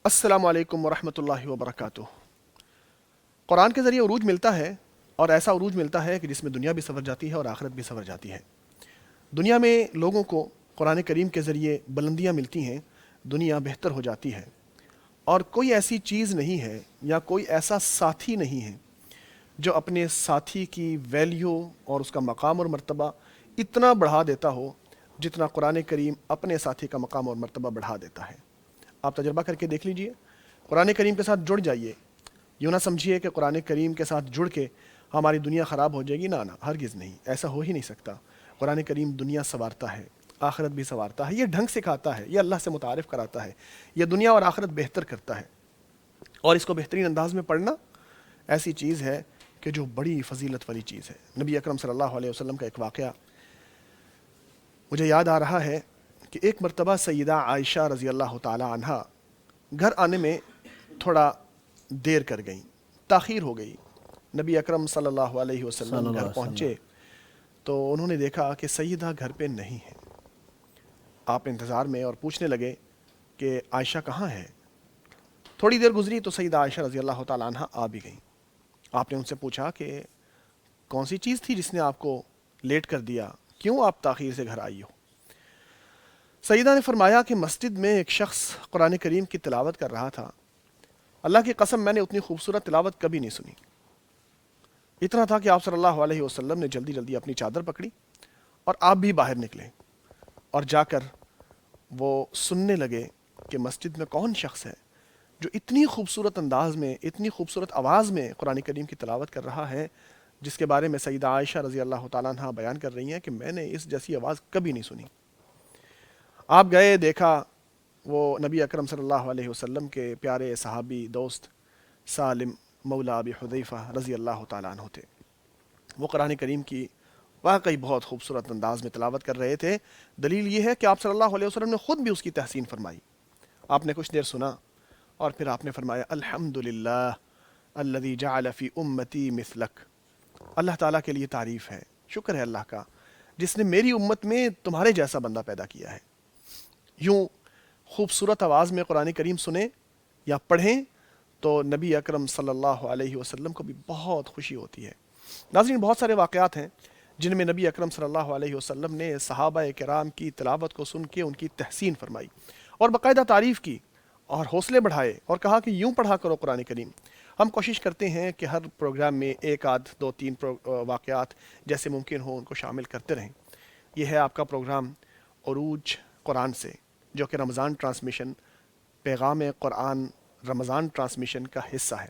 السلام علیکم ورحمۃ اللہ وبرکاتہ۔ قرآن کے ذریعے عروج ملتا ہے، اور ایسا عروج ملتا ہے کہ جس میں دنیا بھی سنور جاتی ہے اور آخرت بھی سنور جاتی ہے۔ دنیا میں لوگوں کو قرآن کریم کے ذریعے بلندیاں ملتی ہیں، دنیا بہتر ہو جاتی ہے، اور کوئی ایسی چیز نہیں ہے یا کوئی ایسا ساتھی نہیں ہے جو اپنے ساتھی کی ویلیو اور اس کا مقام اور مرتبہ اتنا بڑھا دیتا ہو جتنا قرآن کریم اپنے ساتھی کا مقام اور مرتبہ بڑھا دیتا ہے۔ آپ تجربہ کر کے دیکھ لیجئے، قرآن کریم کے ساتھ جڑ جائیے۔ یوں نہ سمجھیے کہ قرآن کریم کے ساتھ جڑ کے ہماری دنیا خراب ہو جائے گی، نہ ہرگز نہیں، ایسا ہو ہی نہیں سکتا۔ قرآن کریم دنیا سنوارتا ہے، آخرت بھی سنوارتا ہے، یہ ڈھنگ سکھاتا ہے، یہ اللہ سے متعارف کراتا ہے، یہ دنیا اور آخرت بہتر کرتا ہے، اور اس کو بہترین انداز میں پڑھنا ایسی چیز ہے کہ جو بڑی فضیلت والی چیز ہے۔ نبی اکرم صلی اللہ علیہ وسلم کا ایک واقعہ مجھے یاد آ رہا ہے کہ ایک مرتبہ سیدہ عائشہ رضی اللہ تعالی عنہ گھر آنے میں تھوڑا دیر کر گئیں، تاخیر ہو گئی۔ نبی اکرم صلی اللہ علیہ صلی وسلم اللہ گھر علیہ وسلم۔ پہنچے تو انہوں نے دیکھا کہ سیدہ گھر پہ نہیں ہے۔ آپ انتظار میں اور پوچھنے لگے کہ عائشہ کہاں ہے؟ تھوڑی دیر گزری تو سیدہ عائشہ رضی اللہ تعالی عنہ آ بھی گئیں۔ آپ نے ان سے پوچھا کہ کون سی چیز تھی جس نے آپ کو لیٹ کر دیا، کیوں آپ تاخیر سے گھر آئی ہو؟ سیدہ نے فرمایا کہ مسجد میں ایک شخص قرآن کریم کی تلاوت کر رہا تھا، اللہ کی قسم میں نے اتنی خوبصورت تلاوت کبھی نہیں سنی۔ اتنا تھا کہ آپ صلی اللہ علیہ وسلم نے جلدی جلدی اپنی چادر پکڑی اور آپ بھی باہر نکلے، اور جا کر وہ سننے لگے کہ مسجد میں کون شخص ہے جو اتنی خوبصورت انداز میں، اتنی خوبصورت آواز میں قرآن کریم کی تلاوت کر رہا ہے، جس کے بارے میں سیدہ عائشہ رضی اللہ تعالیٰ عنہ بیان کر رہی ہیں کہ میں نے اس جیسی آواز کبھی نہیں سنی۔ آپ گئے، دیکھا، وہ نبی اکرم صلی اللہ علیہ وسلم کے پیارے صحابی دوست سالم مولا ابی حذیفہ رضی اللہ تعالیٰ عنہ تھے۔ وہ قرآن کریم کی واقعی بہت خوبصورت انداز میں تلاوت کر رہے تھے۔ دلیل یہ ہے کہ آپ صلی اللہ علیہ وسلم نے خود بھی اس کی تحسین فرمائی۔ آپ نے کچھ دیر سنا اور پھر آپ نے فرمایا الحمدللہ الذی جعل فی امتی مثلک۔ اللہ تعالیٰ کے لیے تعریف ہے، شکر ہے اللہ کا جس نے میری امت میں تمہارے جیسا بندہ پیدا کیا ہے۔ یوں خوبصورت آواز میں قرآن کریم سنیں یا پڑھیں تو نبی اکرم صلی اللہ علیہ وسلم کو بھی بہت خوشی ہوتی ہے۔ ناظرین، بہت سارے واقعات ہیں جن میں نبی اکرم صلی اللہ علیہ وسلم نے صحابہ کرام کی تلاوت کو سن کے ان کی تحسین فرمائی اور باقاعدہ تعریف کی اور حوصلے بڑھائے اور کہا کہ یوں پڑھا کرو قرآن کریم۔ ہم کوشش کرتے ہیں کہ ہر پروگرام میں ایک آدھ دو تین واقعات جیسے ممکن ہو ان کو شامل کرتے رہیں۔ یہ ہے آپ کا پروگرام عروج قرآن سے، جو کہ رمضان ٹرانسمیشن، پیغام قرآن رمضان ٹرانسمیشن کا حصہ ہے۔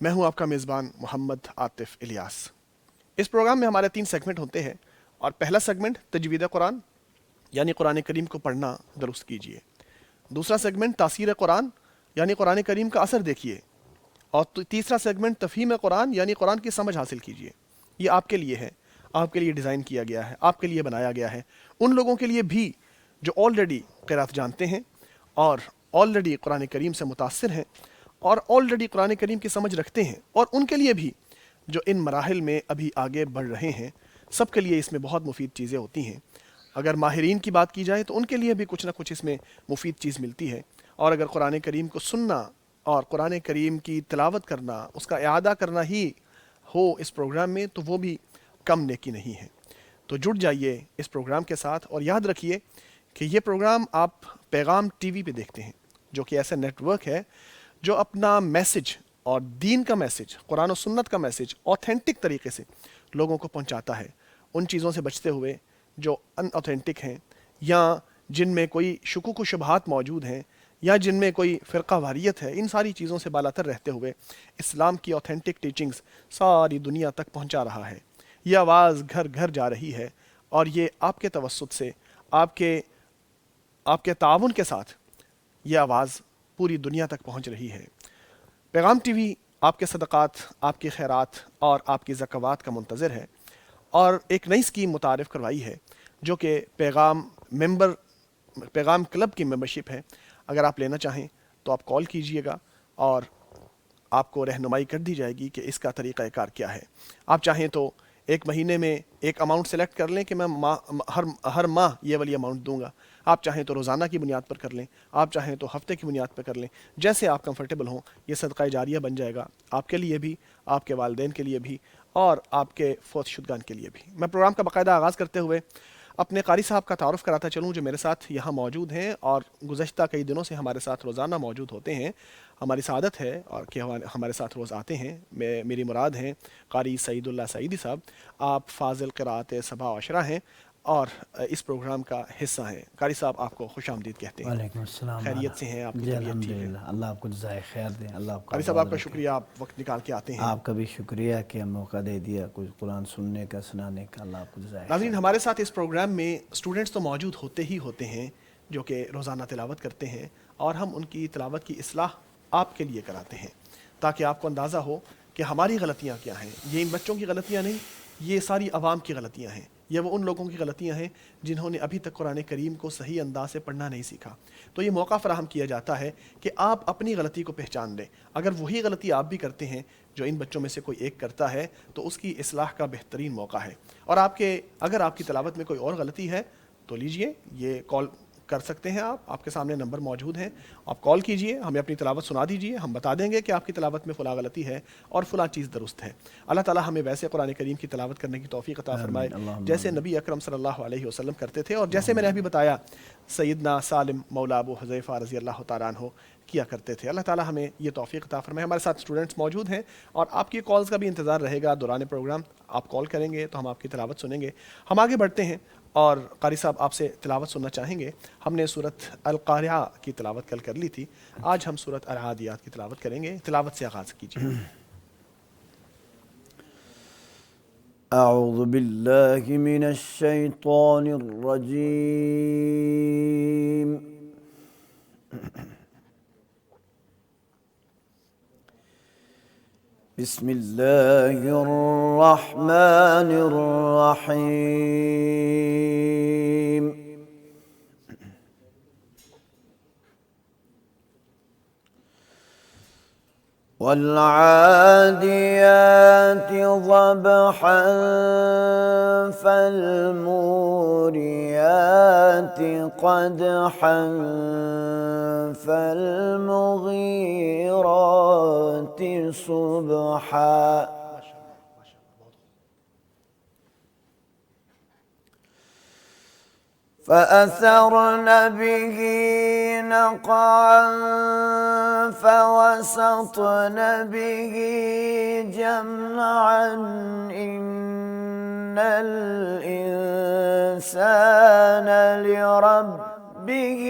میں ہوں آپ کا میزبان محمد عاطف الیاس۔ اس پروگرام میں ہمارے 3 سیگمنٹ ہوتے ہیں، اور پہلا سیگمنٹ تجوید قرآن، یعنی قرآن کریم کو پڑھنا درست کیجیے۔ دوسرا سیگمنٹ تاثیر قرآن، یعنی قرآن کریم کا اثر دیکھیے، اور تیسرا سیگمنٹ تفہیم قرآن، یعنی قرآن کی سمجھ حاصل کیجیے۔ یہ آپ کے لیے ہے، آپ کے لیے ڈیزائن کیا گیا ہے، آپ کے لیے بنایا گیا ہے، ان لوگوں کے لیے بھی جو آلریڈی قرأت جانتے ہیں اور آلریڈی قرآن کریم سے متاثر ہیں اور آلریڈی قرآن کریم کی سمجھ رکھتے ہیں، اور ان کے لیے بھی جو ان مراحل میں ابھی آگے بڑھ رہے ہیں۔ سب کے لیے اس میں بہت مفید چیزیں ہوتی ہیں۔ اگر ماہرین کی بات کی جائے تو ان کے لیے بھی کچھ نہ کچھ اس میں مفید چیز ملتی ہے، اور اگر قرآن کریم کو سننا اور قرآن کریم کی تلاوت کرنا، اس کا اعادہ کرنا ہی ہو اس پروگرام میں، تو وہ بھی کم نیکی نہیں ہے۔ تو جڑ جائیے اس پروگرام کے ساتھ، اور یاد رکھیے کہ یہ پروگرام آپ پیغام ٹی وی پہ دیکھتے ہیں، جو کہ ایسا نیٹ ورک ہے جو اپنا میسج اور دین کا میسج، قرآن و سنت کا میسج آتھینٹک طریقے سے لوگوں کو پہنچاتا ہے، ان چیزوں سے بچتے ہوئے جو ان آتھینٹک ہیں، یا جن میں کوئی شکوک و شبہات موجود ہیں، یا جن میں کوئی فرقہ واریت ہے۔ ان ساری چیزوں سے بالاتر رہتے ہوئے اسلام کی آتھینٹک ٹیچنگز ساری دنیا تک پہنچا رہا ہے۔ یہ آواز گھر گھر جا رہی ہے، اور یہ آپ کے توسط سے، آپ کے تعاون کے ساتھ یہ آواز پوری دنیا تک پہنچ رہی ہے۔ پیغام ٹی وی آپ کے صدقات، آپ کی خیرات اور آپ کی زکوات کا منتظر ہے، اور ایک نئی اسکیم متعارف کروائی ہے جو کہ پیغام کلب کی ممبرشپ ہے۔ اگر آپ لینا چاہیں تو آپ کال کیجئے گا اور آپ کو رہنمائی کر دی جائے گی کہ اس کا طریقہ کار کیا ہے۔ آپ چاہیں تو ایک مہینے میں ایک اماؤنٹ سلیکٹ کر لیں کہ میں ہر ماہ یہ والی اماؤنٹ دوں گا. آپ چاہیں تو روزانہ کی بنیاد پر کر لیں, آپ چاہیں تو ہفتے کی بنیاد پر کر لیں, جیسے آپ کمفرٹیبل ہوں. یہ صدقہ جاریہ بن جائے گا آپ کے لیے بھی, آپ کے والدین کے لیے بھی, اور آپ کے فوت شدگان کے لیے بھی. میں پروگرام کا باقاعدہ آغاز کرتے ہوئے اپنے قاری صاحب کا تعارف کراتا چلوں جو میرے ساتھ یہاں موجود ہیں اور گزشتہ کئی دنوں سے ہمارے ساتھ روزانہ موجود ہوتے ہیں. ہماری سعادت ہے اور کہ ہمارے ساتھ روز آتے ہیں. میری مراد ہیں قاری سعید اللہ سعیدی صاحب. آپ فاضل قراءت صباح و عشرہ ہیں اور اس پروگرام کا حصہ ہیں. قاری صاحب آپ کو خوش آمدید کہتے ہیں. وعلیکم السلام. خیریت سے ہیں؟ آپ کی جی طبیعت ٹھیک ہے؟ الحمدللہ, اللہ آپ کو جزائے خیر دیں, اللہ آپ کا قاری صاحب آباد آپ کا رکھے. شکریہ, آپ وقت نکال کے آتے ہیں. آپ کا بھی شکریہ کہ موقع دے دیا کچھ قرآن سننے کا, سنانے کا. اللہ آپ کو جزائے خیر. ناظرین, ہمارے ساتھ اس پروگرام میں اسٹوڈنٹس تو موجود ہوتے ہی ہوتے ہیں جو کہ روزانہ تلاوت کرتے ہیں, اور ہم ان کی تلاوت کی اصلاح آپ کے لیے کراتے ہیں تاکہ آپ کو اندازہ ہو کہ ہماری غلطیاں کیا ہیں. یہ ان بچوں کی غلطیاں نہیں, یہ ساری عوام کی غلطیاں ہیں. یہ وہ ان لوگوں کی غلطیاں ہیں جنہوں نے ابھی تک قرآن کریم کو صحیح انداز سے پڑھنا نہیں سیکھا. تو یہ موقع فراہم کیا جاتا ہے کہ آپ اپنی غلطی کو پہچان لیں. اگر وہی غلطی آپ بھی کرتے ہیں جو ان بچوں میں سے کوئی ایک کرتا ہے تو اس کی اصلاح کا بہترین موقع ہے. اور اگر آپ کی تلاوت میں کوئی اور غلطی ہے تو لیجئے, یہ کال کر سکتے ہیں آپ کے سامنے نمبر موجود ہیں. آپ کال کیجئے, ہمیں اپنی تلاوت سنا دیجئے, ہم بتا دیں گے کہ آپ کی تلاوت میں فلاں غلطی ہے اور فلاں چیز درست ہے. اللہ تعالی ہمیں ویسے قرآن کریم کی تلاوت کرنے کی توفیق عطا فرمائے جیسے نبی اکرم صلی اللہ علیہ وسلم کرتے تھے, اور جیسے میں نے ابھی بتایا سیدنا سالم مولا ابو حذیفہ رضی اللہ تعالیٰ عنہ کیا کرتے تھے. اللہ تعالی ہمیں یہ توفیق عطا فرمائے. ہمارے ساتھ اسٹوڈنٹس موجود ہیں اور آپ کی کالز کا بھی انتظار رہے گا دوران پروگرام. آپ کال کریں گے تو ہم آپ کی تلاوت سنیں گے. ہم آگے بڑھتے ہیں اور قاری صاحب آپ سے تلاوت سننا چاہیں گے. ہم نے سورۃ القارعہ کی تلاوت کل کر لی تھی, آج ہم سورۃ العادیات کی تلاوت کریں گے. تلاوت سے آغاز کیجیے. اعوذ باللہ من الشیطان الرجیم. بسم اللہ الرحمن الرحیم. والعاديات ضبحا فالموريات قدحا فالمغيرات صبحا فأثرن به نقعا فوسطن به جمعا إن الإنسان لربه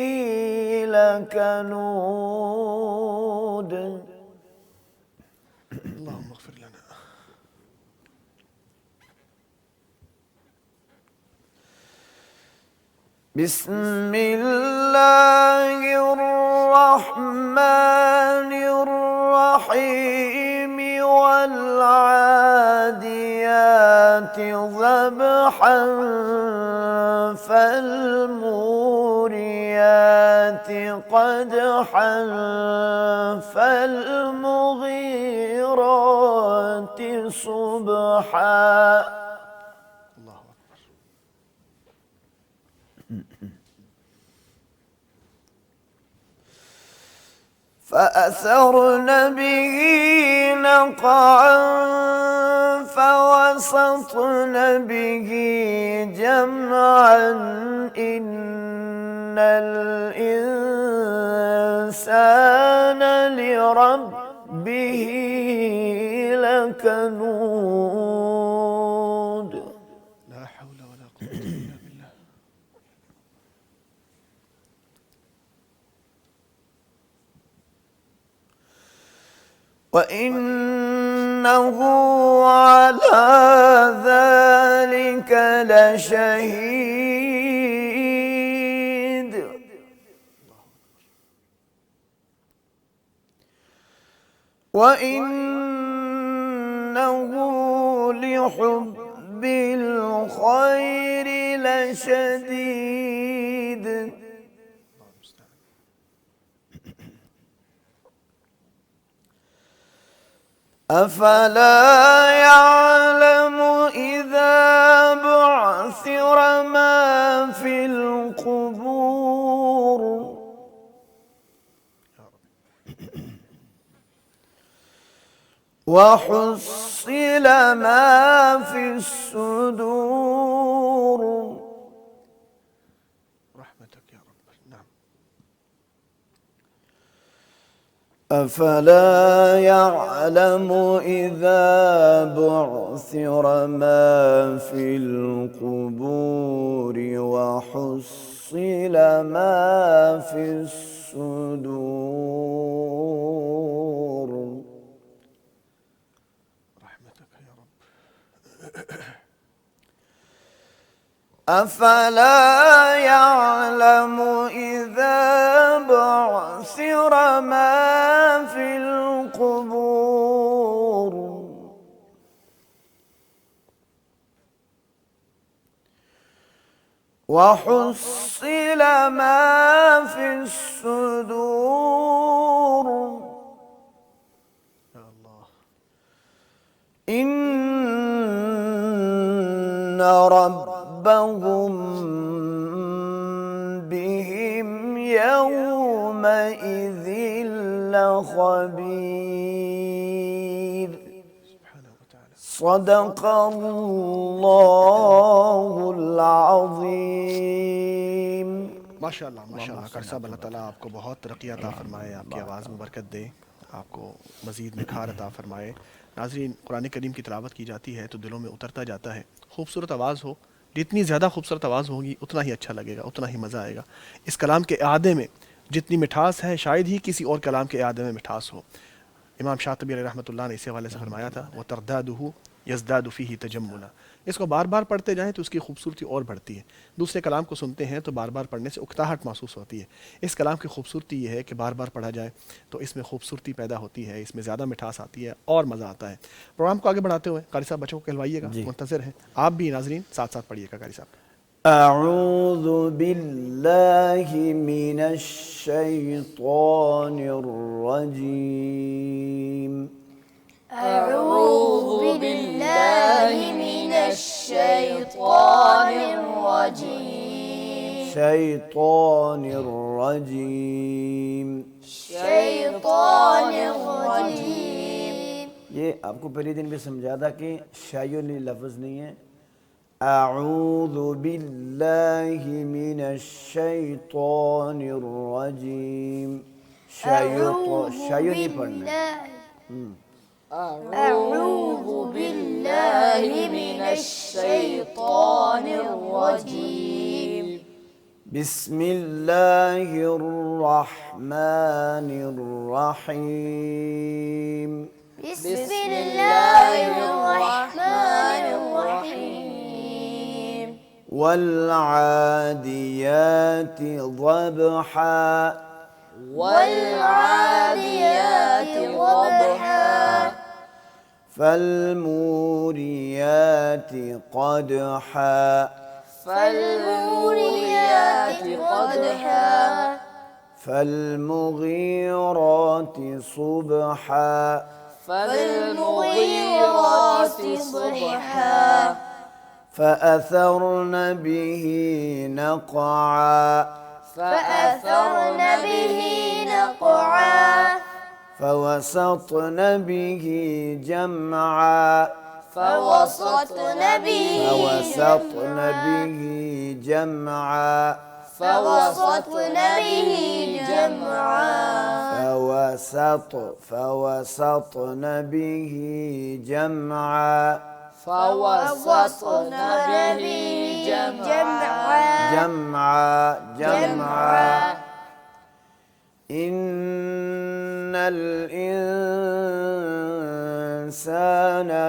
لكنود. اللهم اغفر لنا. بسم الله الرحمن الرحيم. والعاديات ضبحا فالموريات قدحا فالمغيرات صبحا. فأثرن به نقعا فوسطن به جمعا إن الإنسان لربه لكنود. لا حول ولا قوة إلا بالله. وإنه على ذلك لشهيد. وإنه لحب الخير لشديد. أفلا يعلم إذا بعثر ما في القبور وحصل ما في الصدور. رحمتك يا رب. نعم. أفلا يعلم إذا بعثر ما في القبور وحصل ما في الصدور. رحمتك يا رب. أفلا يعلم إذا بعثر ما في القبور وحصل ما في الصدور. يا الله. إن ربهم بهم يومئذ لخبير. سبحانه وتعالى. صدق الله العظيم. ماشاءاللہ ماشاءاللہ. قاری صاحب اللہ تعالیٰ آپ کو بہت ترقی عطا فرمائے، آپ کی آواز میں برکت دے، آپ کو مزید نکھار عطا فرمائے. ناظرین، قرآن کریم کی تلاوت کی جاتی ہے تو دلوں میں اترتا جاتا ہے. خوبصورت آواز ہو، جتنی زیادہ خوبصورت آواز ہوگی اتنا ہی اچھا لگے گا، اتنا ہی مزہ آئے گا. اس کلام کے اعادے میں جتنی مٹھاس ہے شاید ہی کسی اور کلام کے اعادے میں مٹھاس ہو. امام شاطبی علیہ رحمۃ اللہ نے اسی حوالے سے فرمایا تھا وَتَرْدَادُهُ يَزْدَادُ فِيهِ تَجَمُّلًا. اس کو بار بار پڑھتے جائیں تو اس کی خوبصورتی اور بڑھتی ہے. دوسرے کلام کو سنتے ہیں تو بار بار پڑھنے سے اکتاہٹ محسوس ہوتی ہے. اس کلام کی خوبصورتی یہ ہے کہ بار بار پڑھا جائے تو اس میں خوبصورتی پیدا ہوتی ہے، اس میں زیادہ مٹھاس آتی ہے اور مزہ آتا ہے. پروگرام کو آگے بڑھاتے ہوئے قاری صاحب بچوں کو کہلوائیے گا، منتظر ہیں. آپ بھی ناظرین ساتھ ساتھ پڑھیے گا. قاری صاحب أعوذ بالله من الشيطان الرجيم. أعوذ بالله من الشيطان الرجيم. شيطان الرجيم. شيطان الرجيم. یہ آپ کو پہلے دن بھی سمجھا تھا کہ شایعی لفظ نہیں ہے. اعوذ باللہ من الشیطان الرجیم. شایع نہیں پڑھنا. أعوذ بالله من الشيطان الرجيم. بسم اللہ الرحمن الرحیم. بسم الله الرحمن الرحيم. والعادیات ضبحا. والعاديات ضبحا. فالموريات قدحا. فالموريات قدحا. فالمغيرات صبحا. فالمغيرات صبحا. فأثرن به نقعا. فأثرن به نقعا. فوسطن به جمعا. فوسطن به جمعا. فوسطن به جمعا. فوسطن به جمعا. فوسطن به جمعا. إن الإنسان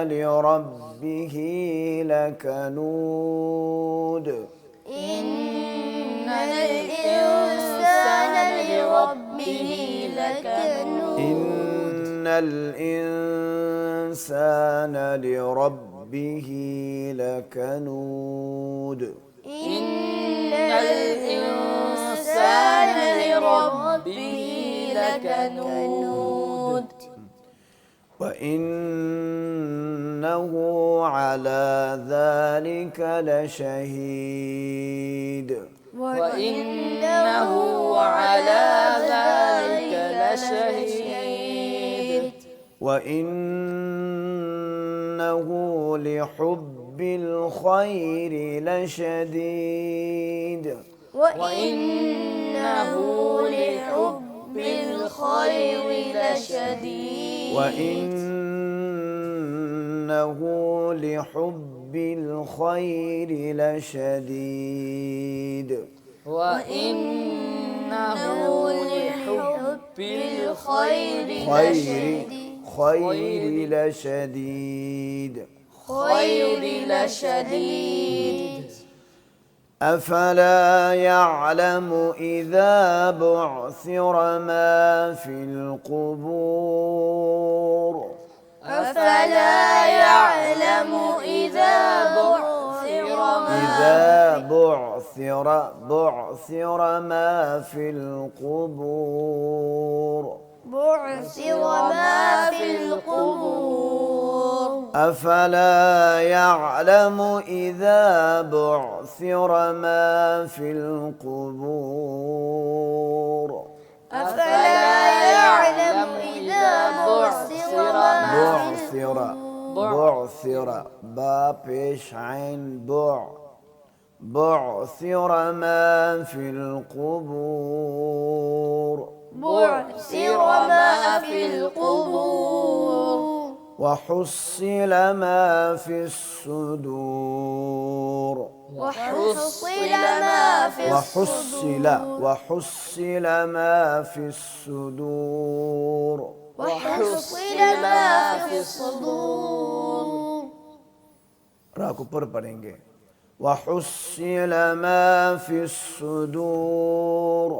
لربه لكنود. إن الإنسان لربه لكنود. إن الإنسان لربه لكنود. إن الإنسان لربه لكنود. وَإِنَّهُ عَلَى ذَلِكَ لَشَهِيدٌ وإنه على ذلك لشهيد وَإِنَّهُ لِحُبِّ الْخَيْرِ لَشَدِيدٌ وإنه لحب الخير لشديد وَإِنَّهُ لِحُبِّ الْخَيْرِ لَشَدِيدٌ وإنه لحب الخير خير لشديد خير لشديد أفلا يعلم إذا بعثر ما في القبور أفلا يعلم إذا بعثر ما في القبور بعثر ما في القبور أفلا يعلم إذا بعثر ما في القبور أفلا يعلم إذا بعثر با پیش عین بعثر ما في القبور بعثر ما في القبور وحصل ما في الصدور وحصل ما في الصدور وحصل ما في الصدور وحصل ما في الصدور را کو پر پڑھیں گے وحصل ما في الصدور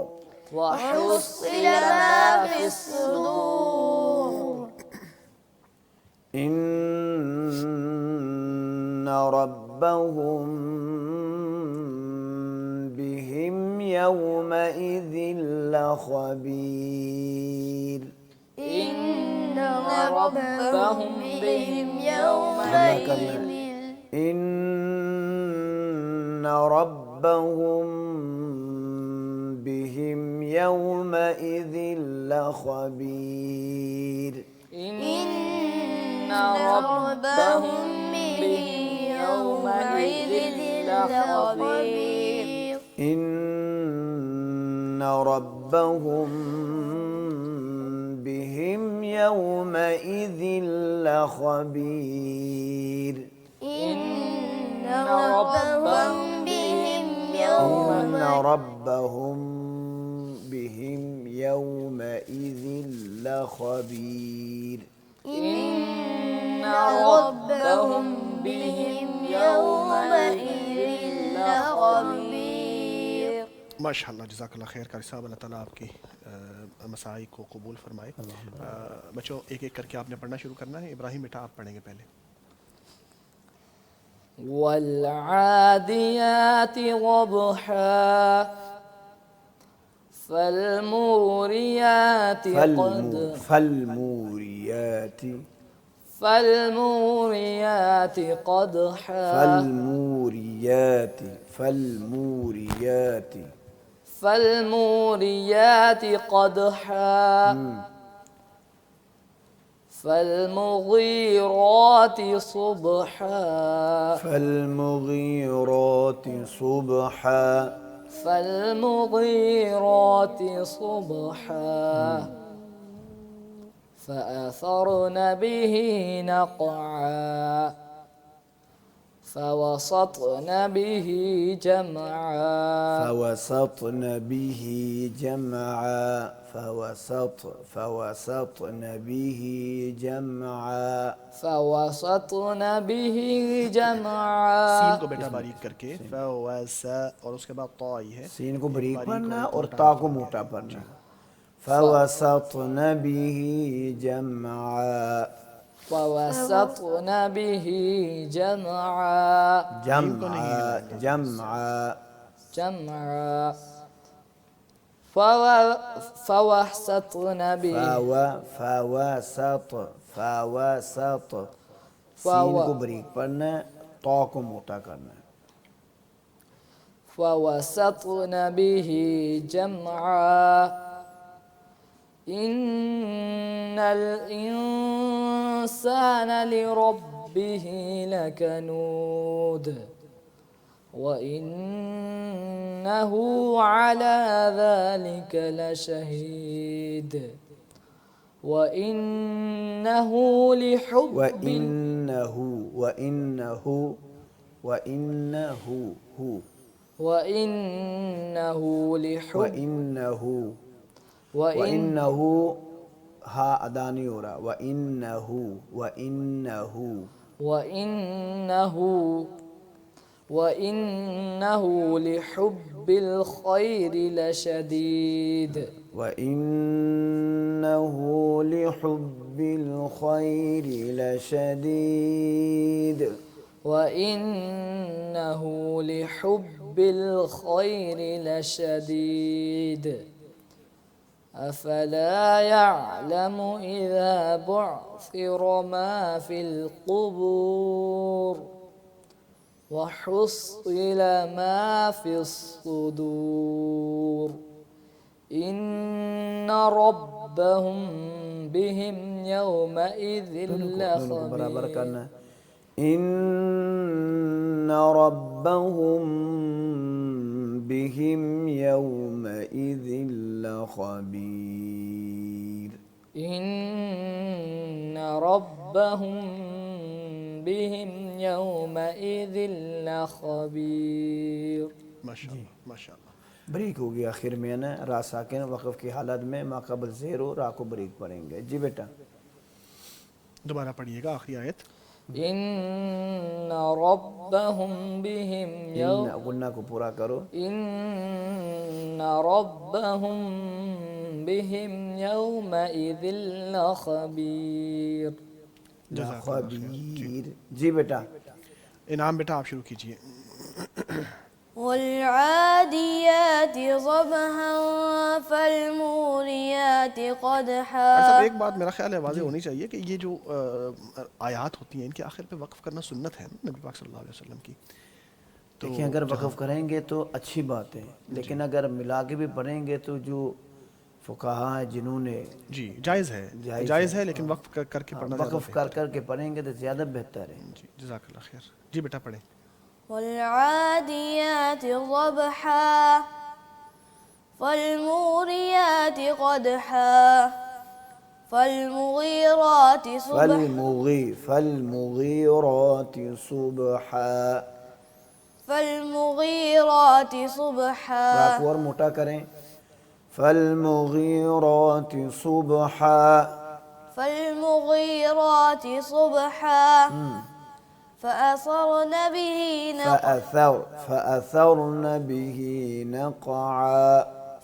وحصل ما في الصدور إن ربهم بهم يومئذ لخبير إن ربهم بهم يومئذ إن ربهم بهم يومئذ لخبير إن ربهم بهم يومئذ لخبير إن ربهم بهم يومئذ لخبير إن ربهم بهم يومئذ لخبير إن ربهم بهم يومئذ لخبير ماشاءاللہ جزاک اللہ خیر قاری صاحب، اللہ تعالیٰ آپ کی مساعی کو قبول فرمائے۔ بچوں ایک ایک کر کے آپ نے پڑھنا شروع کرنا ہے۔ ابراہیم بیٹا آپ پڑھیں گے پہلے۔ والعاديات ضبحا فالموريات قدحا فالموريات قدحا فالمغيرات صبحا فأثرن به نقعا فوسطن به جمعا سین کو بیٹا باریک کر کے اور اس کے بعد طا آئی ہے، سین کو بریک پڑھنا اور تا کو موٹا پڑھنا۔ فوسطن به جمعا فوسطن به فوسط سین کو بریک پڑھنا ہے، تو کو موٹا کرنا ہے. فوسطن به جمعا إن الإنسان لربه لكنود وإنه على ذلك لشهيد وإنه لحب وَإِنَّهُ وإنه لحب وَإِنَّهُ ہا ادا نہیں ہو رہا، وإنه لحب الخير لشديد وَإِنَّهُ لِحُبِّ الْخَيْرِ لَشَدِيدٌ وإنه لحب الخير لشديد أفلا يعلم إذا بعثر ما في القبور وحصل ما في الصدور إن ربهم بهم يومئذ برابر لخبير کرنا ہے. إِنَّ رَبَّهُمْ بِهِمْ يَوْمَئِذٍ لَخَبِيرٌ. إن ربهم بهم يومئذ لخبير. ماشاء اللہ ماشاء اللہ. بریک ہوگی آخر میں نا، را ساکن وقف کی حالت میں ما قبل زیر ہو، را کو بریک پڑھیں گے. جی بیٹا دوبارہ پڑھیے گا آخری آیت. إن ربهم بهم غنہ کو پورا کرو. إن ربهم بهم يومئذ لخبير. خبیر. جی بیٹا انعام بیٹا آپ شروع کیجئے. والعاديات ضبحا فالموريات قدحا. صاحب ایک بات میرا خیال ہے واضح ہونی چاہیے کہ یہ جو آیات ہوتی ہیں ان کے آخر پہ وقف کرنا سنت ہے نبی پاک صلی اللہ علیہ وسلم کی. دیکھیں اگر وقف کریں گے تو اچھی بات ہے، لیکن اگر ملا کے بھی پڑھیں گے تو جو فقہا ہیں جنہوں نے جی جائز ہے لیکن وقف کر کے پڑھنا زیادہ وقف کر کے پڑھیں گے تو زیادہ بہتر ہے. جی جزاک اللہ خیر. جی بیٹا پڑھیں. والعاديات ضبحا فالموريات قدحا فالمغيرات فالمغيرات صبحا. فالمغيرات صبحا. راک اور موٹا کریں. فالمغيرات صبحا. فالمغيرات صبحا فأثرن به نقعا. فأثرن به نقعا.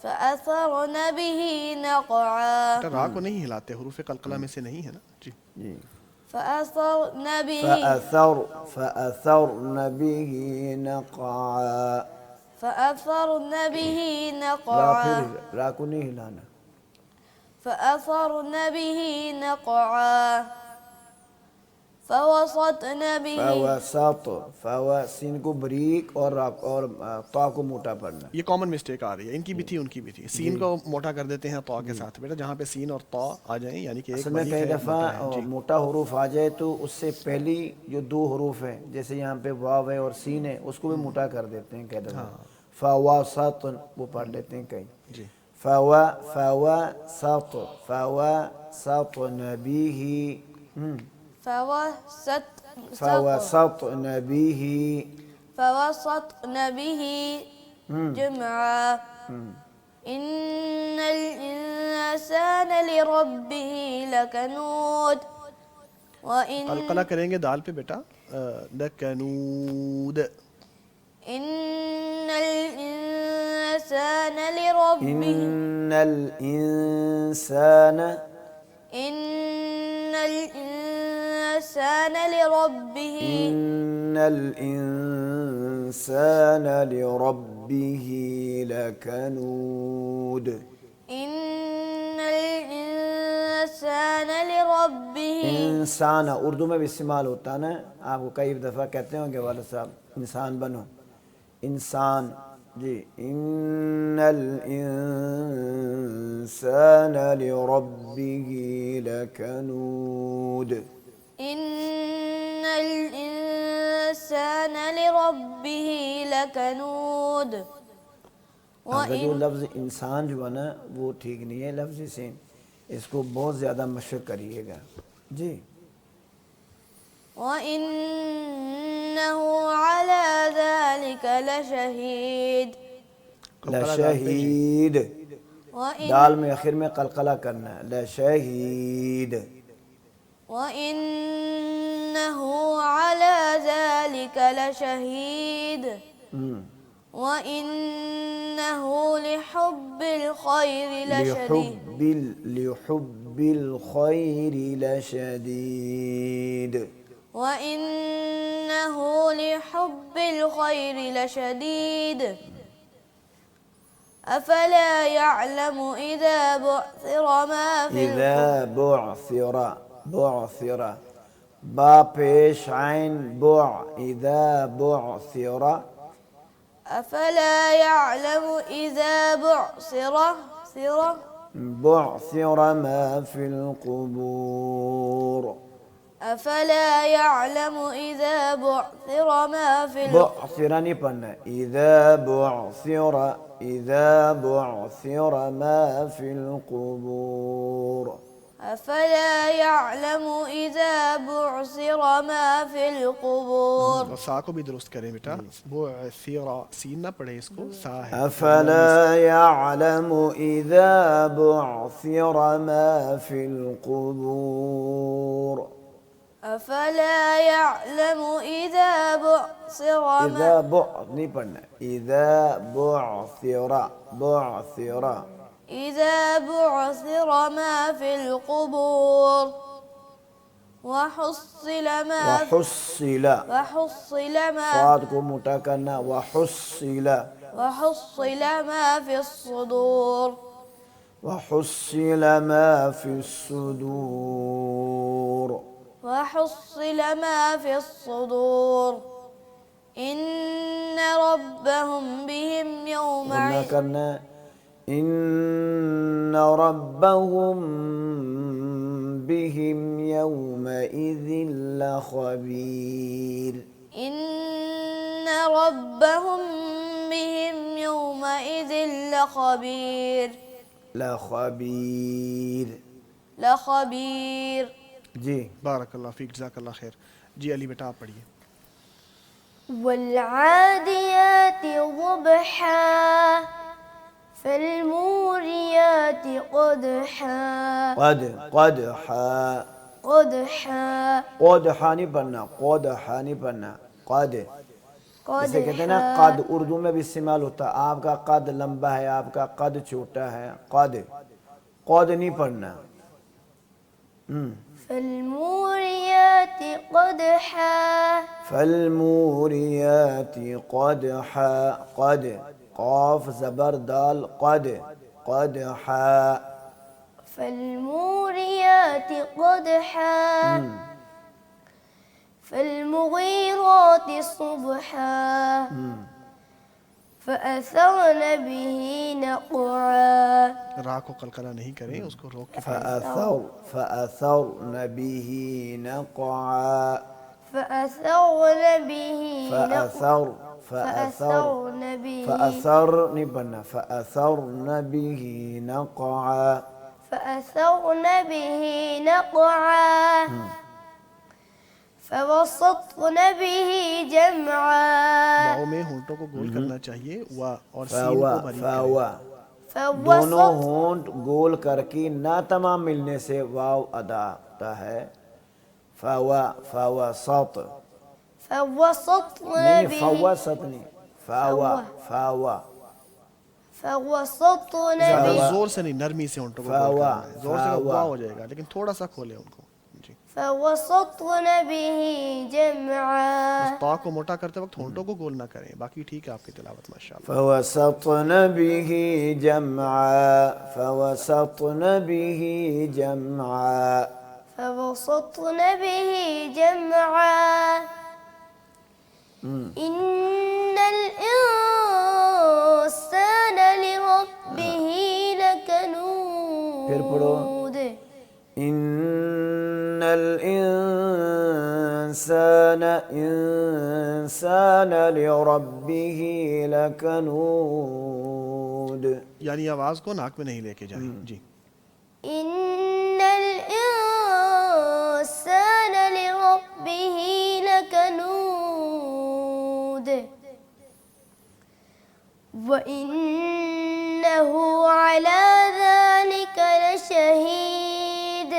فأثرن به نقعا. را کو نہیں ہلاتے، حروف قلقلہ میں سے نہیں ہے نا. جی فأثرن به فأثرن به نقعا. فأثرن به نقعا. را کو نہیں ہلانا. فأثرن به نقعا فوسطن به. سین کو بریک اور طا کو موٹا پڑھنا. یہ کامن مسٹیک آ رہی ہے، ان کی بھی تھی ان کی بھی تھی. سین کو موٹا کر دیتے ہیں طا کے ساتھ. بیٹا جہاں پہ سین اور طا آ جائیں یعنی کہ ایک اصل میں کئی دفعہ موٹا حروف آ جائے تو اس سے پہلی جو دو حروف ہیں جیسے یہاں پہ واو ہے اور سین ہے اس کو بھی موٹا کر دیتے ہیں کئی دفعہ. فواسط وہ پڑھ لیتے ہیں کئی. جی فواسط به فوسطن به جمعا إن الإنسان لربه لكنود. قلقلہ کریں گے دال پہ بیٹا. لکنود. إن الإنسان لربه إن الإنسان الإنسان لربه إن الإنسان لربه لكنود. إن الإنسان لربه انسان اردو میں بھی استعمال ہوتا ہے نا، آپ کو کئی دفعہ کہتے ہوں گے والد صاحب انسان بنو، انسان جی. ان الانسان لربه لکنود. إن الإنسان لربه لكنود. اگر جو لفظ انسان جو ہے نا وہ ٹھیک نہیں ہے لفظ سے، اس کو بہت زیادہ مشق کریے گا جی. وإنه على ذلك لشهيد. لشہید، دال میں آخر میں قلقلہ کرنا ہے، لشہید. وإنه على ذلك لشهيد. وإنه لحب الخير لشديد. لحب الخير لشديد. وإنه لحب الخير لشديد. أفلا يعلم إذا بعثر ما في إذا بعثر، بعثر با پیش عین بع، إذا بعثر. أفلا يعلم إذا بعثر بعثر ما في القبور. أفلا يعلم إذا بعثر ما في بعثر نہیں پڑھنا ہے، إذا بعثر، إذا بعثر ما في القبور. أفلا يعلم إذا بعثر ما في القبور. سا کو بھی درست کریں بیٹا، وہ سیرا سین نہ پڑھے، اس کو سا ہے. أفلا يعلم إذا بعثر ما في القبور. أفلا يعلم إذا بعثر إذا نہیں پڑھنا ہے، إذا بعثر، بعثر. إذا بعثر ما في القبور وحصل ما وحصل، ما صاد کو موٹا کرنا، وحصل. وحصل ما في الصدور. وحصل ما في الصدور. وحصل ما في الصدور. إن ربهم بهم نہ يومئذ کرنا إن ربهم بهم يومئذ لخبير. إن ربهم بهم يومئذ لخبير. لخبير لخبير. جی. بارک اللہ فیک، جزاک اللہ خیر. جی علی بیٹا آپ پڑھیے. والعاديات ضبحا فالموريات قدحا. قدحا، قدحا. قدحا نہیں پڑھنا، قدحا نہیں پڑھنا، قد. جسے کہتے ہیں نا قد اردو میں بھی استعمال ہوتا ہے، آپ کا قد لمبا ہے، آپ کا قد چھوٹا ہے، قد. قد نہیں پڑھنا. فالموريات قدحا. فالموريات قدحا، قد قاف زبر دال، قد، قدحا. فالموريات قدحا. فالمغيرات صبحا. فأثرن به نقعا. را کو قلقلہ نہیں کریں، اس کو روک کے فأثرن به نقعا. فأثرن به فأثرن به فأثر نہیں بننا، فأثرن به نقعا. فأثرن به نقعا. فوسطن به جمعا. واؤ میں ہونٹوں کو گول کرنا چاہیے، وا اور سین کو بھری کریں. دونوں ہونٹ گول کر کے نہ تمام ملنے سے واو ادا ہوتا ہے. فوسط فوسطن نہیں، به فوسط نہیں، فوسطن زیادہ به زور سے نہیں، نرمی سے ہونٹوں کو گول کرنا ہے. زور سے وا ہو جائے گا، لیکن تھوڑا سا کھولے ان کو. جی. فوسطن به جمعا. بس تا کو موٹا کرتے وقت ہونٹوں کو گول نہ کریں. باقی ٹھیک ہے آپ کی تلاوت ماشاءاللہ. فوسطن به جمعا فوسطن به جمعا. فوسطن به جمعا. إن الإنسان لربه پھر پڑھو. لكنود. ان الانسان لربه لکنود. یعنی آواز کو ناک میں نہیں لے کے جائیں. جی. إن الإنسان لربه لكنود. وإنه على ذلك لشهيد.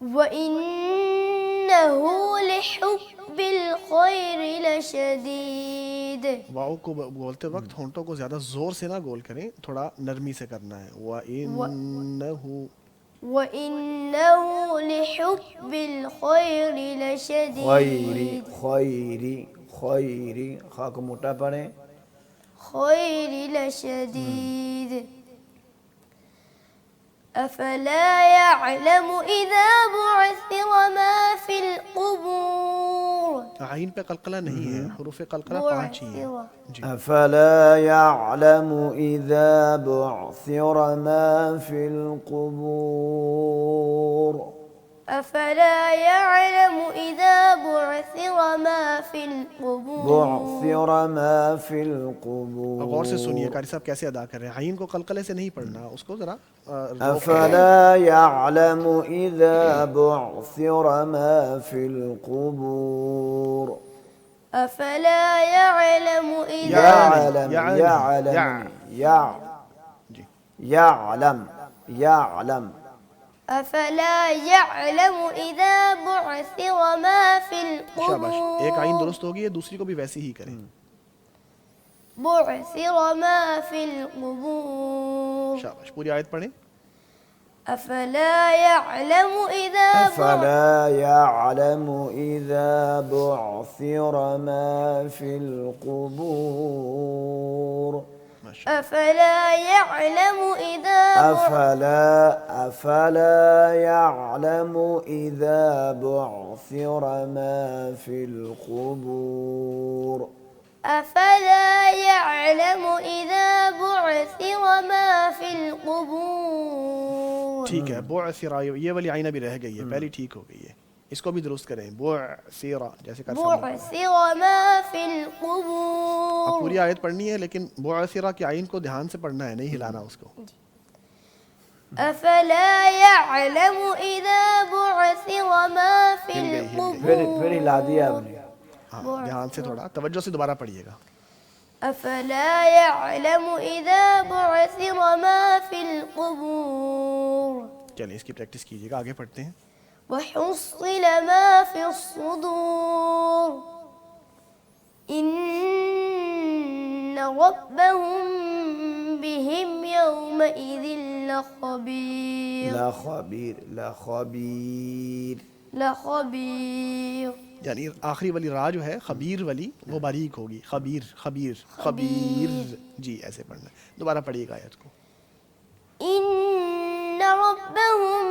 وإنه لحب الخير لشديد. واؤ کو بولتے وقت ہونٹوں کو زیادہ زور سے نہ گول کریں, تھوڑا نرمی سے کرنا ہے. وَإِنَّهُ وَإِنَّهُ لِحُبِّ الْخَيْرِ لَشَدِيدٌ. خیری خیری خیری. خا کو موٹا پڑھیں. خَيْرِ لَشَدِيدٌ. أَفَلَا يَعْلَمُ إِذَا بُعْثِرَ مَا فِي الْقُبُورِ. عین پہ قلقلہ نہیں ہے, حروف قلقلہ 5 ہی ہیں. جی. افلا يعلم اذا بعثر ما في القبور. أَفَلَا يَعْلَمُ إِذَا بُعْثِرَ مَا فِي الْقُبُورِ. بعثر ما في القبور. غور سے سنیے قاری صاحب کیسے ادا کر رہے ہیں. عین کو قلقلے سے نہیں پڑھنا, اس کو ذرا افلا يعلم اذا بعثر ما في القبور. أَفَلَا يَعْلَمُ إِذَا يعلم يعلم يعلم. أَفَلَا يَعْلَمُ إِذَا بُعْثِرَ مَا فِي شاباش. ایک عین الْقُبُورِ. درست ہوگی ہے, دوسری کو بھی ویسی ہی کریں. بُعْثِرَ مَا فِي الْقُبُورِ. شاباش. پوری آیت پڑھیں. أَفَلَا يَعْلَمُ إِذَا افلا يعلم اذا بعثر ما في القبور. أَفَلَا يَعْلَمُ إِذَا افلا يعلم اذا بعثر ما في القبور. أَفَلَا يَعْلَمُ إِذَا بُعْثِرَ مَا فِي الْقُبُورِ. ٹھیک ہے. بعثرا, یہ والی عین بھی رہ گئی ہے, پہلی ٹھیک ہو گئی ہے. اس کو بھی درست کریں. بعثرا جیسے کر سکتے. بُعْثِرَ مَا فِي الْقُبُورِ. اب پوری آیت پڑھنی ہے, لیکن بعثرا کی عین کو دھیان سے پڑھنا ہے, نہیں ہلانا اس کو. أَفَلَا يَعْلَمُ إِذَا بُعْثِرَ مَا فِي الْقُبُورِ. پھر ہلا دیا آپ نے. ہاں, دھیان سے تھوڑا توجہ سے دوبارہ پڑھیے گا. أَفَلَا يَعْلَمُ إِذَا بُعْثِرَ مَا فِي الْقُبُورِ. چلیں اس کی پریکٹس کیجیے گا. آگے پڑھتے ہیں. وَحُصِّلَ مَا فِي الصُّدُورِ. إِنَّ رَبَّهُم بِهِمْ يَوْمَئِذٍ لَخَبِيرٌ. لا خبیر لا خبیر. لخبیر. یعنی آخری والی را جو ہے خبیر والی وہ باریک ہوگی. خبیر خبیر خبیر. جی ایسے پڑھنا ہے. دوبارہ پڑھیے گا آیت کو. إِنَّ رَبَّهُم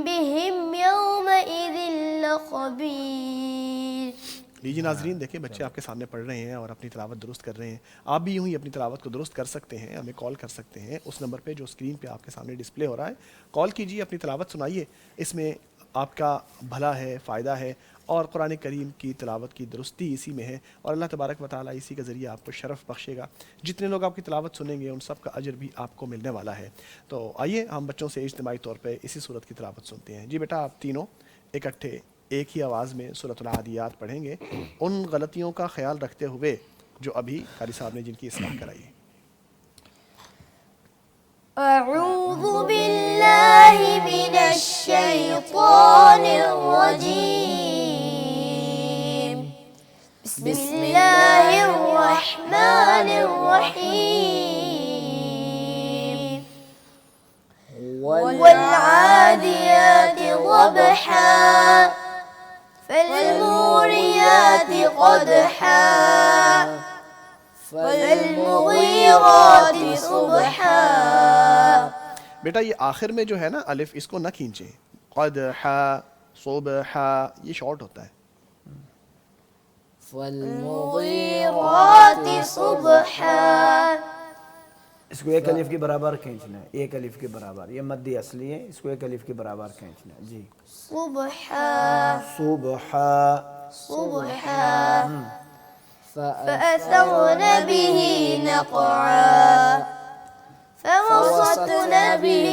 بِهِمْ يَوْمَئِذٍ لَخَبِيرٌ. لیجیے ناظرین, دیکھیں بچے آپ کے سامنے پڑھ رہے ہیں اور اپنی تلاوت درست کر رہے ہیں. آپ بھی یوں ہی اپنی تلاوت کو درست کر سکتے ہیں. ہمیں کال کر سکتے ہیں اس نمبر پہ جو اسکرین پہ آپ کے سامنے ڈسپلے ہو رہا ہے. کال کیجیے, اپنی تلاوت سنائیے. اس میں آپ کا بھلا ہے, فائدہ ہے, اور قرآن کریم کی تلاوت کی درستی اسی میں ہے, اور اللہ تبارک و تعالیٰ اسی کے ذریعے آپ کو شرف بخشے گا. جتنے لوگ آپ کی تلاوت سنیں گے ان سب کا اجر بھی آپ کو ملنے والا ہے. تو آئیے ہم بچوں سے اجتماعی طور پہ اسی صورت کی تلاوت سنتے ہیں. جی بیٹا, آپ تینوں اکٹھے ایک ہی آواز میں سورۃ العادیات پڑھیں گے, ان غلطیوں کا خیال رکھتے ہوئے جو ابھی قاری صاحب نے جن کی اصلاح کرائی ہے. أعوذ بالله من الشيطان الرجيم. بسم الله الرحمن الرحيم. والعاديات قدحا فالموريات قدحا فالمغيرات صبحا. بیٹا یہ آخر میں جو ہے نا الف، اس کو نہ کھینچیں. قدح صبح یہ شارٹ ہوتا ہے. المغيرات صبحا. اس کو ایک الف کے برابر کھینچنا ہے، ایک الف کے برابر. یہ مدی اصلی ہے، اس کو ایک الف کے برابر کھینچنا ہے. جی صبحا صبح صبحا فأثرن به نقعا فوسطن به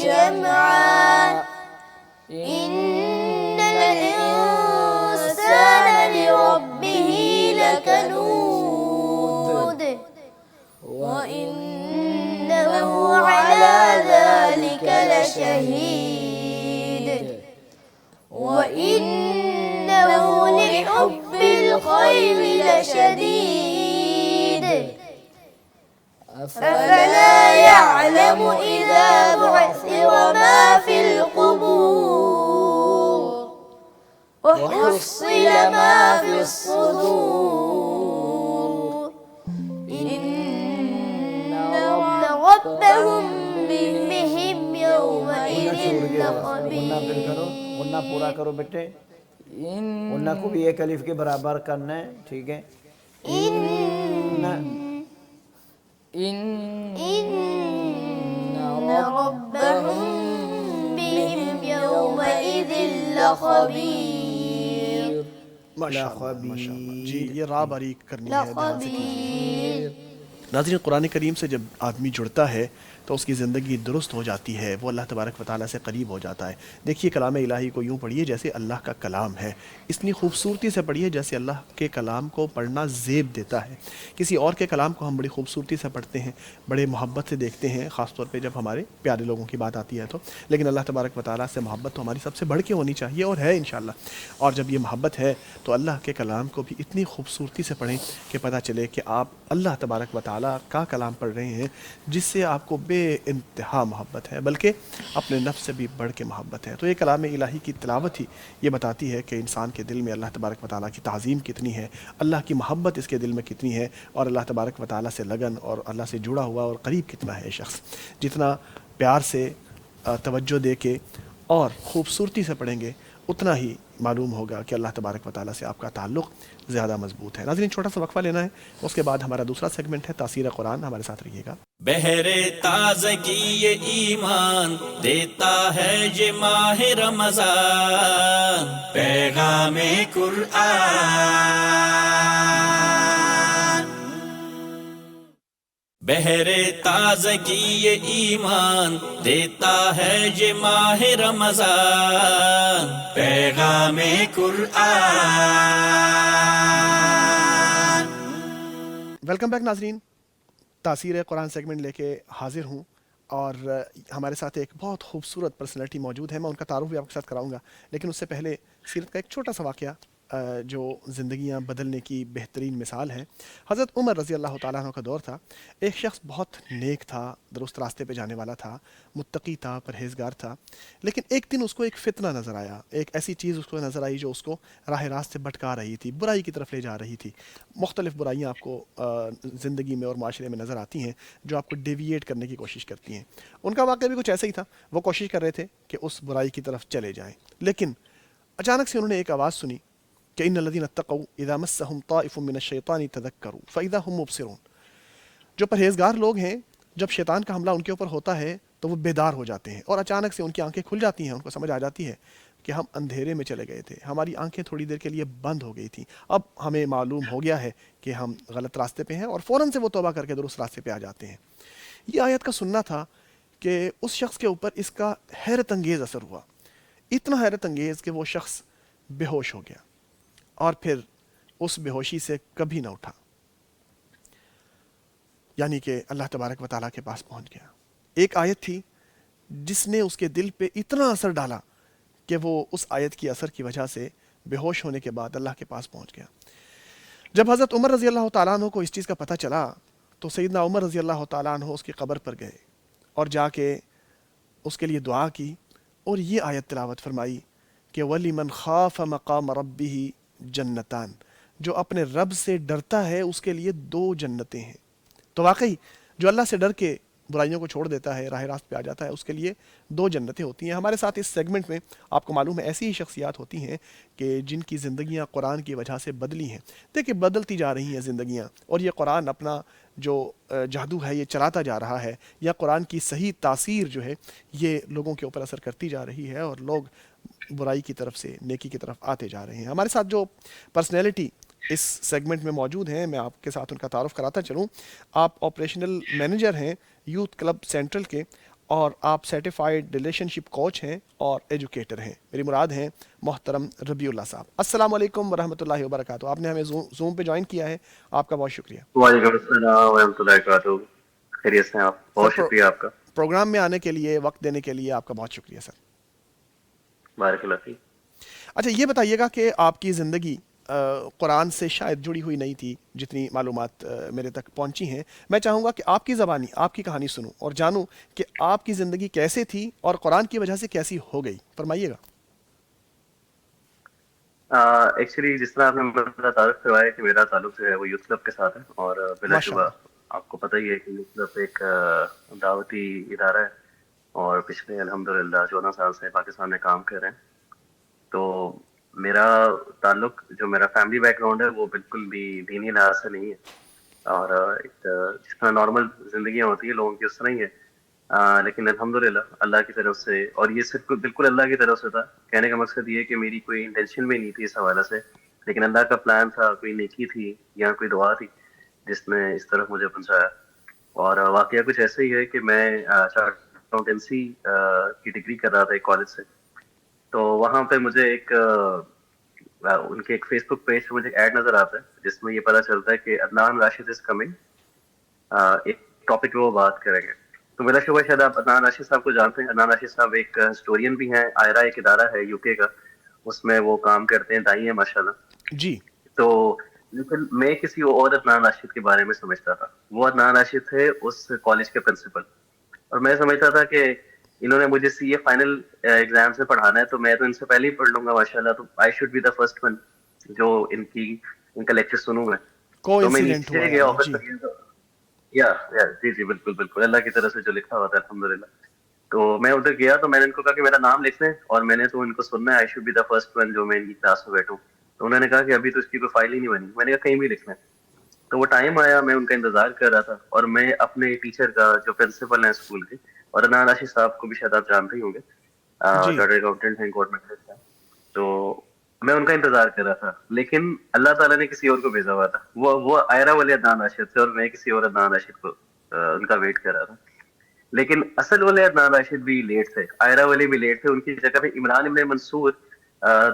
جمعا. إن الإنسان لربه لكنود وإنه على ذلك لشهيد وإنه لحب الخير لشديد. أفلا يعلم إذا بعثر ما في القبور وحصل ما في الصدور إن ربهم بهم يومئذ غنہ پھر کرو، لخبير. غنہ پورا کرو بیٹے. غنہ کو بھی ایک الف کے برابر کرنا ہے، ٹھیک ہے. إن ربهم بهم يومئذ لخبير. ماشاء اللہ. جی یہ را باریک کرنی ہے، دھیان سے کیجیے. لخبير. ناظرین قرآن کریم سے جب آدمی جڑتا ہے تو اس کی زندگی درست ہو جاتی ہے، وہ اللہ تبارک و تعالیٰ سے قریب ہو جاتا ہے. دیکھیے کلام الہی کو یوں پڑھیے جیسے اللہ کا کلام ہے، اتنی خوبصورتی سے پڑھیے جیسے اللہ کے کلام کو پڑھنا زیب دیتا ہے. کسی اور کے کلام کو ہم بڑی خوبصورتی سے پڑھتے ہیں، بڑے محبت سے دیکھتے ہیں، خاص طور پہ جب ہمارے پیارے لوگوں کی بات آتی ہے تو. لیکن اللہ تبارک و تعالیٰ سے محبت تو ہماری سب سے بڑھ کے ہونی چاہیے، اور ہے انشاءاللہ. اور جب یہ محبت ہے تو اللہ کے کلام کو بھی اتنی خوبصورتی سے پڑھیں کہ پتہ چلے کہ آپ اللہ تبارک و تعالیٰ کا کلام پڑھ رہے ہیں جس سے آپ کو بے انتہا محبت ہے، بلکہ اپنے نفس سے بھی بڑھ کے محبت ہے. تو یہ کلام الہی کی تلاوت ہی یہ بتاتی ہے کہ انسان کے دل میں اللہ تبارک و تعالیٰ کی تعظیم کتنی ہے، اللہ کی محبت اس کے دل میں کتنی ہے، اور اللہ تبارک و تعالیٰ سے لگن اور اللہ سے جڑا ہوا اور قریب کتنا ہے شخص. جتنا پیار سے توجہ دے کے اور خوبصورتی سے پڑھیں گے اتنا ہی معلوم ہوگا کہ اللہ تبارک و تعالیٰ سے آپ کا تعلق زیادہ مضبوط ہے. ناظرین چھوٹا سا وقفہ لینا ہے، اس کے بعد ہمارا دوسرا سیگمنٹ ہے تاثیر قرآن. ہمارے ساتھ رہیے گا. بہر تازگی یہ ایمان دیتا ہے یہ ماہ رمضان، پیغام قرآن. بہر تازگی یہ ایمان دیتا ہے یہ ماہ رمضان، پیغام قرآن. ویلکم بیک ناظرین. تاثیر قرآن سیگمنٹ لے کے حاضر ہوں، اور ہمارے ساتھ ایک بہت خوبصورت پرسنالٹی موجود ہے. میں ان کا تعارف بھی آپ کے ساتھ کراؤں گا، لیکن اس سے پہلے سیرت کا ایک چھوٹا سا واقعہ جو زندگیاں بدلنے کی بہترین مثال ہے. حضرت عمر رضی اللہ تعالیٰ عنہ کا دور تھا. ایک شخص بہت نیک تھا، درست راستے پہ جانے والا تھا، متقی تھا، پرہیزگار تھا. لیکن ایک دن اس کو ایک فتنہ نظر آیا، ایک ایسی چیز اس کو نظر آئی جو اس کو راہ راست سے بھٹکا رہی تھی، برائی کی طرف لے جا رہی تھی. مختلف برائیاں آپ کو زندگی میں اور معاشرے میں نظر آتی ہیں جو آپ کو ڈیویٹ کرنے کی کوشش کرتی ہیں. ان کا واقعہ بھی کچھ ایسا ہی تھا. وہ کوشش کر رہے تھے کہ اس برائی کی طرف چلے جائیں، لیکن اچانک سے انہوں نے ایک آواز سنی کہ ان الذین اتقوا اذا مسهم طائف من الشیطان تذکروا فاذا هم مبصرون. جو پرہیزگار لوگ ہیں جب شیطان کا حملہ ان کے اوپر ہوتا ہے تو وہ بیدار ہو جاتے ہیں، اور اچانک سے ان کی آنکھیں کھل جاتی ہیں. ان کو سمجھ آ جاتی ہے کہ ہم اندھیرے میں چلے گئے تھے، ہماری آنکھیں تھوڑی دیر کے لیے بند ہو گئی تھیں، اب ہمیں معلوم ہو گیا ہے کہ ہم غلط راستے پہ ہیں، اور فوراً سے وہ توبہ کر کے درست راستے پہ آ جاتے ہیں. یہ آیت کا سننا تھا کہ اس شخص کے اوپر اس کا حیرت انگیز اثر ہوا، اتنا حیرت انگیز کہ وہ شخص بے ہوش ہو گیا اور پھر اس بے ہوشی سے کبھی نہ اٹھا، یعنی کہ اللہ تبارک و تعالیٰ کے پاس پہنچ گیا. ایک آیت تھی جس نے اس کے دل پہ اتنا اثر ڈالا کہ وہ اس آیت کی اثر کی وجہ سے بے ہوش ہونے کے بعد اللہ کے پاس پہنچ گیا. جب حضرت عمر رضی اللہ تعالیٰ عنہ کو اس چیز کا پتہ چلا تو سیدنا عمر رضی اللہ تعالیٰ عنہ اس کی قبر پر گئے اور جا کے اس کے لیے دعا کی اور یہ آیت تلاوت فرمائی کہ وَلِمَنْ خَافَ مَقَامَ رَبِّهِ جَنَّتان، جو اپنے رب سے ڈرتا ہے اس کے لیے 2 جنتیں ہیں۔ تو واقعی جو اللہ سے ڈر کے برائیوں کو چھوڑ دیتا ہے، راہ راست پہ آ جاتا ہے، اس کے لیے 2 جنتیں ہوتی ہیں۔ ہمارے ساتھ اس سیگمنٹ میں آپ کو معلوم ہے ایسی ہی شخصیات ہوتی ہیں کہ جن کی زندگیاں قرآن کی وجہ سے بدلی ہیں۔ دیکھیں بدلتی جا رہی ہیں زندگیاں، اور یہ قرآن اپنا جو جادو ہے یہ چلاتا جا رہا ہے، یا قرآن کی صحیح تاثیر جو ہے یہ لوگوں کے اوپر اثر کرتی جا رہی ہے، اور لوگ برائی کی طرف سے نیکی کی طرف آتے جا رہے ہیں۔ ہمارے ساتھ جو پرسنالٹی اس سیگمنٹ میں موجود ہیں، میں آپ کے ساتھ ان کا تعارف کراتا چلوں۔ آپ آپریشنل مینیجر ہیں یوتھ کلب سینٹرل کے، اور آپ سرٹیفائیڈ ریلیشن شپ کوچ ہیں اور ایجوکیٹر ہیں۔ میری مراد ہیں محترم ربیع اللہ صاحب۔ السلام علیکم ورحمۃ اللہ وبرکاتہ۔ آپ نے ہمیں زوم پہ جوائن کیا ہے، آپ کا بہت شکریہ۔ وعلیکم السلام ورحمۃ اللہ وبرکاتہ۔ خیریت سے ہیں آپ؟ بہت سر، شکریہ آپ کا، پروگرام میں آنے کے لیے، وقت دینے کے لیے آپ کا بہت شکریہ سر۔ بارک اللہ فیک۔ اچھا یہ بتائیے گا کہ آپ کی زندگی قرآن سے شاید جڑی ہوئی نہیں تھی، جتنی معلومات میرے تک پہنچی ہیں۔ میں چاہوں گا کہ آپ کی زبانی آپ کی کہانی سنوں اور جانوں کہ آپ کی زندگی کیسے تھی اور قرآن کی وجہ سے کیسی ہو گئی، فرمائیے گا۔ ایکچولی جس طرح آپ نے میرا تعارف کروایا کہ میرا تعلق جو ہے وہ یوتھ کلب کے ساتھ ہے، اور بلا ماشاء شبہ اللہ۔ آپ کو پتہ ہی ہے کہ یوتھ کلب ایک دعوتی ادارہ ہے، اور پچھلے الحمدللہ 14 سال سے پاکستان میں کام کر رہے ہیں۔ تو میرا تعلق، جو میرا فیملی بیک گراؤنڈ ہے، وہ بالکل بھی دینی لحاظ سے نہیں ہے، اور جس طرح نارمل زندگیاں ہوتی ہیں لوگوں کی اس طرح ہی ہے۔ لیکن الحمدللہ اللہ کی طرف سے، اور یہ صرف بالکل اللہ کی طرف سے تھا۔ کہنے کا مقصد یہ ہے کہ میری کوئی انٹینشن بھی نہیں تھی اس حوالے سے، لیکن اللہ کا پلان تھا، کوئی نیکی تھی یا کوئی دعا تھی جس نے اس طرف مجھے پہنچایا۔ اور واقعہ کچھ ایسا ہی ہے کہ میں اکاؤنٹنسی کی ڈگری کر رہا تھا ایک کالج سے، تو وہاں پہ مجھے ایک ان کے ایک فیس بک پیج پہ مجھے ایک ایڈ نظر آتا ہے جس میں یہ پتہ چلتا ہے کہ عدنان راشد از کمنگ، ایک ٹاپک پہ وہ بات کریں گے۔ تو میرا شبہ شاید آپ عدنان راشد صاحب کو جانتے ہیں۔ عدنان راشد صاحب ایک ہسٹورین بھی ہیں، آئرا ایک ادارہ ہے یو کے کا، اس میں وہ کام کرتے ہیں، دائی ہیں ماشاءاللہ۔ جی تو لیکن میں کسی اور عدنان راشد کے بارے میں سمجھتا تھا، وہ عدنان راشد تھے اس کالج کے پرنسپل، اور میں سمجھتا تھا کہ انہوں نے مجھے سی اے فائنل ایگزام سے پڑھانا ہے، تو میں تو ان سے پہلے ہی پڑھ لوں گا ماشاءاللہ، تو I should be the first one جو ان کا لیکچر سنوں میں۔ کو تو میں انسیڈنٹ ہوا نیچے گیا ہے آفس جی۔ میں، جی بالکل بالکل اللہ کی طرف سے جو لکھا ہوتا ہے الحمدللہ۔ تو میں ادھر گیا تو میں نے ان کو کہا کہ میرا نام لکھ لیں، اور میں نے تو ان کو سننا ہے، I should be the first one جو میں ان کی کلاس میں بیٹھوں۔ تو انہوں نے کہا کہ ابھی تو اس کی کوئی فائل ہی نہیں بنی۔ میں نے کہا کہیں بھی لکھ لیں۔ تو وہ ٹائم آیا، میں ان کا انتظار کر رہا تھا، اور میں اپنے ٹیچر کا جو پرنسپل ہیں اسکول کے، اور عدنان راشد صاحب کو بھی شاید آپ جانتے ہی ہوں گے، جی چارٹرڈ اکاؤنٹنٹ ہیں گورنمنٹ کا، تو میں ان کا انتظار کر رہا تھا۔ لیکن اللہ تعالیٰ نے کسی اور کو بھیجا ہوا تھا، وہ آئرا والے عدنان راشد تھے، اور میں کسی اور عدنان راشد کو ان کا ویٹ کر رہا تھا۔ لیکن اصل والے عدنان راشد بھی لیٹ تھے، آئرا والے بھی لیٹ تھے۔ ان کی جگہ پہ عمران ابن منصور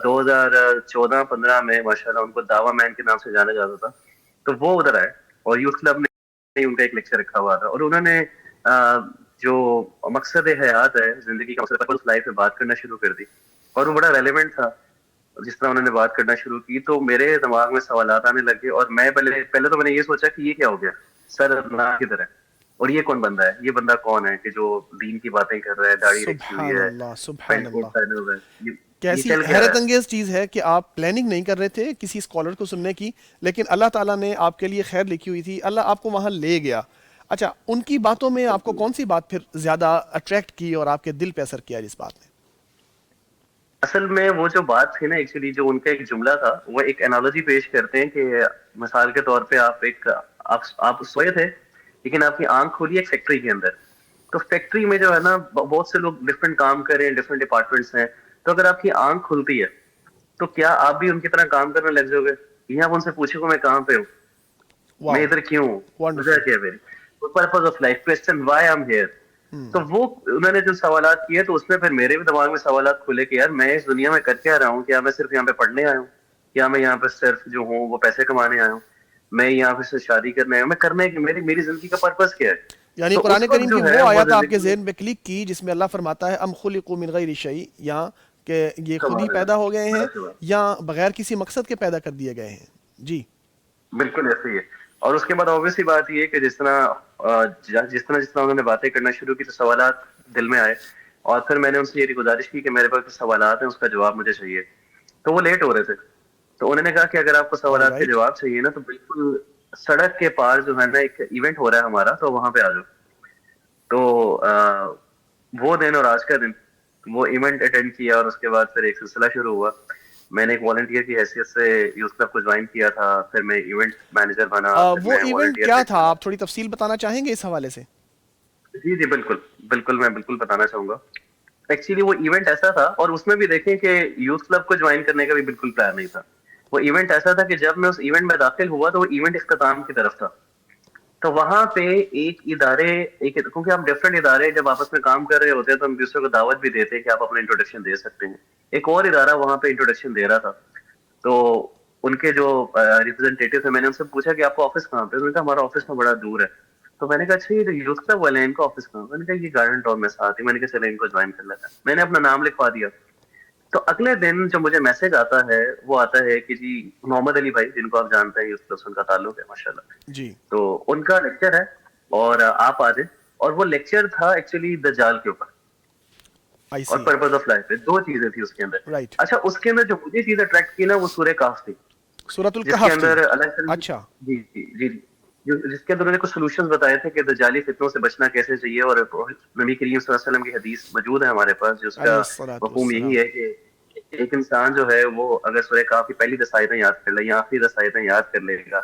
2014-15 میں ماشاءاللہ ان کو دعویٰ مین کے نام سے جانا جاتا تھا، تو وہ ادھر آئے، اور یوتھ کلب نے ان کا ایک لیکچر رکھا ہوا تھا، اور انہوں نے جو مقصد حیات ہے، زندگی کا مقصد پرپز لائف میں بات کرنا شروع کر دی، اور وہ بڑا ریلیونٹ تھا۔ جس طرح انہوں نے بات کرنا شروع کی تو میرے دماغ میں سوالات آنے لگے، اور میں پہلے تو میں نے یہ سوچا کہ یہ کیا ہو گیا، سر عدنان کدھر ہے، اور یہ کون بندہ ہے، یہ بندہ کون ہے کہ جو دین کی باتیں کر رہا ہے، داڑھی رکھی ہوئی سبحان ہے، اللہ سبحان پینٹ کوٹ اللہ، پہنے ہوئے ہے، یہ کیسی چل کیا حیرت رہا ہے۔ انگیز چیز ہے کہ آپ پلاننگ نہیں کر رہے تھے کسی اسکالر کو سننے کی، لیکن اللہ تعالیٰ نے آپ کے لیے خیر لکھی ہوئی تھی، اللہ آپ کو وہاں لے گیا۔ اچھا ان کی باتوں میں آپ کو کون سی بات پھر زیادہ اٹریکٹ کی اور آپ کے دل پہ اثر کیا جس بات نے؟ اصل میں وہ جو بات تھی نا، ایکچولی جو ان کا ایک جملہ تھا، وہ ایک انالوجی پیش کرتے ہیں کہ مثال کے طور پہ آپ سوئے تھے، لیکن آپ کی آنکھ کھلی ایک فیکٹری کے اندر، تو فیکٹری میں جو ہے نا بہت سے لوگ ڈفرینٹ کام کر رہے ہیں، ڈفرینٹ ڈپارٹمنٹس ہیں، تو اگر آپ کی آنکھ کھلتی ہے تو کیا آپ بھی ان کی طرح کام کرنے لگ جاؤ گے؟ یہ آپ ان سے پوچھو کہ میں کہاں پہ ہوں، میں ادھر کیوں ہوں، وجہ کیا ہے میری، purpose of life, question why I am here. تو وہ انہوں نے جو سوالات کیے تو اس میں پھر میرے بھی دماغ میں سوالات کھلے کہ یار میں اس دنیا میں کر کے آ رہا ہوں، کیا میں صرف یہاں پہ پڑھنے آیا ہوں، کیا میں یہاں پہ صرف جو ہوں وہ پیسے کمانے آیا ہوں، میں یہاں پہ صرف شادی کرنے آیا ہوں، میں کرنے کی میری زندگی کا پرپز کیا ہے؟ یعنی تو قرآن اس کریم وقت کی جو ہے وہ وہ آیت آپ کے زندگی ذہن پہ کلک کی جس میں اللہ فرماتا ہے ام خلقوا من غیر شیء، یا کہ یہ خود ہی پیدا ہو گئے ہیں یا بغیر کسی مقصد کے پیدا کر دیے گئے ہیں۔ جی بالکل ایسے ہی ہے۔ اور اس کے بعد اوبیسلی بات یہ کہ جس طرح انہوں نے باتیں کرنا شروع کی تو سوالات دل میں آئے، اور پھر میں نے ان سے یہ گزارش کی کہ میرے پاس کچھ سوالات ہیں, اس کا جواب مجھے چاہیے. تو وہ لیٹ ہو رہے تھے, تو انہوں نے کہا کہ اگر آپ کو سوالات کے جواب چاہیے نا تو بالکل سڑک کے پار جو ہے نا ایک ایونٹ ہو رہا ہے ہمارا, تو وہاں پہ آ جاؤ. تو وہ دن اور آج کا دن وہ ایونٹ اٹینڈ کیا, اور اس کے بعد پھر ایک سلسلہ شروع ہوا. میں نے ایک والنٹیئر کی حیثیت سے یوتھ کلب کو جوائن کیا تھا, پھر میں ایونٹ مینیجر بنا. وہ ایونٹ کیا تھا, آپ تھوڑی تفصیل بتانا چاہیں گے اس حوالے سے؟ جی جی بالکل بالکل, میں بالکل بتانا چاہوں گا. ایکچولی وہ ایونٹ ایسا تھا, اور اس میں بھی دیکھیں کہ یوتھ کلب کو جوائن کرنے کا بھی بالکل پلان نہیں تھا. وہ ایونٹ ایسا تھا کہ جب میں اس ایونٹ میں داخل ہوا تو وہ ایونٹ اختتام کی طرف تھا. تو وہاں پہ ایک ادارے, کیونکہ ہم ڈفرینٹ ادارے جب آپس میں کام کر رہے ہوتے ہیں تو ہم دوسرے کو دعوت بھی دیتے ہیں کہ آپ اپنا انٹروڈکشن دے سکتے ہیں. ایک اور ادارہ وہاں پہ انٹروڈکشن دے رہا تھا, تو ان کے جو ریپرزینٹیٹیو تھے, میں نے ان سے پوچھا کہ آپ کا آفس کہاں پہ؟ انہوں نے کہا ہمارا آفس تو بڑا دور ہے. تو میں نے کہا اچھا یہ یوتھ کلب والے ہیں, ان کا آفس کہاں؟ میں نے کہا یہ گارڈن ٹاؤن میں ساتھ ہی. میں نے کہا چلے ان کو جوائن کر لیتا. میں نے اپنا نام لکھوا دیا. تو اگلے دن جو مجھے میسج آتا ہے وہ آتا ہے کہ جی محمد علی بھائی, جن کو آپ جانتے ہیں, یوتھ کلب سے ان کا تعلق ہے ماشاءاللہ جی, تو ان کا لیکچر ہے اور آپ آ جائیں. اور وہ لیکچر تھا ایکچولی دجال کے اوپر اور پرپز آف لائف پہ. 2 چیزیں تھی اس کے اندر. رائٹ, اچھا اس کے اندر جو مجھے چیز اٹریکٹ کی نا وہ سورہ کاف تھی, سورۃ جس کے الکہف اندر تھی. اللہ تعالیٰ اچھا, جی جی جی جی جس کے اندر انہوں نے کچھ سولوشنز بتائے تھے کہ دجالی فتنوں سے بچنا کیسے چاہیے. اور نبی کریم صلی اللہ علیہ وسلم کی حدیث موجود ہے ہمارے پاس, جس علیہ کا الصلوۃ مفہوم والسلام. یہی ہے کہ ایک انسان جو ہے وہ اگر سورہ کاف کی پہلی 10 آیتیں یاد کر لے یا آخری 10 آیتیں یاد کر لے گا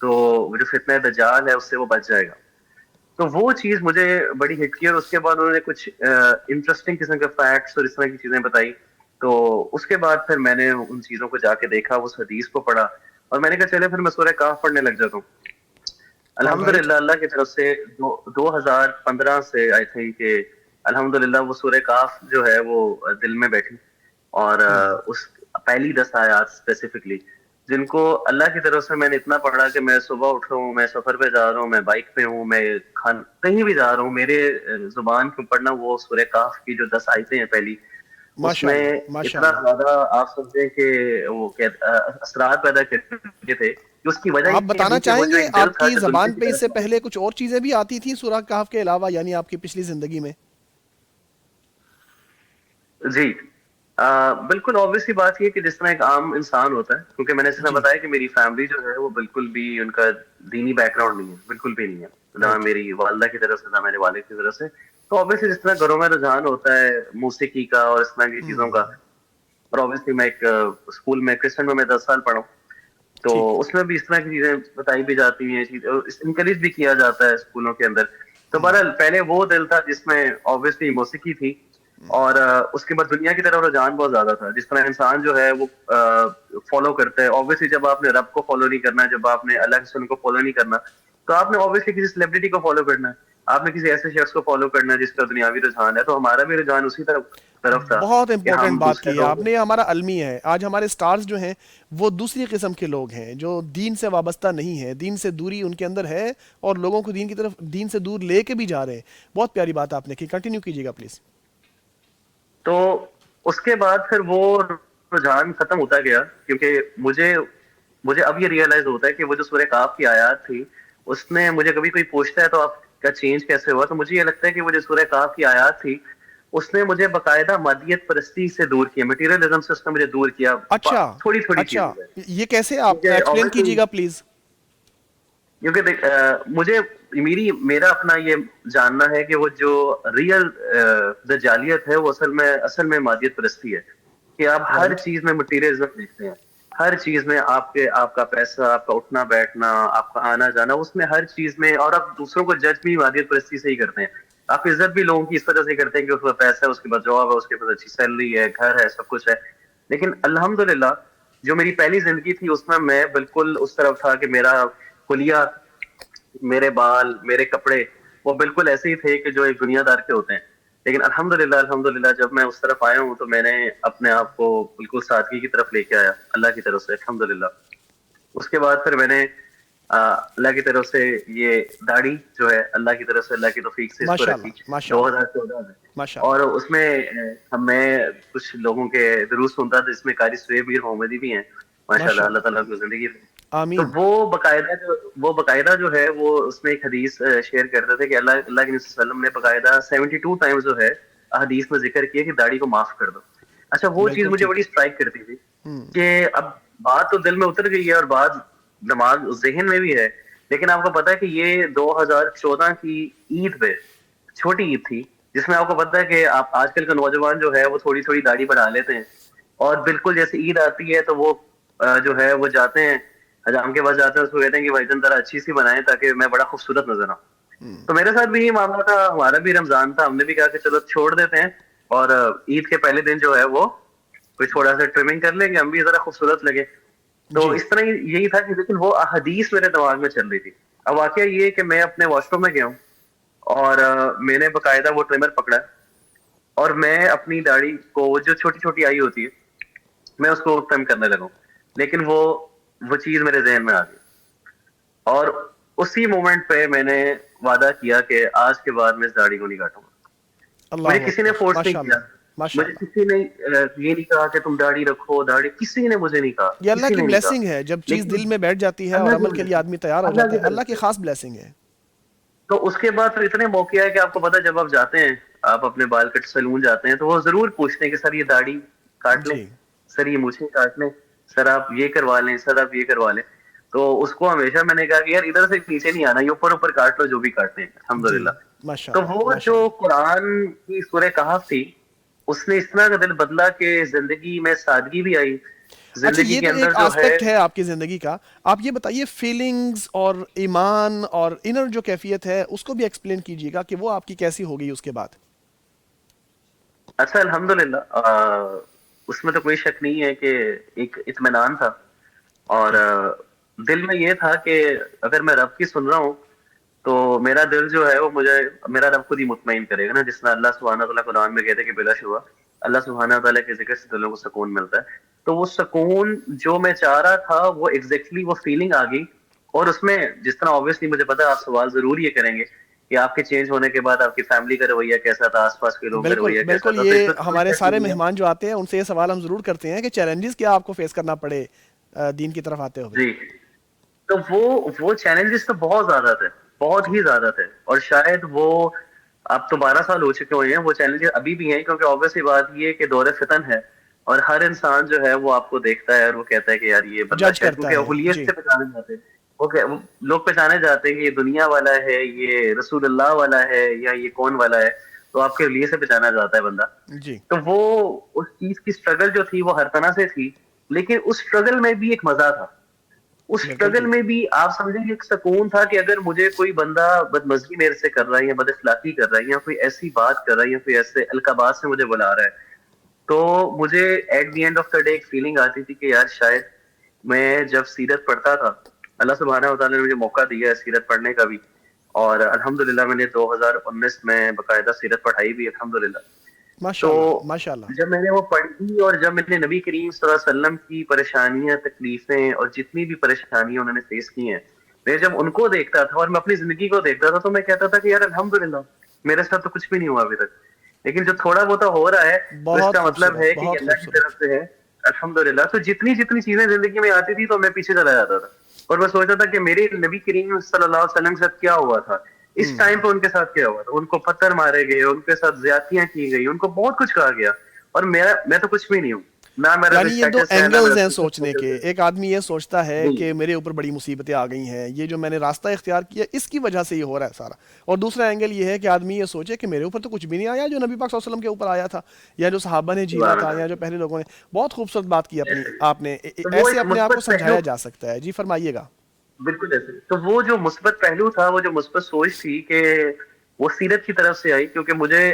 تو جو فتنہ دجال ہے اس سے وہ بچ جائے گا. تو وہ چیز مجھے بڑی ہٹ کی, اور اس کے بعد انہوں نے کچھ انٹرسٹنگ قسم کے فیکٹس اور اس طرح کی چیزیں بتائی. تو اس کے بعد پھر میں نے ان چیزوں کو جا کے دیکھا, اس حدیث کو پڑھا, اور میں نے کہا چلے پھر میں سورہ کاف پڑھنے لگ جاتا ہوں. الحمدللہ اللہ کی طرف سے 2015 سے آئی تھنک کہ الحمدللہ وہ سورہ کاف جو ہے وہ دل میں بیٹھی. اور اس پہلی 10 آیات اسپیسیفکلی جن کو اللہ کی طرف سے میں نے اتنا پڑھا کہ میں صبح اٹھ رہا ہوں, میں سفر پہ جا رہا ہوں, میں بائک پہ ہوں, میں کہیں بھی جا رہا ہوں, میرے زبان پہ پڑھنا وہ سورہ کاف کی جو 10 آیتیں ہیں پہلی, اس میں اتنا زیادہ آپ سمجھیں کہ وہ اثرات پیدا کرتے تھے کہ اس کی وجہ آپ بتانا چاہیں گے آپ کی زبان پہ اس سے سے پہلے کچھ اور چیزیں بھی آتی تھیں سورہ کہف کے علاوہ, یعنی آپ کی پچھلی زندگی میں؟ جی بالکل آبویسلی بات یہ کہ جس طرح ایک عام انسان ہوتا ہے, کیونکہ میں نے اس طرح بتایا کہ میری فیملی جو ہے وہ بالکل بھی ان کا دینی بیک گراؤنڈ نہیں ہے, بالکل بھی نہیں ہے, نہ میری والدہ کی طرف سے نہ میرے والد کی طرف سے. تو آبویسلی جس طرح گھروں میں رجحان ہوتا ہے موسیقی کا اور اس طرح کی چیزوں کا, اور آبویسلی میں ایک اسکول میں کرسچن میں 10 سال پڑھا ہوں, تو اس میں بھی اس طرح کی چیزیں بتائی بھی جاتی ہیں, انکریج بھی کیا جاتا ہے اسکولوں کے اندر. تو بہرحال پہلے وہ دل تھا جس میں آبویسلی موسیقی تھی, اور اس کے بعد دنیا کی طرف رجحان بہت زیادہ تھا. جس طرح انسان جو ہے وہ فالو کرتا ہے, آبویسلی جب آپ نے رب کو فالو نہیں کرنا, جب آپ نے اللہ کے رسول کو فالو نہیں کرنا, تو آپ نے آبویسلی کسی سیلیبریٹی کو فالو کرنا ہے, آپ نے کسی ایسے شخص کو فالو کرنا ہے جس کا دنیاوی رجحان ہے. تو ہمارا بھی رجحان اسی طرف تھا. بہت امپورٹنٹ بات کی ہے آپ نے, ہمارا المی ہے. آج ہمارے سٹارز جو ہیں وہ دوسری قسم کے لوگ ہیں جو دین سے وابستہ نہیں ہیں, دین سے دوری ان کے اندر ہے اور لوگوں کو دین کی طرف دین سے دور لے کے بھی جا رہے ہیں. بہت پیاری بات آپ نے کی, کنٹینیو کیجیے گا پلیز. تو اس کے بعد پھر وہ رجحان ختم ہوتا گیا, کیونکہ مجھے اب یہ ریئلائز ہوتا ہے کہ وہ جو سورہ کاف کی آیات تھی اس نے مجھے کبھی کوئی پوچھتا ہے تو آپ کا چینج کیسے ہوا, تو مجھے یہ لگتا ہے کہ وہ جو سورہ کاف کی آیات تھی اس نے مجھے باقاعدہ مادیت پرستی سے دور کیا, مٹیریلزم سے اس نے مجھے دور کیا. اچھا تھوڑی اچھا, یہ کیسے آپ ایکسپلین کیجیے گا پلیز. کیونکہ میرا اپنا یہ جاننا ہے کہ وہ جو ریئل دجالیت ہے وہ اصل میں مادیت پرستی ہے, کہ آپ ہر چیز میں مٹیریلزم دیکھتے ہیں, ہر چیز میں آپ کا پیسہ, آپ کا اٹھنا بیٹھنا, آپ کا آنا جانا, اس میں ہر چیز میں, اور آپ دوسروں کو جج بھی مادیت پرستی سے ہی کرتے ہیں. آپ عزت بھی لوگوں کی اس وجہ سے کرتے ہیں کہ اس کا پیسہ ہے, اس کے پاس جاب ہے, اس کے پاس اچھی سیلری ہے, گھر ہے, سب کچھ ہے. لیکن الحمدللہ جو میری پہلی زندگی تھی اس میں بالکل اس طرف تھا کہ میرا خلیہ, میرے بال, میرے کپڑے وہ بالکل ایسے ہی تھے کہ جو ایک دنیا دار کے ہوتے ہیں. لیکن الحمدللہ جب میں اس طرف آیا ہوں تو میں نے اپنے آپ کو بالکل سادگی کی طرف لے کے آیا اللہ کی طرف سے, الحمدللہ. اس کے بعد پھر میں نے اللہ کی طرف سے یہ داڑھی جو ہے اللہ کی طرف سے, اللہ کی توفیق سے اس کو رکھی 2014 میں, اور اس میں کچھ لوگوں کے دروس سنتا تھا جس میں قاری سہیب میر محمدی بھی ہیں ماشاءاللہ, اللہ تعالیٰ کی زندگی میں. تو وہ باقاعدہ جو ہے وہ اس میں ایک حدیث شیئر کرتے تھے کہ اللہ کے نبی صلی اللہ علیہ وسلم نے باقاعدہ 72 ٹائمز جو ہے حدیث میں ذکر کیا کہ داڑھی کو معاف کر دو. اچھا وہ چیز مجھے بڑی اسٹرائک کرتی تھی کہ اب بات تو دل میں اتر گئی ہے اور بات دماغ ذہن میں بھی ہے, لیکن آپ کو پتا ہے کہ یہ 2014 کی عید پہ چھوٹی عید تھی جس میں آپ کو پتا ہے کہ آپ آج کل کا نوجوان جو ہے وہ تھوڑی تھوڑی داڑھی بڑھا لیتے ہیں, اور بالکل جیسے عید آتی ہے تو وہ جو ہے وہ جاتے ہیں حجام کے پاس جاتے ہیں, اس کو کہتے ہیں کہ بھائی جان ذرا اچھی سی بنائیں تاکہ میں بڑا خوبصورت نظر آؤں. تو میرے ساتھ بھی یہ معاملہ تھا, ہمارا بھی رمضان تھا, ہم نے بھی کہا کہ چلو چھوڑ دیتے ہیں اور عید کے پہلے دن جو ہے وہ کوئی تھوڑا سا ٹریمنگ کر لیں گے, ہم بھی ذرا خوبصورت لگے. تو اس طرح یہی تھا کہ لیکن وہ حدیث میرے دماغ میں چل رہی تھی. اب واقعہ یہ کہ میں اپنے واش روم میں گیا ہوں اور میں نے باقاعدہ وہ ٹریمر پکڑا اور میں اپنی داڑھی کو جو چھوٹی چھوٹی آئی ہوتی ہے میں اس کو ٹرم کرنے لگا, لیکن وہ چیز میرے ذہن میں آ گئی اور اسی مومنٹ پہ میں نے وعدہ کیا کہ آج کے بعد میں اس داڑھی کو نہیں کاٹوں گا. مجھے کسی نے فورس نہیں کیا, مجھے کسی نے یہ نہیں کہا کہ تم داڑھی رکھو, داڑھی کسی نے مجھے نہیں کہا. یہ اللہ کی بلیسنگ ہے, جب چیز دل میں بیٹھ جاتی ہے اور عمل کے لیے آدمی تیار ہو جاتا ہے, اللہ کی خاص بلیسنگ ہے. تو اس کے بعد پھر اتنے موقع ہے کہ آپ کو پتا جب آپ جاتے ہیں, آپ اپنے بال کٹ سیلون جاتے ہیں تو وہ ضرور پوچھتے ہیں کہ سر یہ داڑھی کاٹ لیں, سر یہ مونچھیں کاٹ لیں, سر آپ یہ کروا لیں, سر آپ یہ کروا لیں. تو اس کو ہمیشہ میں نے کہا کہ یار ادھر سے نیچے نہیں آنا, یہ اوپر اوپر کاٹ لو جو بھی کاٹتے ہیں الحمدللہ. تو وہ جو قرآن کی سورہ کہف تھی اس نے اس طرح کا دل بدلا کہ زندگی میں سادگی بھی آئی. اچھا یہ تو ایک آسپیکٹ ہے آپ کی زندگی کا, آپ یہ بتائیے فیلنگز اور ایمان اور انر جو کیفیت ہے اس کو بھی ایکسپلین کیجیے گا کہ وہ آپ کی کیسی ہو گئی اس کے بعد. اچھا الحمدللہ اس میں تو کوئی شک نہیں ہے کہ ایک اطمینان تھا اور دل میں یہ تھا کہ اگر میں رب کی سن رہا ہوں تو میرا دل جو ہے وہ مجھے میرا رب خود ہی مطمئن کرے گا نا, جس طرح اللہ سبحانہ تعالیٰ قرآن میں کہتے ہیں کہ بلا شبہ اللہ سبحانہ تعالیٰ کے ذکر سے دلوں کو سکون ملتا ہے. تو وہ سکون جو میں چاہ رہا تھا وہ ایگزیکٹلی وہ فیلنگ آ گئی. اور اس میں جس طرح آبویسلی مجھے پتا آپ سوال ضرور یہ کریں گے کہ آپ کے چینج ہونے کے بعد آپ کی فیملی کا رویہ کیسا تھا, آس پاس کے لوگوں کا رویہ کیسا تھا. بالکل یہ ہمارے سارے مہمان جو آتے ہیں ان سے یہ سوال ہم ضرور کرتے ہیں کہ چیلنجز کیا آپ کو فیس کرنا پڑے دین کی طرف آتے ہوئے. جی تو وہ چیلنجز تو بہت زیادہ تھے, بہت ہی زیادہ تھے, اور شاید وہ اب تو 12 سال ہو چکے ہوئے ہیں, وہ چیلنجز ابھی بھی ہیں کیونکہ آبویسلی بات یہ کہ دور فتن ہے اور ہر انسان جو ہے وہ آپ کو دیکھتا ہے اور وہ کہتا ہے کہ یار یہ بندہ کیونکہ اہلیت سے پہچانے جاتے ہیں, وہ لوگ پہچانے جاتے ہیں کہ یہ دنیا والا ہے, یہ رسول اللہ والا ہے, یا یہ کون والا ہے, تو آپ کے لیے سے پہچانا جاتا ہے بندہ. تو وہ اس چیز کی اسٹرگل جو تھی وہ ہر طرح سے تھی, لیکن اس اسٹرگل میں بھی ایک مزہ تھا. اس اسٹرگل میں بھی آپ سمجھیں کہ ایک سکون تھا کہ اگر مجھے کوئی بندہ بدمزگی میرے سے کر رہا ہے یا بد اخلاقی کر رہا ہے یا کوئی ایسی بات کر رہا ہے یا کوئی ایسے القابات سے مجھے بلا رہا ہے, تو مجھے at the end of the day ایک فیلنگ آتی تھی کہ یار شاید میں جب سیرت پڑھتا تھا, اللہ سبحانہ وتعالیٰ نے مجھے موقع دیا ہے سیرت پڑھنے کا بھی, اور الحمدللہ میں نے 2019 میں باقاعدہ سیرت پڑھائی بھی الحمدللہ. تو جب میں نے وہ پڑھی اور جب میں نے نبی کریم صلی اللہ علیہ وسلم کی پریشانیاں, تکلیفیں اور جتنی بھی پریشانیاں انہوں نے فیس کی ہیں, میں جب ان کو دیکھتا تھا اور میں اپنی زندگی کو دیکھتا تھا تو میں کہتا تھا کہ یار الحمدللہ میرے ساتھ تو کچھ بھی نہیں ہوا ابھی تک, لیکن جو تھوڑا بہت ہو رہا ہے تو اس کا مطلب ہے کہ اللہ کی طرف سے ہے الحمدللہ. تو جتنی چیزیں زندگی میں آتی تھی تو میں پیچھے چلا جاتا تھا اور میں سوچتا تھا کہ میرے نبی کریم صلی اللہ علیہ وسلم کے ساتھ کیا ہوا تھا, اس ٹائم پہ ان کے ساتھ کیا ہوا تھا, ان کو پتھر مارے گئے, ان کے ساتھ زیادتیاں کی گئی, ان کو بہت کچھ کہا گیا, اور میں تو کچھ بھی نہیں ہوں. یعنی یہ دو اینگلز ہیں سوچنے کے, ایک آدمی یہ سوچتا ہے کہ میرے اوپر بڑی مصیبتیں آ گئی ہیں, یہ جو میں نے راستہ اختیار کیا اس کی وجہ سے یہ ہو رہا ہے سارا, اور دوسرا اینگل یہ ہے کہ آدمی یہ سوچے کہ میرے اوپر تو کچھ بھی نہیں آیا جو نبی پاک صلی اللہ علیہ وسلم کے اوپر آیا تھا یا جو صحابہ نے جیلا تھا یا جو پہلے لوگوں نے. بہت خوبصورت بات کی آپ نے, ایسے اپنے آپ کو سمجھایا جا سکتا ہے. جی فرمائیے گا. بالکل ایسے. تو وہ جو مثبت پہلو تھا, وہ جو مثبت سوچ تھی کہ وہ سیرت کی طرف سے آئی, کیونکہ مجھے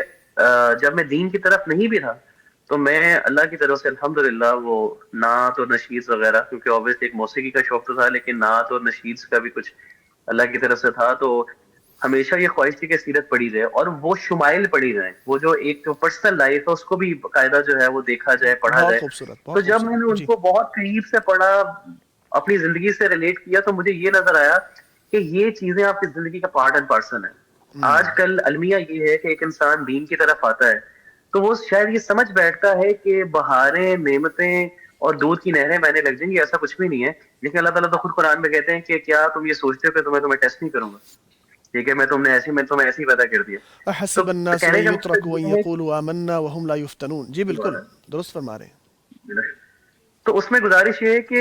جب میں دین کی طرف نہیں بھی تھا تو میں اللہ کی طرف سے الحمدللہ وہ نعت اور نشید وغیرہ, کیونکہ obviously ایک موسیقی کا شوق تو تھا لیکن نعت اور نشید کا بھی کچھ اللہ کی طرف سے تھا, تو ہمیشہ یہ خواہش تھی کہ سیرت پڑھی جائے اور وہ شمائل پڑھی جائیں, وہ جو ایک پرسنل لائف ہے اس کو بھی باقاعدہ جو ہے وہ دیکھا جائے, پڑھا جائے. تو جب میں نے ان کو بہت قریب سے پڑھا, اپنی زندگی سے ریلیٹ کیا, تو مجھے یہ نظر آیا کہ یہ چیزیں آپ کی زندگی کا پارٹ اینڈ پارسل ہیں. آج کل المیہ یہ ہے کہ ایک انسان دین کی طرف آتا ہے تو وہ شاید یہ سمجھ بیٹھتا ہے کہ بہاریں, نعمتیں اور دودھ کی نہریں بہنے لگ جائیں گی, ایسا کچھ بھی نہیں ہے. لیکن اللہ تعالیٰ تو خود قرآن میں کہتے ہیں کہ کیا تم یہ سوچتے ہو کہ تمہیں ٹیسٹ نہیں کروں گا. ٹھیک ہے، میں تمہیں ایسے ہی پیدا کر دیا. احسب الناس کہنے ان کا یترکوا ان مطلب یہ ہے یقولوا آمنا وهم لا یفتنون. جی بالکل درست فرما رہے ہیں. تو اس میں گزارش یہ ہے کہ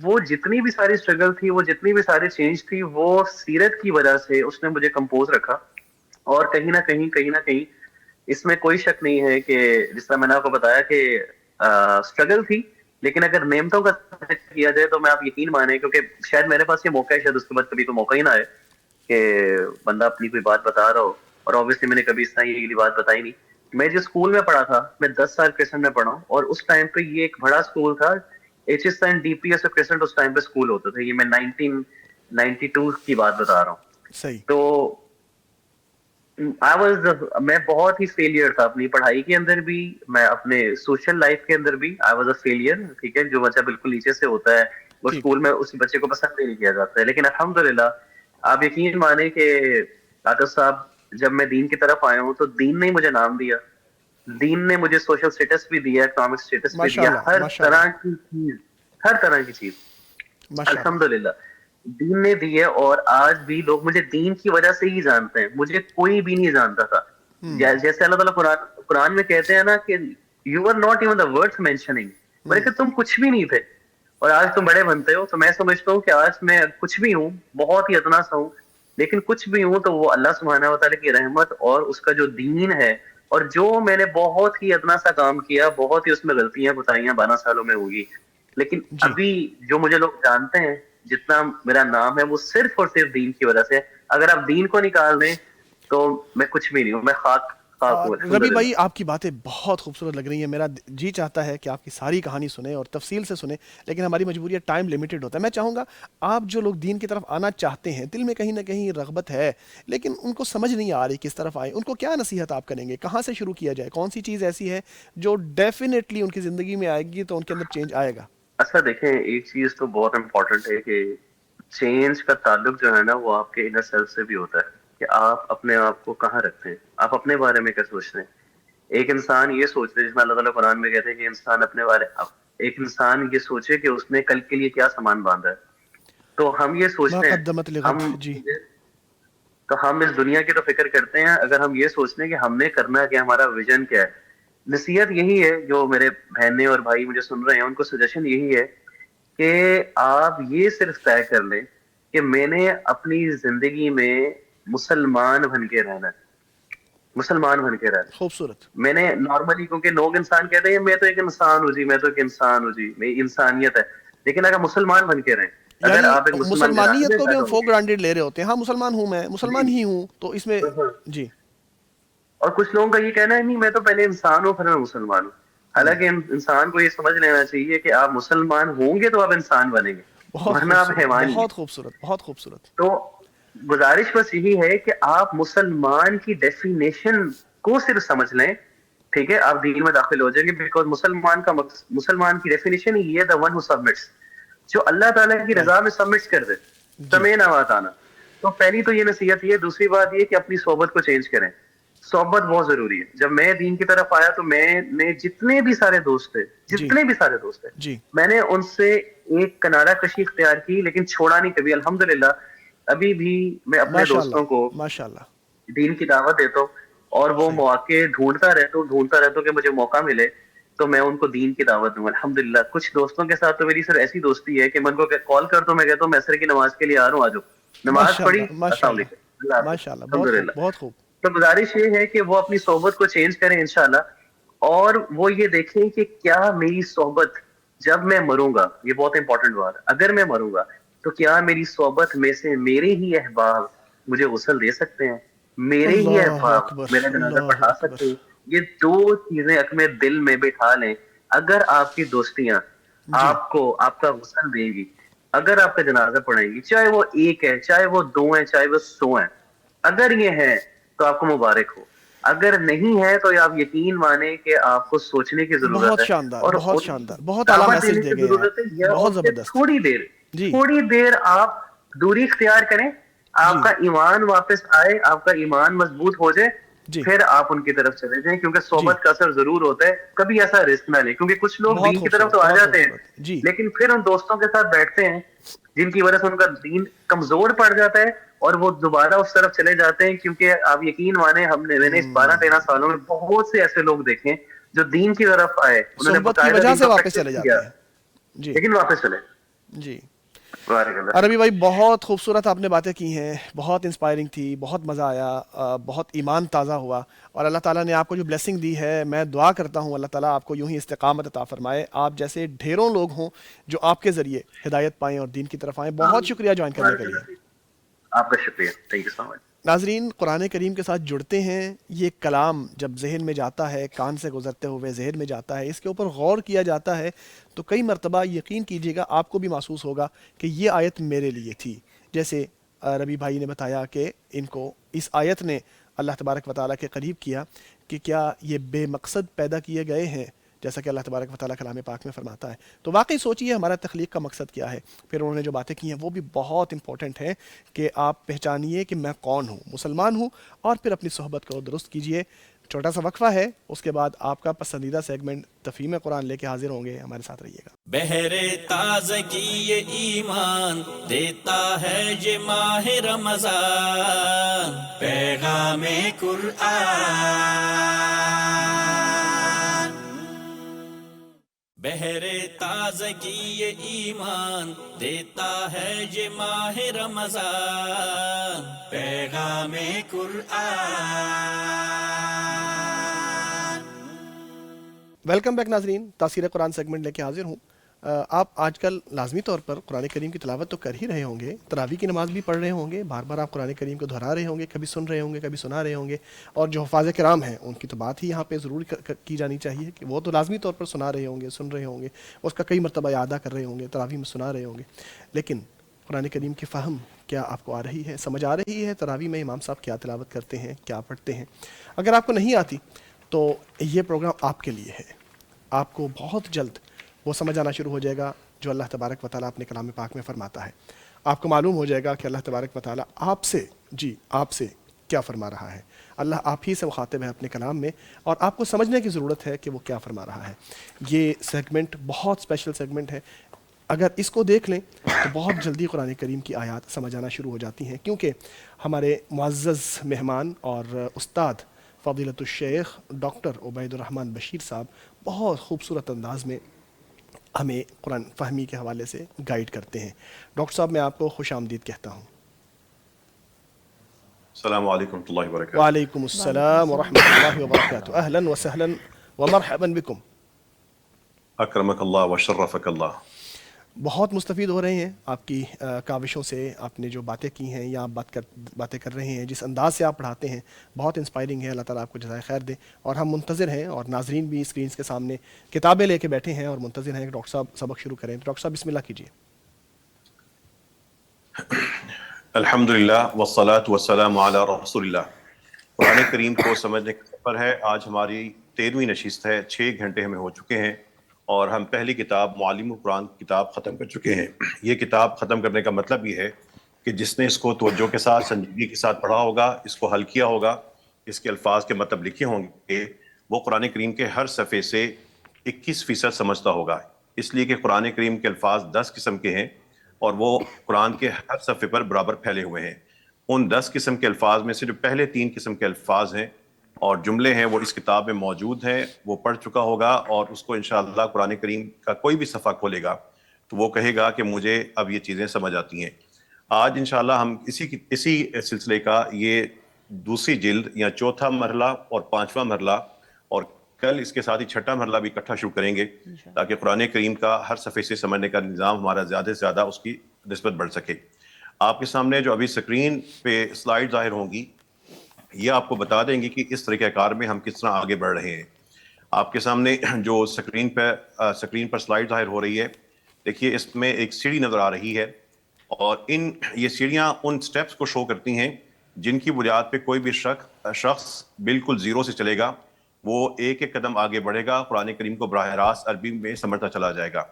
وہ جتنی بھی ساری اسٹرگل تھی، وہ جتنی بھی ساری چینج تھی، وہ سیرت کی وجہ سے اس نے مجھے کمپوز رکھا. اور کہیں نہ کہیں اس میں کوئی شک نہیں ہے کہ جس طرح میں نے آپ کو بتایا کہ اسٹرگل تھی، لیکن اگر نعمتوں کا ذکر کیا جائے تو میں آپ یقین مانیں، کیونکہ شاید میرے پاس یہ موقع ہے، شاید اس کے بعد کبھی تو موقع ہی نہ آئے کہ بندہ اپنی کوئی بات بتا رہا ہو. اور اوبیسلی میں نے کبھی اس طرح یہ بات بتائی نہیں. میں جس اسکول میں پڑھا تھا، میں 10 سال کرسنٹ میں پڑھا ہوں، اور اس ٹائم پہ یہ ایک بڑا اسکول تھا. H S N D P S اور کرسنٹ اس ٹائم پہ اسکول ہوتے تھے. یہ میں 1992 کی بات بتا رہا ہوں. صحیح. تو میں بہت ہی فیلئر تھا اپنی پڑھائی کے اندر بھی، میں اپنے سوشل لائف کے اندر بھی آئی واز اے فیلئر. ٹھیک ہے، جو بچہ بالکل نیچے سے ہوتا ہے وہ اسکول میں اس بچے کو پسند نہیں کیا جاتا ہے. لیکن الحمدللہ آپ یقین مانیں کہ عاطف صاحب، جب میں دین کی طرف آیا ہوں تو دین نے مجھے نام دیا، دین نے مجھے سوشل اسٹیٹس بھی دیا، اکنامک اسٹیٹس بھی دیا، ہر طرح کی چیز الحمدللہ دین نے دی ہے. اور آج بھی لوگ مجھے دین کی وجہ سے ہی جانتے ہیں، مجھے کوئی بھی نہیں جانتا تھا. جیسے اللہ تعالیٰ قرآن میں کہتے ہیں نا کہ you are not even the words mentioning, بلکہ تم کچھ بھی نہیں تھے اور آج تم بڑے بنتے ہو. تو میں سمجھتا ہوں کہ آج میں کچھ بھی ہوں، بہت ہی ادنا سا ہوں، لیکن کچھ بھی ہوں تو وہ اللہ سبحانہ و تعالیٰ کی رحمت اور اس کا جو دین ہے. اور جو میں نے بہت ہی ادنا سا کام کیا، بہت ہی اس میں غلطیاں کوتاہیاں 12 سالوں میں ہوگی، لیکن ابھی جو مجھے لوگ جانتے ہیں، جتنا میرا نام ہے، وہ صرف اور صرف دین کی وجہ سے. اگر آپ دین کو نکال دیں تو میں کچھ بھی نہیں ہوں، میں خاک ہوں. ربیع بھائی آپ کی باتیں بہت خوبصورت لگ رہی ہیں. میرا جی چاہتا ہے کہ آپ کی ساری کہانی سنیں اور تفصیل سے سنیں، لیکن ہماری مجبوری ہے، ٹائم لمیٹڈ ہوتا ہے. میں چاہوں گا آپ جو لوگ دین کی طرف آنا چاہتے ہیں، دل میں کہیں نہ کہیں رغبت ہے لیکن ان کو سمجھ نہیں آ رہی کس طرف آئیں، ان کو کیا نصیحت آپ کریں گے؟ کہاں سے شروع کیا جائے؟ کون سی چیز ایسی ہے جو ڈیفینیٹلی ان کی زندگی میں آئے گی تو ان کے اندر چینج آئے گا؟ اچھا دیکھیں، ایک چیز تو بہت امپورٹنٹ ہے کہ چینج کا تعلق جو ہے نا وہ آپ کے انر سیلف سے بھی ہوتا ہے، کہ آپ اپنے آپ کو کہاں رکھتے ہیں، آپ اپنے بارے میں کیا سوچتے ہیں. ایک انسان یہ سوچتے ہے، جس میں اللہ تعالیٰ قرآن میں کہتے ہیں کہ ایک انسان یہ سوچے کہ اس نے کل کے لیے کیا سامان باندھا ہے. تو ہم یہ سوچتے ہیں، قدمت لغد. جی. تو ہم اس دنیا کی تو فکر کرتے ہیں، اگر ہم یہ سوچتے ہیں کہ ہم نے کرنا کیا، ہمارا ویژن کیا ہے. نصیحت یہی ہے، جو میرے بہنیں اور بھائی مجھے سن رہے ہیں ان کو سجیشن یہی ہے کہ آپ یہ صرف طے کر لیں کہ میں نے اپنی زندگی میں مسلمان بن کے رہنا ہے، مسلمان بن کے رہنا. خوبصورت. میں نے نارملی، کیونکہ لوگ انسان کہتے ہیں میں تو ایک انسان ہوں جی، میں تو ایک انسان ہوں جی، میں انسانیت ہے. لیکن اگر مسلمان بن کے رہیں، اگر آپ ایک مسلمانیت کو بھی ہم فور گرانٹیڈ لے رہے ہوتے ہیں. ہاں مسلمان ہوں، میں مسلمان ہی ہوں، تو اس میں جی. اور کچھ لوگوں کا یہ کہنا ہے نہیں میں تو پہلے انسان ہوں پھر میں مسلمان ہوں. حالانکہ انسان کو یہ سمجھ لینا چاہیے کہ آپ مسلمان ہوں گے تو آپ انسان بنیں گے، ورنہ آپ حیوان. بہت خوبصورت، بہت خوبصورت. تو گزارش بس یہی ہے کہ آپ مسلمان کی ڈیفینیشن کو صرف سمجھ لیں. ٹھیک ہے، آپ دین میں داخل ہو جائیں گے، بیکاز مسلمان کی ڈیفینیشن یہ ہے، the one who submits، جو اللہ تعالیٰ کی رضا میں سبمٹ کر دے، سمعنا وأطعنا. تو پہلی تو یہ نصیحت یہ. دوسری بات یہ کہ اپنی صحبت کو چینج کریں. صحبت بہت ضروری ہے. جب میں دین کی طرف آیا تو میں نے جتنے بھی سارے دوست تھے میں نے ان سے ایک کنارہ کشی اختیار کی، لیکن چھوڑا نہیں کبھی. الحمدللہ ابھی بھی میں اپنے دوستوں کو ماشاءاللہ دین کی دعوت دیتا ہوں، اور وہ مواقع ڈھونڈتا رہتا ہوں کہ مجھے موقع ملے تو میں ان کو دین کی دعوت دوں. الحمدللہ کچھ دوستوں کے ساتھ تو میری صرف ایسی دوستی ہے کہ میں ان کو کال کرتا ہوں، میں کہتا ہوں میں عصر کی نماز کے لیے آ رہا ہوں، آ جاؤ. نماز پڑھی، السلام علیکم، ماشاءاللہ. الحمدللہ. بہت خوب. تو گزارش یہ ہے کہ وہ اپنی صحبت کو چینج کریں انشاءاللہ، اور وہ یہ دیکھیں کہ کیا میری صحبت جب میں مروں گا، یہ بہت امپورٹنٹ بات ہے، اگر میں مروں گا تو کیا میری صحبت میں سے میرے ہی احباب مجھے غسل دے سکتے ہیں، میرے ہی احباب میرا جنازہ پڑھا سکتے ہیں. یہ دو چیزیں اپنے دل میں بٹھا لیں. اگر آپ کی دوستیاں آپ کو آپ کا غسل دیں گی، اگر آپ کا جنازہ پڑھیں گی، چاہے وہ ایک ہے، چاہے وہ 2 ہیں، چاہے وہ 100 ہیں، اگر یہ ہے تو آپ کو مبارک ہو. اگر نہیں ہے تو آپ یقین مانیں کہ آپ کو سوچنے کی ضرورت ہے. بہت شاندار، بہت شاندار، بہت اعلیٰ میسج دے گئے ہیں، بہت زبردست. تھوڑی دیر آپ دوری اختیار کریں، آپ کا ایمان واپس آئے، آپ کا ایمان مضبوط ہو جائے، پھر آپ ان کی طرف چلے جائیں. کیونکہ صحبت کا اثر ضرور ہوتا ہے. کبھی ایسا رسک نہ لیں، کیونکہ کچھ لوگ دین کی طرف تو آ جاتے ہیں لیکن پھر ان دوستوں کے ساتھ بیٹھتے ہیں جن کی وجہ سے ان کا دین کمزور پڑ جاتا ہے، اور وہ دوبارہ اس طرف چلے جاتے ہیں. کیونکہ آپ یقین مانیں میں نے اس 12-13 سالوں میں بہت سے ایسے لوگ دیکھے جو دین کی طرف آئے, انہوں نے صحبت کی وجہ سے واپس چلے جاتے ہیں. جی لیکن واپس چلے. جی بارک اللہ. عربی بھائی بہت خوبصورت آپ نے باتیں کی ہیں, بہت انسپائرنگ تھی, بہت مزہ آیا, بہت ایمان تازہ ہوا, اور اللہ تعالیٰ نے آپ کو جو بلیسنگ دی ہے میں دعا کرتا ہوں اللہ تعالیٰ آپ کو یوں ہی استقامت عطا فرمائے, آپ جیسے ڈھیروں لوگ ہوں جو آپ کے ذریعے ہدایت پائیں اور دین کی طرف آئیں. بہت شکریہ جوائن کرنے کے لیے. آپ کا شکریہ, تھینک یو سو مچ. ناظرین, قرآن کریم کے ساتھ جڑتے ہیں, یہ کلام جب ذہن میں جاتا ہے, کان سے گزرتے ہوئے ذہن میں جاتا ہے, اس کے اوپر غور کیا جاتا ہے, تو کئی مرتبہ یقین کیجیے گا آپ کو بھی محسوس ہوگا کہ یہ آیت میرے لیے تھی. جیسے ربی بھائی نے بتایا کہ ان کو اس آیت نے اللہ تبارک و تعالیٰ کے قریب کیا کہ کیا یہ بے مقصد پیدا کیے گئے ہیں, جیسا کہ اللہ تبارک و تعالیٰ کلام پاک میں فرماتا ہے. تو واقعی سوچئے ہمارا تخلیق کا مقصد کیا ہے. پھر انہوں نے جو باتیں کی ہیں وہ بھی بہت امپورٹنٹ ہیں کہ آپ پہچانیے کہ میں کون ہوں, مسلمان ہوں, اور پھر اپنی صحبت کو درست کیجئے. چھوٹا سا وقفہ ہے, اس کے بعد آپ کا پسندیدہ سیگمنٹ تفہیم قرآن لے کے حاضر ہوں گے. ہمارے ساتھ رہیے گا. بہر تازگی یہ ایمان دیتا ہے یہ ماہ رمضان, پیغام قرآن. بہر تازگی یہ ایمان دیتا ہے یہ ماہ رمضان, پیغام قرآن. ویلکم بیک ناظرین, تاثیر قرآن سیگمنٹ لے کے حاضر ہوں. آپ آج کل لازمی طور پر قرآن کریم کی تلاوت تو کر ہی رہے ہوں گے, تراویح کی نماز بھی پڑھ رہے ہوں گے, بار بار آپ قرآن کریم کو دہرا رہے ہوں گے, کبھی سن رہے ہوں گے, کبھی سنا رہے ہوں گے, اور جو حفاظ کرام ہیں ان کی تو بات ہی یہاں پہ ضرور کی جانی چاہیے کہ وہ تو لازمی طور پر سنا رہے ہوں گے, سن رہے ہوں گے, اس کا کئی مرتبہ اعادہ کر رہے ہوں گے, تراویح میں سنا رہے ہوں گے. لیکن قرآن کریم کی فہم کیا آپ کو آ رہی ہے, سمجھ آ رہی ہے تراویح میں امام صاحب کیا تلاوت کرتے ہیں, کیا پڑھتے ہیں؟ اگر آپ کو نہیں آتی تو یہ پروگرام آپ کے لیے ہے. آپ کو بہت جلد وہ سمجھ آنا شروع ہو جائے گا جو اللہ تبارک و تعالیٰ اپنے کلام پاک میں فرماتا ہے. آپ کو معلوم ہو جائے گا کہ اللہ تبارک و تعالیٰ آپ سے کیا فرما رہا ہے. اللہ آپ ہی سے مخاطب ہے اپنے کلام میں, اور آپ کو سمجھنے کی ضرورت ہے کہ وہ کیا فرما رہا ہے. یہ سیگمنٹ بہت اسپیشل سیگمنٹ ہے. اگر اس کو دیکھ لیں تو بہت جلدی قرآن کریم کی آیات سمجھ آنا شروع ہو جاتی ہیں, کیونکہ ہمارے معزز مہمان اور استاد فضیلت الشیخ ڈاکٹر عبید الرحمن بشیر صاحب بہت خوبصورت انداز میں ہمیں قرآن فہمی کے حوالے سے گائیڈ کرتے ہیں. ڈاکٹر صاحب, میں آپ کو خوش آمدید کہتا ہوں. السلام علیکم ورحمۃ اللہ وبرکاتہ. وعلیکم السلام ورحمۃ اللہ وبرکاتہ. اہلا وسہلا ومرحبا بکم. اکرمک اللہ وشرفک اللہ. بہت مستفید ہو رہے ہیں آپ کی کاوشوں سے. آپ نے جو باتیں کی ہیں یا آپ باتیں کر رہے ہیں, جس انداز سے آپ پڑھاتے ہیں بہت انسپائرنگ ہے. اللہ تعالیٰ آپ کو جزائے خیر دے. اور ہم منتظر ہیں, اور ناظرین بھی اسکرینز کے سامنے کتابیں لے کے بیٹھے ہیں اور منتظر ہیں کہ ڈاکٹر صاحب سبق شروع کریں. تو ڈاکٹر صاحب بسم اللہ کیجیے. الحمدللہ والصلاة والسلام علی رسول اللہ. قرآن کریم کو سمجھنے کا سفر ہے. آج ہماری 13ویں نشست ہے. 6 گھنٹے ہمیں ہو چکے ہیں اور ہم پہلی کتاب معلم القرآن کتاب ختم کر چکے ہیں. یہ کتاب ختم کرنے کا مطلب یہ ہے کہ جس نے اس کو توجہ کے ساتھ, سنجیدگی کے ساتھ پڑھا ہوگا, اس کو حل کیا ہوگا, اس کے الفاظ کے مطلب لکھے ہوں گے, وہ قرآن کریم کے ہر صفحے سے 21% سمجھتا ہوگا. اس لیے کہ قرآن کریم کے الفاظ 10 قسم کے ہیں اور وہ قرآن کے ہر صفحے پر برابر پھیلے ہوئے ہیں. ان 10 قسم کے الفاظ میں سے جو پہلے 3 قسم کے الفاظ ہیں اور جملے ہیں وہ اس کتاب میں موجود ہیں. وہ پڑھ چکا ہوگا اور اس کو انشاءاللہ قرآن کریم کا کوئی بھی صفحہ کھولے گا تو وہ کہے گا کہ مجھے اب یہ چیزیں سمجھ آتی ہیں. آج انشاءاللہ ہم اسی سلسلے کا یہ دوسری جلد یا چوتھا مرحلہ اور 5واں مرحلہ, اور کل اس کے ساتھ ہی 6واں مرحلہ بھی اکٹھا شروع کریں گے تاکہ قرآن کریم کا ہر صفحے سے سمجھنے کا نظام ہمارا زیادہ سے زیادہ اس کی نسبت بڑھ سکے. آپ کے سامنے جو ابھی اسکرین پہ سلائیڈ ظاہر ہوں گی یہ آپ کو بتا دیں گی کہ اس طریقہ کار میں ہم کس طرح آگے بڑھ رہے ہیں. آپ کے سامنے جو اسکرین پر سلائیڈ ظاہر ہو رہی ہے, دیکھیے اس میں ایک سیڑھی نظر آ رہی ہے, اور یہ سیڑھیاں ان سٹیپس کو شو کرتی ہیں جن کی بنیاد پہ کوئی بھی شخص بالکل زیرو سے چلے گا, وہ ایک ایک قدم آگے بڑھے گا, قرآن کریم کو براہ راست عربی میں سمجھتا چلا جائے گا.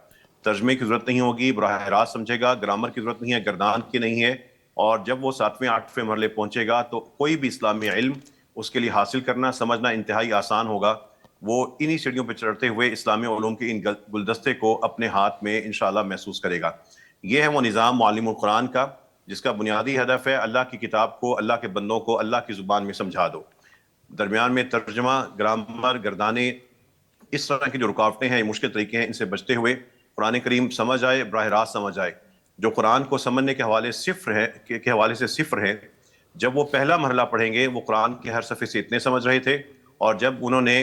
ترجمے کی ضرورت نہیں ہوگی, براہ راست سمجھے گا, گرامر کی ضرورت نہیں ہے, گردان کی نہیں ہے. اور جب وہ 7ویں 8ویں مرحلے پہنچے گا تو کوئی بھی اسلامی علم اس کے لیے حاصل کرنا سمجھنا انتہائی آسان ہوگا. وہ انہی سیڑھیوں پہ چڑھتے ہوئے اسلامی علوم کے ان گلدستے کو اپنے ہاتھ میں انشاءاللہ محسوس کرے گا. یہ ہے وہ نظام معلم القرآن کا جس کا بنیادی ہدف ہے اللہ کی کتاب کو اللہ کے بندوں کو اللہ کی زبان میں سمجھا دو. درمیان میں ترجمہ، گرامر، گردانے، اس طرح کی جو رکاوٹیں ہیں، مشکل طریقے ہیں، ان سے بچتے ہوئے قرآن کریم سمجھ آئے، براہ راست سمجھ آئے. جو قرآن کو سمجھنے کے حوالے سے صفر ہیں، جب وہ پہلا مرحلہ پڑھیں گے وہ قرآن کے ہر صفحے سے اتنے سمجھ رہے تھے، اور جب انہوں نے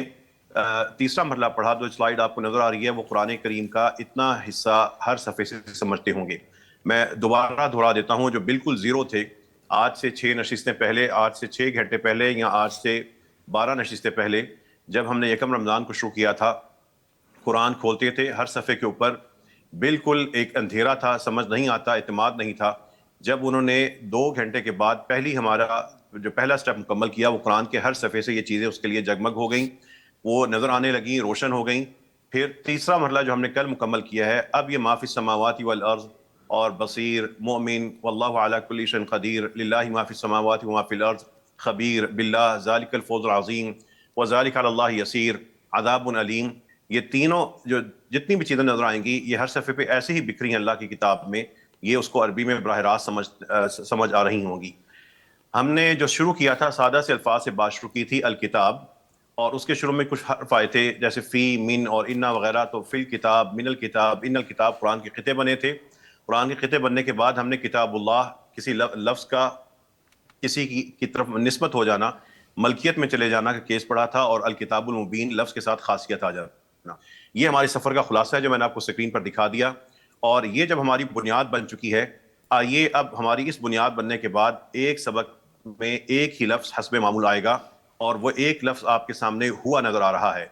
تیسرا مرحلہ پڑھا، جو سلائیڈ آپ کو نظر آ رہی ہے، وہ قرآن کریم کا اتنا حصہ ہر صفحے سے سمجھتے ہوں گے. میں دوبارہ دہرا دیتا ہوں، جو بالکل زیرو تھے، آج سے 6 نشستیں پہلے، آج سے 6 گھنٹے پہلے، یا آج سے 12 نشستیں پہلے، جب ہم نے یکم رمضان کو شروع کیا تھا، قرآن کھولتے تھے، ہر صفحے کے اوپر بالکل ایک اندھیرا تھا، سمجھ نہیں آتا، اعتماد نہیں تھا. جب انہوں نے 2 گھنٹے کے بعد ہمارا جو پہلا سٹیپ مکمل کیا، وہ قرآن کے ہر صفحے سے یہ چیزیں اس کے لیے جگمگ ہو گئیں، وہ نظر آنے لگیں، روشن ہو گئیں. پھر تیسرا مرحلہ جو ہم نے کل مکمل کیا ہے، اب یہ ما فی السماوات والارض اور بصیر، مومن، واللہ علی کل شیء قدیر، للہ ما فی السماوات وما فی الارض، خبیر، باللہ، ذالک الفوز العظیم، وذالک علی اللہ یسیر، عذاب علیم، یہ تینوں جو جتنی بھی چیزیں نظر آئیں گی، یہ ہر صفحے پہ ایسے ہی بکھری ہیں اللہ کی کتاب میں، یہ اس کو عربی میں براہ راست سمجھ آ رہی ہوں گی. ہم نے جو شروع کیا تھا، سادہ سے الفاظ سے بات شروع کی تھی، الکتاب، اور اس کے شروع میں کچھ حرف آئے تھے جیسے فی، من اور انا وغیرہ. تو فی الکتاب، من الکتاب، ان الکتاب، قرآن کے خطے بنے تھے. قرآن کے خطے بننے کے بعد ہم نے کتاب اللہ، کسی لفظ کا کسی کی طرف نسبت ہو جانا، ملکیت میں چلے جانا کا کیس پڑھا تھا، اور الکتاب المبین، لفظ کے ساتھ خاصیت آ جانا. یہ ہمارے سفر کا خلاصہ ہے جو میں نے آپ کو اسکرین پر دکھا دیا. اور یہ جب ہماری بنیاد بن چکی ہے، آئیے اب ہماری اس بنیاد بننے کے بعد ایک سبق میں ایک ہی لفظ حسب معمول آئے گا، اور وہ ایک لفظ آپ کے سامنے ہوا نظر آ رہا ہے.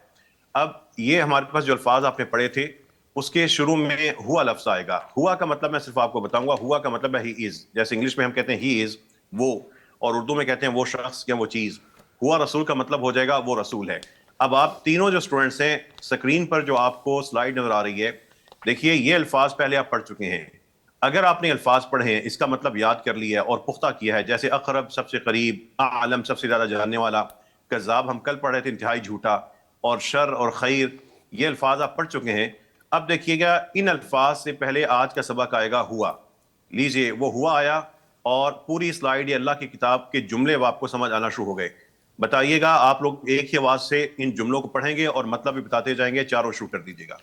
اب یہ ہمارے پاس جو الفاظ آپ نے پڑھے تھے، اس کے شروع میں ہوا لفظ آئے گا. ہوا کا مطلب میں صرف آپ کو بتاؤں گا. ہوا کا مطلب ہے ہی از، جیسے انگلش میں ہم کہتے ہیں ہی از، وہ، اور اردو میں کہتے ہیں وہ شخص یا وہ چیز. ہوا رسول کا مطلب ہو جائے گا وہ رسول ہے. اب آپ تینوں جو اسٹوڈنٹس ہیں، سکرین پر جو آپ کو سلائیڈ نظر آ رہی ہے، دیکھیے یہ الفاظ پہلے آپ پڑھ چکے ہیں. اگر آپ نے الفاظ پڑھے ہیں، اس کا مطلب یاد کر لیا ہے اور پختہ کیا ہے، جیسے اقرب سب سے قریب، اعلم سب سے زیادہ جاننے والا، کذاب ہم کل پڑھ رہے تھے انتہائی جھوٹا، اور شر اور خیر، یہ الفاظ آپ پڑھ چکے ہیں. اب دیکھیے گا ان الفاظ سے پہلے آج کا سبق آئے گا ہوا. لیجئے وہ ہوا آیا، اور پوری سلائیڈ یہ اللہ کی کتاب کے جملے آپ کو سمجھ آنا شروع ہو گئے. بتائیے گا، آپ لوگ ایک ہی آواز سے ان جملوں کو پڑھیں گے اور مطلب بھی بتاتے جائیں گے. چاروں شروع کر دیجیے گا.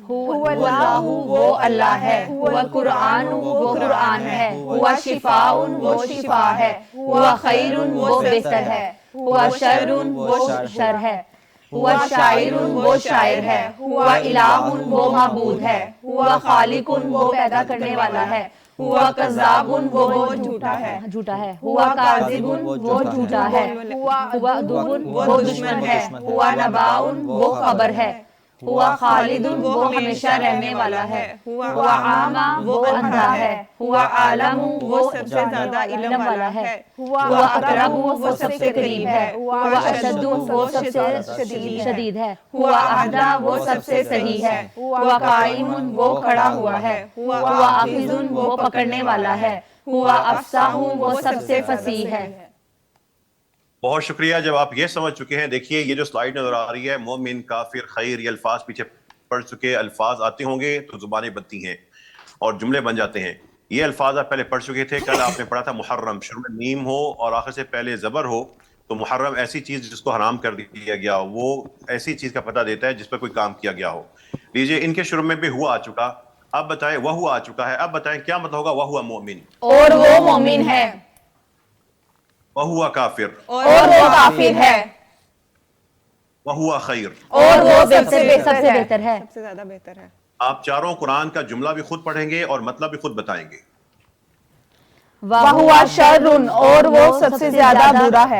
هو اللہ، وہ اللہ ہے. هو قرآن، وہ قرآن ہے. هو شفاء، وہ شفا ہے. هو خیر، وہ بہتر ہے. هو شر، وہ شر ہے. هو شاعر، وہ شاعر ہے. هو الہ، وہ معبود ہے. هو خالق، وہ پیدا کرنے والا ہے. ہوا کذاب، وہ جھوٹا ہے. ہوا کاذب، وہ جھوٹا ہے. ہوا عدو، وہ دشمن ہے. ہوا نباء، وہ خبر ہے. ہوا خالد، وہ ہمیشہ رہنے والا ہے. ہوا عامہ، وہ اندھا ہے. ہوا عالم، وہ سب سے زیادہ علم والا ہے. ہوا اقرب، وہ سب سے قریب ہے. ہوا اشد، وہ سب سے شدید ہے. ہوا اہدی، وہ سب سے صحیح ہے. ہوا قائم، وہ کھڑا ہوا ہے. ہوا آخذ، وہ پکڑنے والا ہے. ہوا افصاح، وہ سب سے فصیح ہے. بہت شکریہ. جب آپ یہ سمجھ چکے ہیں، دیکھیے یہ جو سلائیڈ نظر آ رہی ہے، مومن، کافر، خیر، یہ الفاظ پیچھے پڑھ چکے. الفاظ آتے ہوں گے تو زبانیں بنتی ہیں اور جملے بن جاتے ہیں. یہ الفاظ آپ پہلے پڑھ چکے تھے. کل آپ نے پڑھا تھا محرم، شروع میں میم ہو اور آخر سے پہلے زبر ہو تو محرم ایسی چیز جس کو حرام کر دیا گیا، وہ ایسی چیز کا پتہ دیتا ہے جس پر کوئی کام کیا گیا ہو. لیجئے ان کے شروع میں بھی ہوا آ چکا. اب بتائیں وہ ہوا آ چکا ہے. اب بتائیں کیا مطلب ہوگا وہ ہوا مومن، اور وہ مومن ہے. وہ ہوا کافر، اور وہ کافر ہے. وہ ہوا خیر، اور وہ سب سے بہتر ہے. سب سے زیادہ بہتر ہے. آپ چاروں قرآن کا جملہ بھی خود پڑھیں گے اور مطلب بھی خود بتائیں گے. وَهُوَ شَرٌ، اور وہ سب سے زیادہ برا ہے.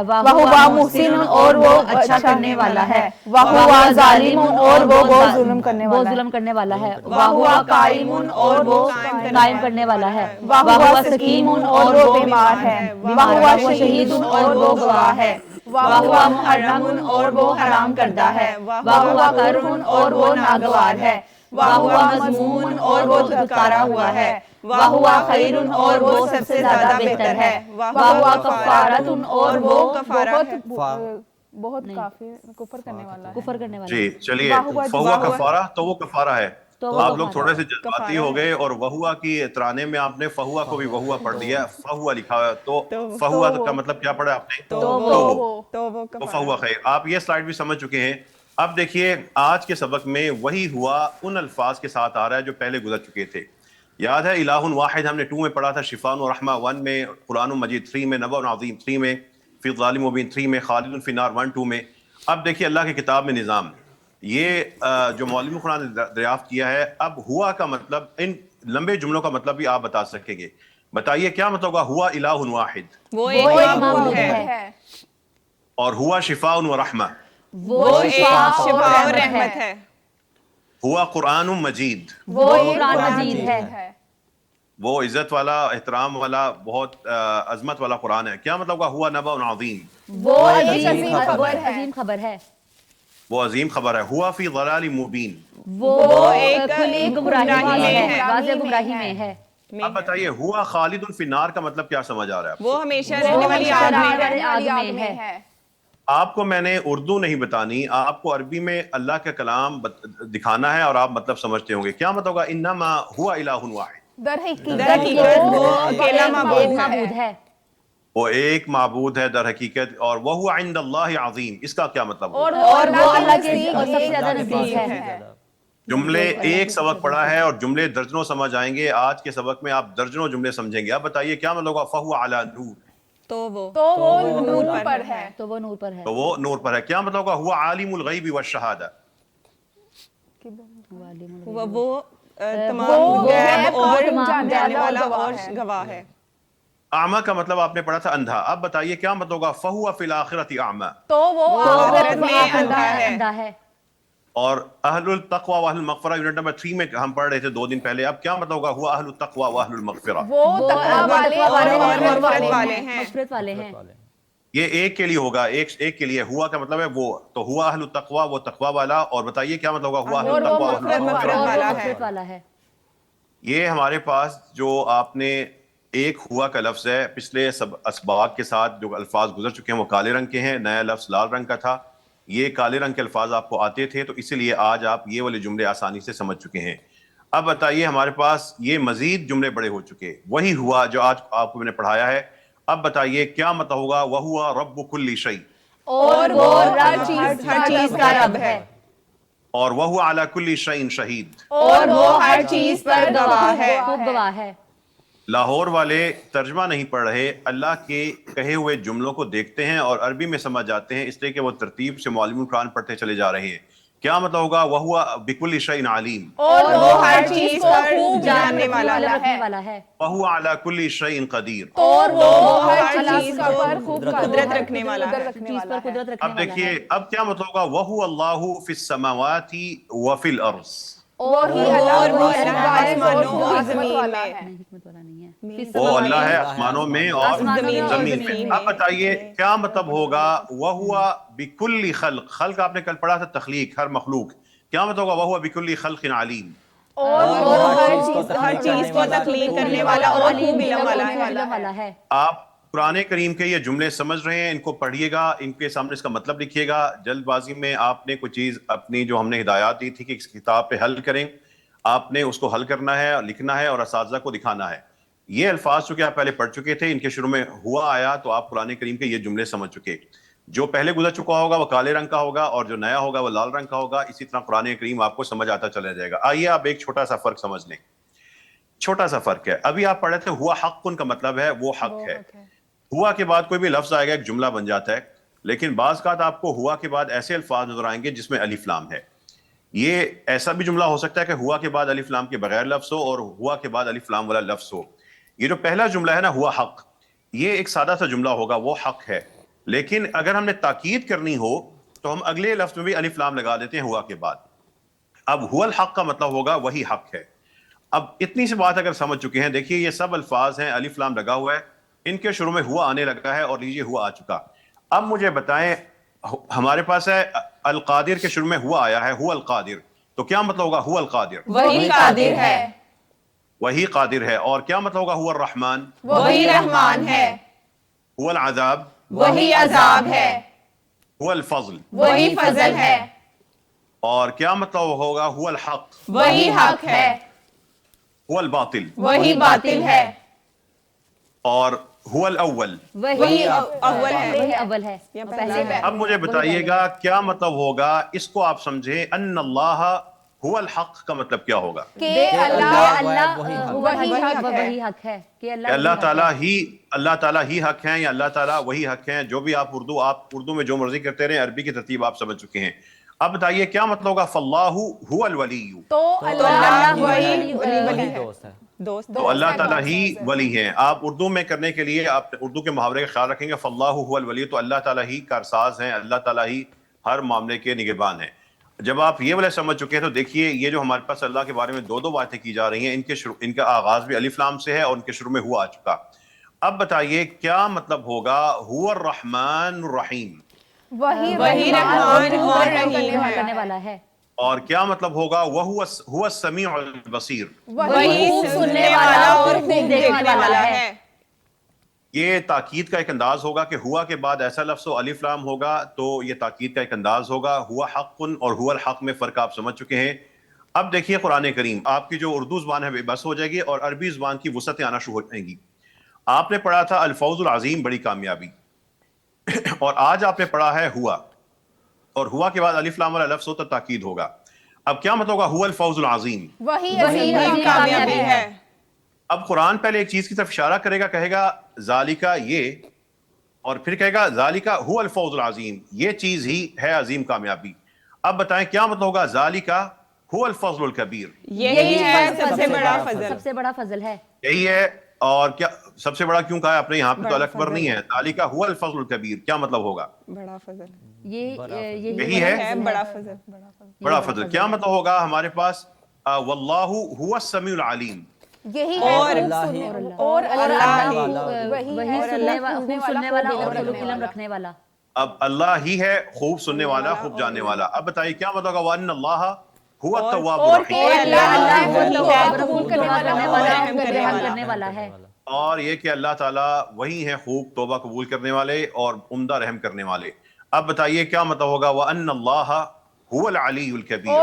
وَهُوَ مُحْسِنٌ، اور وہ اچھا کرنے والا ہے. وَهُوَ ظَالِمٌ، اور وہ ظلم کرنے والا ہے. وَهُوَ قَائِمٌ، اور وہ قائم کرنے والا ہے. وَهُوَ سَقِيمٌ، اور وہ بیمار ہے. وَهُوَ شَهِيدٌ، اور وہ گواہ ہے. وَهُوَ مُحَرَّمٌ، اور وہ حرام کردہ ہے. وَهُوَ کَرْہٌ، اور وہ ناگوار ہے. وَهُوَ مَذْمُومٌ، اور وہ دھتکارا ہوا ہے. وَهُوَ خَيْرٌ، اور وہ سب سے زیادہ بہتر ہے. وَهُوَ كَفَّارَةٌ، اور وہ بہت کافر کفر کرنے والا ہے. جی چلیے، فَهُوَ کفارہ، تو وہ کفارہ ہے. آپ لوگ تھوڑے سے جذباتی ہو گئے اور وہوا کی ترانے میں آپ نے فہوا کو بھی وہوا پڑھ دیا, فہوا لکھا ہوا ہے, تو فہوا کا مطلب کیا پڑھا آپ نے؟ تو فہوا خیر. آپ یہ سلائیڈ بھی سمجھ چکے ہیں. اب دیکھیے آج کے سبق میں وہی ہوا ان الفاظ کے ساتھ آ رہا ہے جو پہلے گزر چکے تھے. یاد ہے الہ واحد ہم نے 2 میں پڑھا تھا, شفاء و رحمہ 1 میں, قرآن مجید 3 میں, نبأ عظیم 3 میں, فی ظلال مبین 3 میں, خالد فی النار 1 2 میں. اب دیکھیے اللہ کی کتاب میں نظام, یہ جو معلم قرآن نے دریافت کیا ہے, اب ہوا کا مطلب ان لمبے جملوں کا مطلب بھی آپ بتا سکیں گے. بتائیے کیا مطلب ہوگا ہوا الہ واحد, وہ ایک معبود ہے, اور ہوا شفاء و رحمہ, وہ شفاء و رحمت ہے, ہوا قرآن مجید, وہ قرآن مجید ہے, وہ عزت والا, احترام والا, بہت عظمت والا قرآن ہے. کیا مطلب ہوگا ہوا نبأ عظیم, وہ عظیم خبر ہے, وہ عظیم خبر ہے. ہوا فی ضلال مبین, وہ ایک کھلی گمراہی میں ہے, واضح گمراہی میں ہے. اب بتائیے ہوا خالد فی النار کا مطلب کیا سمجھ آ رہا ہے؟ وہ ہمیشہ رہنے والی آگ میں ہے. آپ کو میں نے اردو نہیں بتانی, آپ کو عربی میں اللہ کا کلام دکھانا ہے اور آپ مطلب سمجھتے ہوں گے. کیا مطلب ہوگا انما ہوا الہ واحد, در حقیقت وہ اکیلا معبود ہے, وہ ایک معبود ہے در حقیقت, اور وہو عند اللہ عظیم, اس کا کیا مطلب ہوگا؟ اور وہ اللہ کے سب سے زیادہ نزدیک ہے. جملے ایک سبق پڑھا ہے اور جملے درجنوں سمجھ آئیں گے. آج کے سبق میں آپ درجنوں جملے سمجھیں گے. اب بتائیے کیا مطلب ہوگا فہو علی نور, تو وہ نور پر ہے, تو وہ نور پر ہے, تو وہ نور پر ہے. کیا مطلب ہوگا ہوا عالم الغیب والشہادہ, وہ تمام غیب اور جاننے والا اور گواہ ہے. اعمیٰ کا مطلب آپ نے پڑھا تھا اندھا. اب بتائیے کیا مطلب ہوگا فہو فی الآخرۃ اعمیٰ, تو وہ آخرت میں اندھا ہے. اور اہل التقوی واہل المغفرہ یونٹ نمبر 3 میں ہم پڑھ رہے تھے 2 دن پہلے. اب کیا مطلب ہوگا ہوا اہل التقوی واہل المغفرہ, وہ تقوی والے ہیں. یہ ایک کے لیے ہوگا, ایک کے لیے. ہوا کا مطلب ہے وہ, تو ہوا اہل التقوی, وہ تقوی والا. اور بتائیے کیا مطلب ہوگا ہوا اہل التقوی واہل المغفرہ. یہ ہمارے پاس جو آپ نے ایک ہوا کا لفظ ہے, پچھلے سب اسباق کے ساتھ جو الفاظ گزر چکے ہیں وہ کالے رنگ کے ہیں, نیا لفظ لال رنگ کا تھا. یہ کالے رنگ کے الفاظ آپ کو آتے تھے, تو اسی لیے آج آپ یہ والے جملے آسانی سے سمجھ چکے ہیں. اب بتائیے ہمارے پاس یہ مزید جملے بڑے ہو چکے, وہی ہوا جو آج آپ کو میں نے پڑھایا ہے. اب بتائیے کیا مطلب ہوگا وَهُوَ رَبُّ كُلِّ شَيْءٍ, اور وہ ہر چیز کا رب ہے, اور وَهُوَ عَلَى كُلِّ شَيْءٍ شَهِيدٌ, اور وہ ہر چیز پر گواہ ہے. لاہور والے ترجمہ نہیں پڑھ رہے, اللہ کے کہے ہوئے جملوں کو دیکھتے ہیں اور عربی میں سمجھ جاتے ہیں, اس لیے کہ وہ ترتیب سے معلم قرآن پڑھتے چلے جا رہے ہیں. کیا مطلب ہوگا وَهُوَ بِكُلِّ شَيْءٍ عَلِيمٌ, اور وہ ہر چیز کو خوب جاننے والا ہے. وَهُوَ عَلَى كُلِّ شَيْءٍ قَدِيرٌ, اور وہ ہر چیز پر خوب قدرت رکھنے والا ہے. اب دیکھیے اب کیا مطلب ہوگا وَهُوَ اللَّهُ فِي السَّمَاوَاتِ وَفِي الْأَرْضِ, اور وہ آسمانوں اور زمین میں, وہ اللہ ہے آسمانوں میں اور زمین میں. اب بتائیے کیا مطلب ہوگا وَهُوَ بِكُلِّ خلق, خلق آپ نے کل پڑھا تھا تخلیق, ہر مخلوق. کیا مطلب ہوگا وَهُوَ بِكُلِّ خلق علیم, اور وہ ہر چیز کو تخلیق کرنے والا اور خوب علم والا ہے. آپ قرآن کریم کے یہ جملے سمجھ رہے ہیں, ان کو پڑھیے گا, ان کے سامنے اس کا مطلب لکھیے گا. جلد بازی میں آپ نے کوئی چیز اپنی جو ہم نے ہدایات دی تھی کہ اس کتاب پہ حل کریں, آپ نے اس کو حل کرنا ہے, لکھنا ہے اور اساتذہ کو دکھانا ہے. یہ الفاظ چونکہ آپ پہلے پڑھ چکے تھے, ان کے شروع میں ہوا آیا تو آپ قرآن کریم کے یہ جملے سمجھ چکے. جو پہلے گزر چکا ہوگا وہ کالے رنگ کا ہوگا, اور جو نیا ہوگا وہ لال رنگ کا ہوگا. اسی طرح قرآن کریم آپ کو سمجھ آتا چلا جائے گا. آئیے آپ ایک چھوٹا سا فرق سمجھ لیں, چھوٹا سا فرق ہے. ابھی آپ پڑھ رہے تھے ہوا حق, ان کا مطلب ہے وہ حق ہے. ہوا کے بعد کوئی بھی لفظ آئے گا ایک جملہ بن جاتا ہے, لیکن بعض اوقات آپ کو ہوا کے بعد ایسے الفاظ نظر آئیں گے جس میں الف لام ہے. یہ ایسا بھی جملہ ہو سکتا ہے کہ ہوا کے بعد الف لام کے بغیر لفظ ہو اور ہوا کے بعد الف لام والا لفظ ہو. یہ جو پہلا جملہ ہے نا ہوا حق, یہ ایک سادہ سا جملہ ہوگا, وہ حق ہے. لیکن اگر ہم نے تاکید کرنی ہو تو ہم اگلے لفظ میں بھی الف لام لگا دیتے ہیں ہوا کے بعد. اب ہوا الحق کا مطلب ہوگا وہی حق ہے. اب اتنی سی بات اگر سمجھ چکے ہیں, دیکھیے یہ سب الفاظ ہیں, الف لام لگا ہوا ہے, ان کے شروع میں ہوا آنے لگا ہے, اور لیجیے ہوا آ چکا. اب مجھے بتائیں, ہمارے پاس ہے القادر کے شروع میں ہوا آیا ہے, ہوا القادر, تو کیا مطلب ہوگا ہوا القادر, وہی قادر ہے, وہی قادر ہے. اور کیا مطلب ہوگا ہوا الرحمن, وہی رحمان ہے. ہوا العذاب, وہی عذاب ہے. ہوا الفضل, وہی فضل ہے. اور کیا مطلب ہوگا هو الحق وہی حق ہے، هو الباطل وہی باطل ہے، اور هو الاول وہی اول ہے، وہی اول ہے، پہلے ہے۔ اب مجھے بتائیے گا کیا مطلب ہوگا، اس کو آپ سمجھیں ان اللہ هو الحق کا مطلب کیا ہوگا؟ کہ اللہ وہی حق ہے، کہ کہ اللہ اللہ تعالیٰ ہی حق ہیں، یا اللہ تعالیٰ وہی حق ہیں؟ جو بھی آپ اردو میں جو مرضی کرتے رہیں، عربی کی ترتیب آپ سمجھ چکے ہیں۔ اب بتائیے کیا مطلب ہوگا فاللہ هو الولی، تو اللہ وہی دوست، تو اللہ تعالیٰ ہی ولی ہیں۔ آپ اردو میں کرنے کے لیے آپ اردو کے محاورے کا خیال رکھیں گے فاللہ هو الولی، تو اللہ تعالیٰ ہی کارساز ہیں، اللہ تعالیٰ ہی ہر معاملے کے نگہبان ہیں۔ جب آپ یہ والے سمجھ چکے ہیں تو دیکھیے یہ جو ہمارے پاس اللہ کے بارے میں دو باتیں کی جا رہی ہیں، ان کا آغاز بھی الف لام سے ہے اور ان کے شروع میں ہوا آ چکا۔ اب بتائیے کیا مطلب ہوگا هو الرحمن الرحیم، وہی رحمان اور رحیم کرنے والا ہے، اور کیا مطلب ہوگا هو السمیع البصیر، وہی سننے والا اور خوب دیکھنے والا ہے۔ یہ تاکید کا ایک انداز ہوگا کہ ہوا کے بعد ایسا لفظ ہو الف لام ہوگا تو یہ تاکید کا ایک انداز ہوگا۔ ہوا حق اور ہوا الحق میں فرق آپ سمجھ چکے ہیں۔ اب دیکھیے قرآن کریم، آپ کی جو اردو زبان ہے بس ہو جائے گی اور عربی زبان کی وسعتیں آنا شروع ہو جائیں گی۔ آپ نے پڑھا تھا الفوز العظیم بڑی کامیابی، اور آج آپ نے پڑھا ہے ہوا، اور ہوا کے بعد الف لام والا لفظ ہو تو تاکید ہوگا۔ اب کیا مطلب ہوگا ہوا الفوز العظیم، وہی کامیابی ہے۔ اب قرآن پہلے ایک چیز کی طرف اشارہ کرے گا، کہے گا ذالکا یہ، اور پھر کہے گا ذالکا هو الفوز العظیم، یہ چیز ہی ہے عظیم کامیابی۔ اب بتائیں کیا مطلب ہوگا ذالکا هو الفضل الکبیر، یہی ہے سب سے بڑا فضل، سب سے بڑا فضل ہے، یہی ہے۔ اور کیا سب سے بڑا کیوں کہا ہے آپ نے؟ یہاں پہ تو الاکبر نہیں ہے، ذالکا هو الفضل الکبیر، کیا مطلب ہوگا؟ بڑا فضل، یہی ہے بڑا فضل، بڑا فضل۔ کیا مطلب ہوگا ہمارے پاس واللہ هو السمیع العلیم، یہی اور اللہ وہی سننے والا اور علم رکھنے والا۔ اب اللہ ہی ہے خوب سننے والا، خوب جاننے والا۔ اب بتائیے کیا مطلب ہوگا وَأَنَّ اللَّهَ هُوَ التَّوَّابُ الرَّحِيمُ، اور یہ کہ اللہ تعالیٰ وہی ہیں خوب توبہ قبول کرنے والے اور عمدہ رحم کرنے والے۔ اب بتائیے کیا مطلب ہوگا وَأَنَّ اللَّهَ هُوَ الْعَلِيُّ الْكَبِيرُ،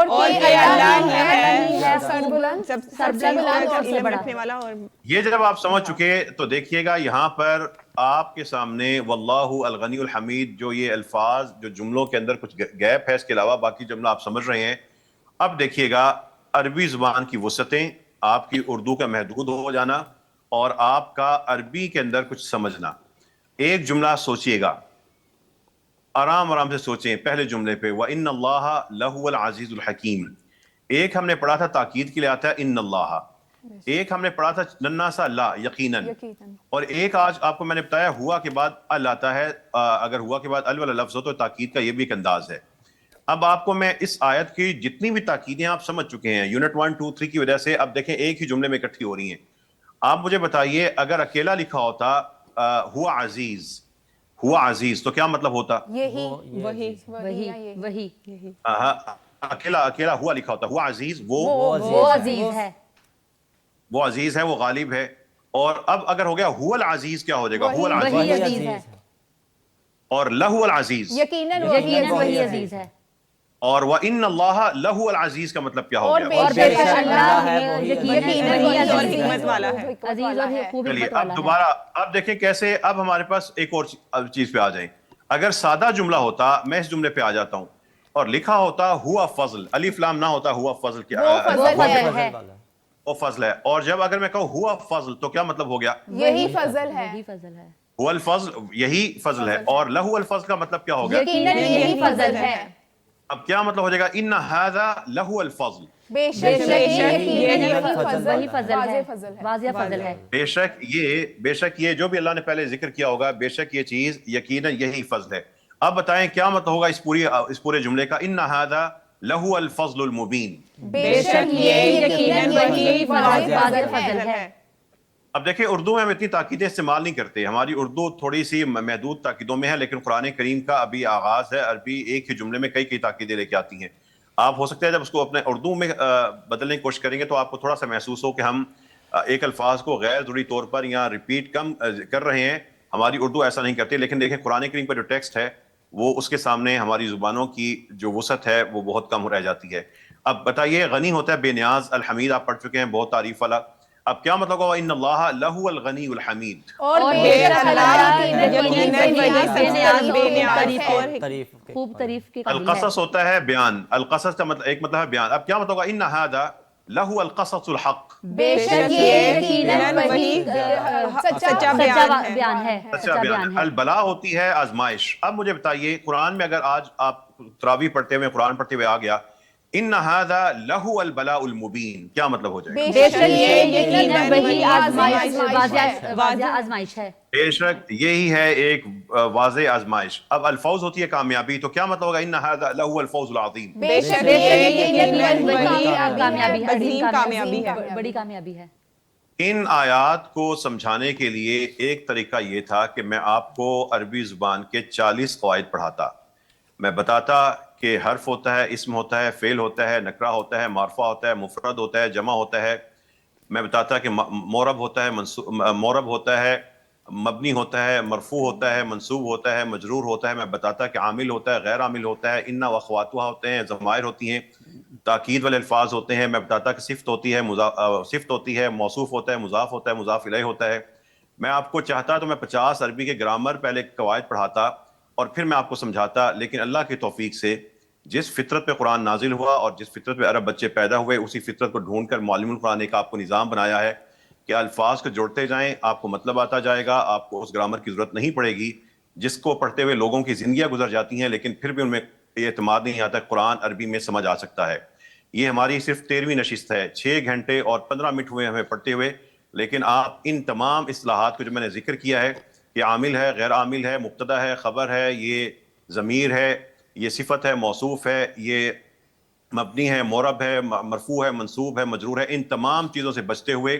یہ جب آپ سمجھ چکے تو دیکھیے گا یہاں پر آپ کے سامنے واللہ الغنی الحمید، جو یہ الفاظ جو جملوں کے اندر کچھ گیپ ہے، اس کے علاوہ باقی جملہ آپ سمجھ رہے ہیں۔ اب دیکھیے گا عربی زبان کی وسعتیں، آپ کی اردو کا محدود ہو جانا اور آپ کا عربی کے اندر کچھ سمجھنا۔ ایک جملہ سوچئے گا، آرام سے سوچیں پہلے جملے پہ، وَإِنَّ اللَّهَ لَهُوَ الْعَزِيزُ الْحَكِيمُ۔ ایک ہم نے پڑھا تھا تاکید کے لیے آتا ہے ان اللہ، ایک ہم نے پڑھا تھا ننا سا لا یقیناً، اور ایک آج آپ کو میں نے بتایا ہوا کے بعد ال آتا ہے۔ اگر ہوا کے بعد ال والا لفظ ہو تو تاکید کا یہ بھی ایک انداز ہے۔ اب آپ کو میں اس آیت کی جتنی بھی تاکیدیں آپ سمجھ چکے ہیں یونٹ 1 2 3 کی وجہ سے، اب دیکھیں ایک ہی جملے میں اکٹھی ہو رہی ہیں۔ آپ مجھے بتائیے اگر اکیلا لکھا ہوتا ہوا عزیز، ہوا عزیز، تو کیا مطلب ہوتا؟ وہی اکیلا ہوا لکھا ہوتا ہوا عزیز، وہ عزیز ہے، وہ عزیز ہے، وہ غالب ہے۔ اور اب اگر ہو گیا هو العزیز، کیا ہو جائے گا؟ هو وہی العزیز، عزیز ہے، اور لہو العزیز، یقیناً وہی عزیز ہے، اور وَإِنَّ اللَّهَ لَهُ العزیز کا مطلب کیا ہو گیا؟ اور بے شک اللہ یقیناً وہی حکمت والا ہے، عزیز اور خوب چلیے حکمت اب والا دوبارہ اب دیکھیں کیسے، اب ہمارے پاس ایک اور چیز پہ آ جائیں۔ اگر سادہ جملہ ہوتا، میں اس جملے پہ آ جاتا ہوں، اور لکھا ہوتا ہوا فضل، الف لام نہ ہوتا ہوا فضل، کیا ہے، وہ فضل ہے، اور جب اگر میں کہوں ہوا فضل تو کیا مطلب ہو گیا؟ یہی فضل ہے، ہوا الفضل، یہی فضل ہے، اور لہو الفضل کا مطلب کیا ہو گیا؟ یقیناً یہی فضل ہے، اب کیا مطلب ہو جائے گا؟ ان ھذا لہو الفضل، بے شک یہی فضل ہے، واضح فضل ہے، بے شک یہ جو بھی اللہ نے پہلے ذکر کیا ہوگا، بے شک یہ چیز یقیناً یہی فضل ہے۔ اب بتائیں کیا مطلب ہوگا اس پورے جملے کا؟ ان ھذا لہو الفضل المبین، بے شک یہ یقیناً وہی واضح فضل ہے۔ اب دیکھیں اردو میں ہم اتنی تاکیدیں استعمال نہیں کرتے، ہماری اردو تھوڑی سی محدود تاکیدوں میں ہے، لیکن قرآن کریم کا ابھی آغاز ہے، عربی ایک ہی جملے میں کئی تاکیدیں لے کے آتی ہیں۔ آپ ہو سکتا ہے جب اس کو اپنے اردو میں بدلنے کی کوشش کریں گے تو آپ کو تھوڑا سا محسوس ہو کہ ہم ایک الفاظ کو غیر ضروری طور پر یا ریپیٹ کم کر رہے ہیں، ہماری اردو ایسا نہیں کرتی۔ لیکن دیکھیں قرآن کریم کا جو ٹیکسٹ ہے وہ اس کے سامنے ہماری زبانوں کی جو وسعت ہے وہ بہت کم رہ جاتی ہے. اب بتائیے غنی ہوتا ہے بے نیاز، الحمید آپ پڑھ چکے ہیں بہت تعریف والا. اب کیا مطلب ہوگا ان اللہ لہو الغنی الحمید؟ اور بے شک اللہ یقیناً بے نیاز بے نیاز اور خوب تعریف کے قابل ہے. القصص ہوتا ہے بیان، القصص کا مطلب ایک مطلب ہے بیان. اب کیا مطلب ہوگا ان ھذا لہو القصص الحق؟ بے شک یہ یقیناً وہی سچا بیان ہے. سچا بیان ہے. البلا ہوتی ہے آزمائش. اب مجھے بتائیے قرآن میں اگر آج آپ تراویح پڑھتے ہوئے قرآن پڑھتے ہوئے آ گیا ان ھذا لہو البلاء المبین، کیا مطلب ہو جائے گا؟ بے شک یہ یقیناً وہی واضح آزمائش ہے. بے شک یہی ہے ایک واضح آزمائش. اب الفوز ہوتی ہے کامیابی، تو کیا مطلب ہوگا ان ھذا لہو الفوز العظیم؟ بے شک یہ یقیناً وہی کامیابی ہے، عظیم کامیابی ہے، بڑی کامیابی ہے. ان آیات کو سمجھانے کے لیے ایک طریقہ یہ تھا کہ میں آپ کو عربی زبان کے 40 قواعد پڑھاتا. میں بتاتا کہ حرف ہوتا ہے، اسم ہوتا ہے، فعل ہوتا ہے، نکرہ ہوتا ہے، معرفہ ہوتا ہے، مفرد ہوتا ہے، جمع ہوتا ہے. میں بتاتا کہ مورب ہوتا ہے، مورب ہوتا ہے، مبنی ہوتا ہے، مرفوع ہوتا ہے، منصوب ہوتا ہے، مجرور ہوتا ہے. میں بتاتا کہ عامل ہوتا ہے، غیر عامل ہوتا ہے، ان واخواتها ہوتے ہیں، ضمائر ہوتی ہیں، تاکید والے الفاظ ہوتے ہیں. میں بتاتا کہ صفت ہوتی ہے، صفت ہوتی ہے، موصوف ہوتا ہے، مضاف ہوتا ہے، مضاف الیہ ہوتا ہے. میں آپ کو چاہتا تو میں 50 عربی کے گرامر پہلے قواعد پڑھاتا اور پھر میں آپ کو سمجھاتا. لیکن اللہ کی توفیق سے جس فطرت پہ قرآن نازل ہوا اور جس فطرت پہ عرب بچے پیدا ہوئے، اسی فطرت کو ڈھونڈ کر معلم القرآن ایک آپ کو نظام بنایا ہے کہ الفاظ کو جوڑتے جائیں، آپ کو مطلب آتا جائے گا، آپ کو اس گرامر کی ضرورت نہیں پڑے گی جس کو پڑھتے ہوئے لوگوں کی زندگیاں گزر جاتی ہیں لیکن پھر بھی ان میں یہ اعتماد نہیں آتا قرآن عربی میں سمجھ آ سکتا ہے. یہ ہماری صرف 13ویں نشست ہے. 6 گھنٹے اور 15 منٹ ہوئے ہمیں پڑھتے ہوئے، لیکن آپ ان تمام اصطلاحات کو جو میں نے ذکر کیا ہے کہ عامل ہے، غیر عامل ہے، مبتدا ہے، خبر ہے، یہ ضمیر ہے، یہ صفت ہے، موصوف ہے، یہ مبنی ہے، مورب ہے، مرفوع ہے، منصوب ہے، مجرور ہے، ان تمام چیزوں سے بچتے ہوئے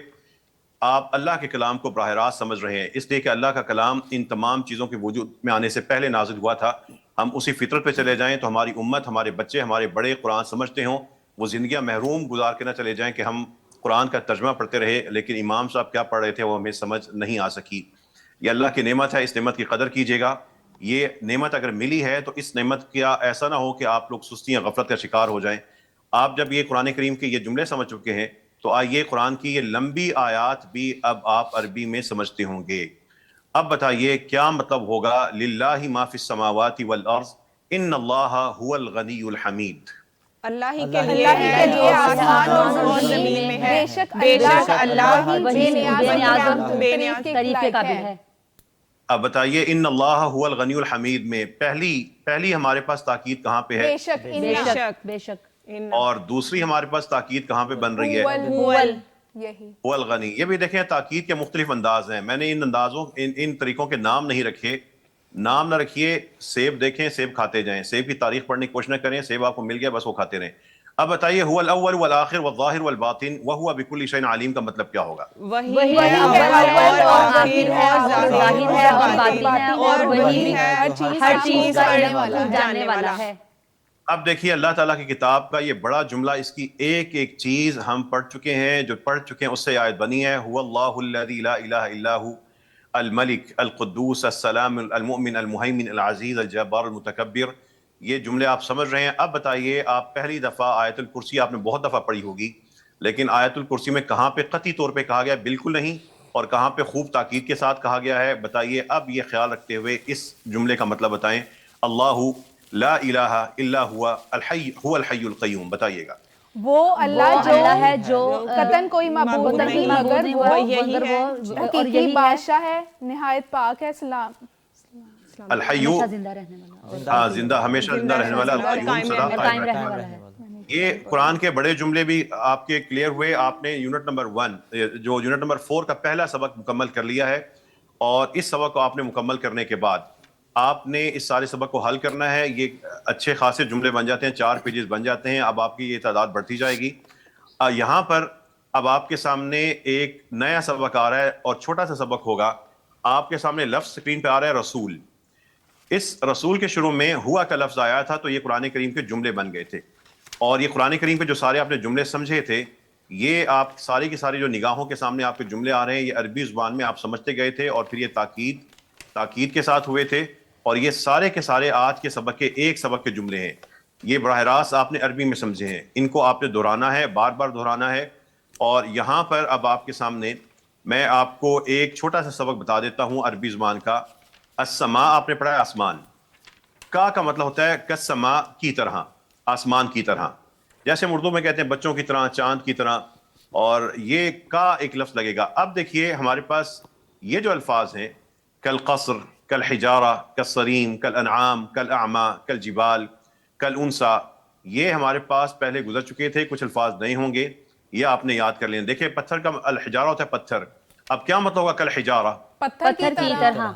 آپ اللہ کے کلام کو براہ راست سمجھ رہے ہیں. اس لیے کہ اللہ کا کلام ان تمام چیزوں کے وجود میں آنے سے پہلے نازل ہوا تھا. ہم اسی فطرت پہ چلے جائیں تو ہماری امت، ہمارے بچے، ہمارے بڑے قرآن سمجھتے ہوں، وہ زندگیاں محروم گزار کے نہ چلے جائیں کہ ہم قرآن کا ترجمہ پڑھتے رہے لیکن امام صاحب کیا پڑھ رہے تھے وہ ہمیں سمجھ نہیں آ سکی. یہ اللہ کی نعمت ہے، اس نعمت کی قدر کیجیے گا. یہ نعمت اگر ملی ہے تو اس نعمت کیا ایسا نہ ہو کہ آپ لوگ سستی یا غفلت کا شکار ہو جائیں. آپ جب یہ قرآن کریم کے یہ جملے سمجھ چکے ہیں تو آئیے قرآن کی یہ لمبی آیات بھی اب آپ عربی میں سمجھتے ہوں گے. اب بتائیے کیا مطلب ہوگا للہ ما فی السماوات والارض ان اللہ هو الغنی الحمید؟ اللہ ہی کے لیے آسمان اور زمین میں ہے، بے شک اللہ وہی بے نیاز اور تعریف کے قابل ہے. اب بتائیے ان اللہ هو الغنی الحمید میں پہلی ہمارے پاس تاکید کہاں پہ ہے؟ بے شک. اور دوسری ہمارے پاس تاکید کہاں پہ بن رہی ہے؟ هو الغنی. یہ بھی دیکھیں تاکید کے مختلف انداز ہیں. میں نے ان اندازوں ان طریقوں کے نام نہیں رکھے. نام نہ رکھیے. سیب دیکھیں، سیب کھاتے جائیں، سیب کی تاریخ پڑھنے کی کوشش نہ کریں، سیب آپ کو مل گیا بس وہ کھاتے رہیں. اب بتائیے هو الاول والآخر والظاہر والباطن وهو بكل شيء علیم کا مطلب کیا ہوگا؟ وہی اول اور آخر ہے اور ظاہر ہے اور باطن ہے اور وہی ہے ہر چیز کا جاننے والا ہے. اب دیکھیے اللہ تعالیٰ کی کتاب کا یہ بڑا جملہ، اس کی ایک ایک چیز ہم پڑھ چکے ہیں، جو پڑھ چکے ہیں اس سے آیت بنی ہے. هو اللہ الذی لا الہ الا هو الملک القدوس السلام المؤمن المہیمن العزیز الجبار المتکبر. یہ جملے آپ سمجھ رہے ہیں. اب بتائیے آپ پہلی دفعہ آیت الکرسی آپ نے بہت دفعہ پڑھی ہوگی، لیکن آیت الکرسی میں کہاں پہ قطعی طور پہ کہا گیا بالکل نہیں اور کہاں پہ خوب تاکید کے ساتھ کہا گیا ہے؟ بتائیے. اب یہ خیال رکھتے ہوئے اس جملے کا مطلب بتائیں. اللہ لا الہ الا هو الحی هو الحی القیوم. بتائیے گا. وہ اللہ ہے جو قطعاً کوئی معبود نہیں مگر وہ یہی ہے حقیقی بادشاہ ہے، نہایت پاک ہے، سلام الحیو زندہ، ہمیشہ زندہ رہنے والا، القیوم سدا قائم رہنے والا ہے. یہ قرآن کے بڑے جملے بھی آپ کے کلیئر ہوئے. آپ نے یونٹ نمبر 1 جو یونٹ نمبر 4 کا پہلا سبق مکمل کر لیا ہے اور اس سبق کو آپ نے مکمل کرنے کے بعد آپ نے اس سارے سبق کو حل کرنا ہے. یہ اچھے خاصے جملے بن جاتے ہیں، 4 پیجز بن جاتے ہیں. اب آپ کی یہ تعداد بڑھتی جائے گی. یہاں پر اب آپ کے سامنے ایک نیا سبق آ رہا ہے اور چھوٹا سا سبق ہوگا. آپ کے سامنے لفظ اسکرین پہ آ رہا ہے رسول. اس رسول کے شروع میں ہوا کا لفظ آیا تھا تو یہ قرآن کریم کے جملے بن گئے تھے. اور یہ قرآن کریم کے جو سارے آپ نے جملے سمجھے تھے، یہ آپ ساری کی ساری جو نگاہوں کے سامنے آپ کے جملے آ رہے ہیں، یہ عربی زبان میں آپ سمجھتے گئے تھے اور پھر یہ تاکید کے ساتھ ہوئے تھے اور یہ سارے کے سارے آج کے سبق کے ایک سبق کے جملے ہیں. یہ براہ راست آپ نے عربی میں سمجھے ہیں, ان کو آپ نے دہرانا ہے, بار بار دہرانا ہے. اور یہاں پر اب آپ کے سامنے میں آپ کو ایک چھوٹا سا سبق بتا دیتا ہوں عربی زبان کا. السماء آپ نے پڑھا ہے آسمان, کا مطلب ہوتا ہے کالسماء کی طرح, آسمان کی طرح. جیسے ہم اردو میں کہتے ہیں بچوں کی طرح, چاند کی طرح, اور یہ کا ایک لفظ لگے گا. اب دیکھیے ہمارے پاس یہ جو الفاظ ہیں, کالقصر, کالحجارہ, کالصریم, کالانعام, کالاعمى, کالجبال, کالانثى, یہ ہمارے پاس پہلے گزر چکے تھے, کچھ الفاظ نہیں ہوں گے, یہ آپ نے یاد کر لینا. دیکھیں پتھر کا الحجارہ ہوتا ہے پتھر, اب کیا مطلب ہوگا کالحجارہ, پتھر کی طرح.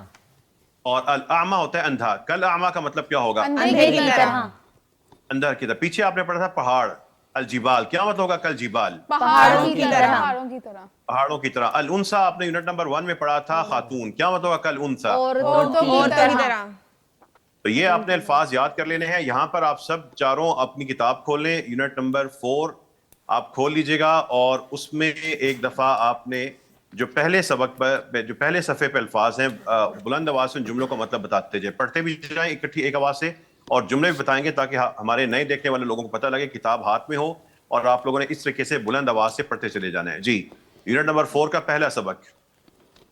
اور الاعمى ہوتا ہے اندھا, کالاعمى کا مطلب کیا ہوگا, اندھے کی طرح. اندر کی طرح. پیچھے آپ نے پڑھا تھا پہاڑ, الجبال, کیا مطلب ہوگا کالجبال, پہاڑوں کی طرح. پہاڑوں کی طرح. الانثى آپ نے یونٹ نمبر 1 میں پڑھا تھا خاتون, کیا مطلب ہوگا کالانثى, عورتوں کی طرح. تو یہ آپ نے الفاظ یاد کر لینے ہیں. یہاں پر آپ سب چاروں اپنی کتاب کھول لیں, یونٹ نمبر 4 آپ کھول لیجئے گا, اور اس میں ایک دفعہ آپ نے جو پہلے سبق پر, جو پہلے صفحے پہ الفاظ ہیں, بلند آواز سے ان جملوں کا مطلب بتاتے جائیں, پڑھتے بھی جائیں اکٹھی ایک آواز سے, اور جملے بھی بتائیں گے تاکہ ہمارے نئے دیکھنے والے لوگوں کو پتہ لگے کتاب ہاتھ میں ہو, اور آپ لوگوں نے اس طریقے سے بلند آواز سے پڑھتے چلے جانا ہے. جی, یونٹ نمبر 4 کا پہلا سبق.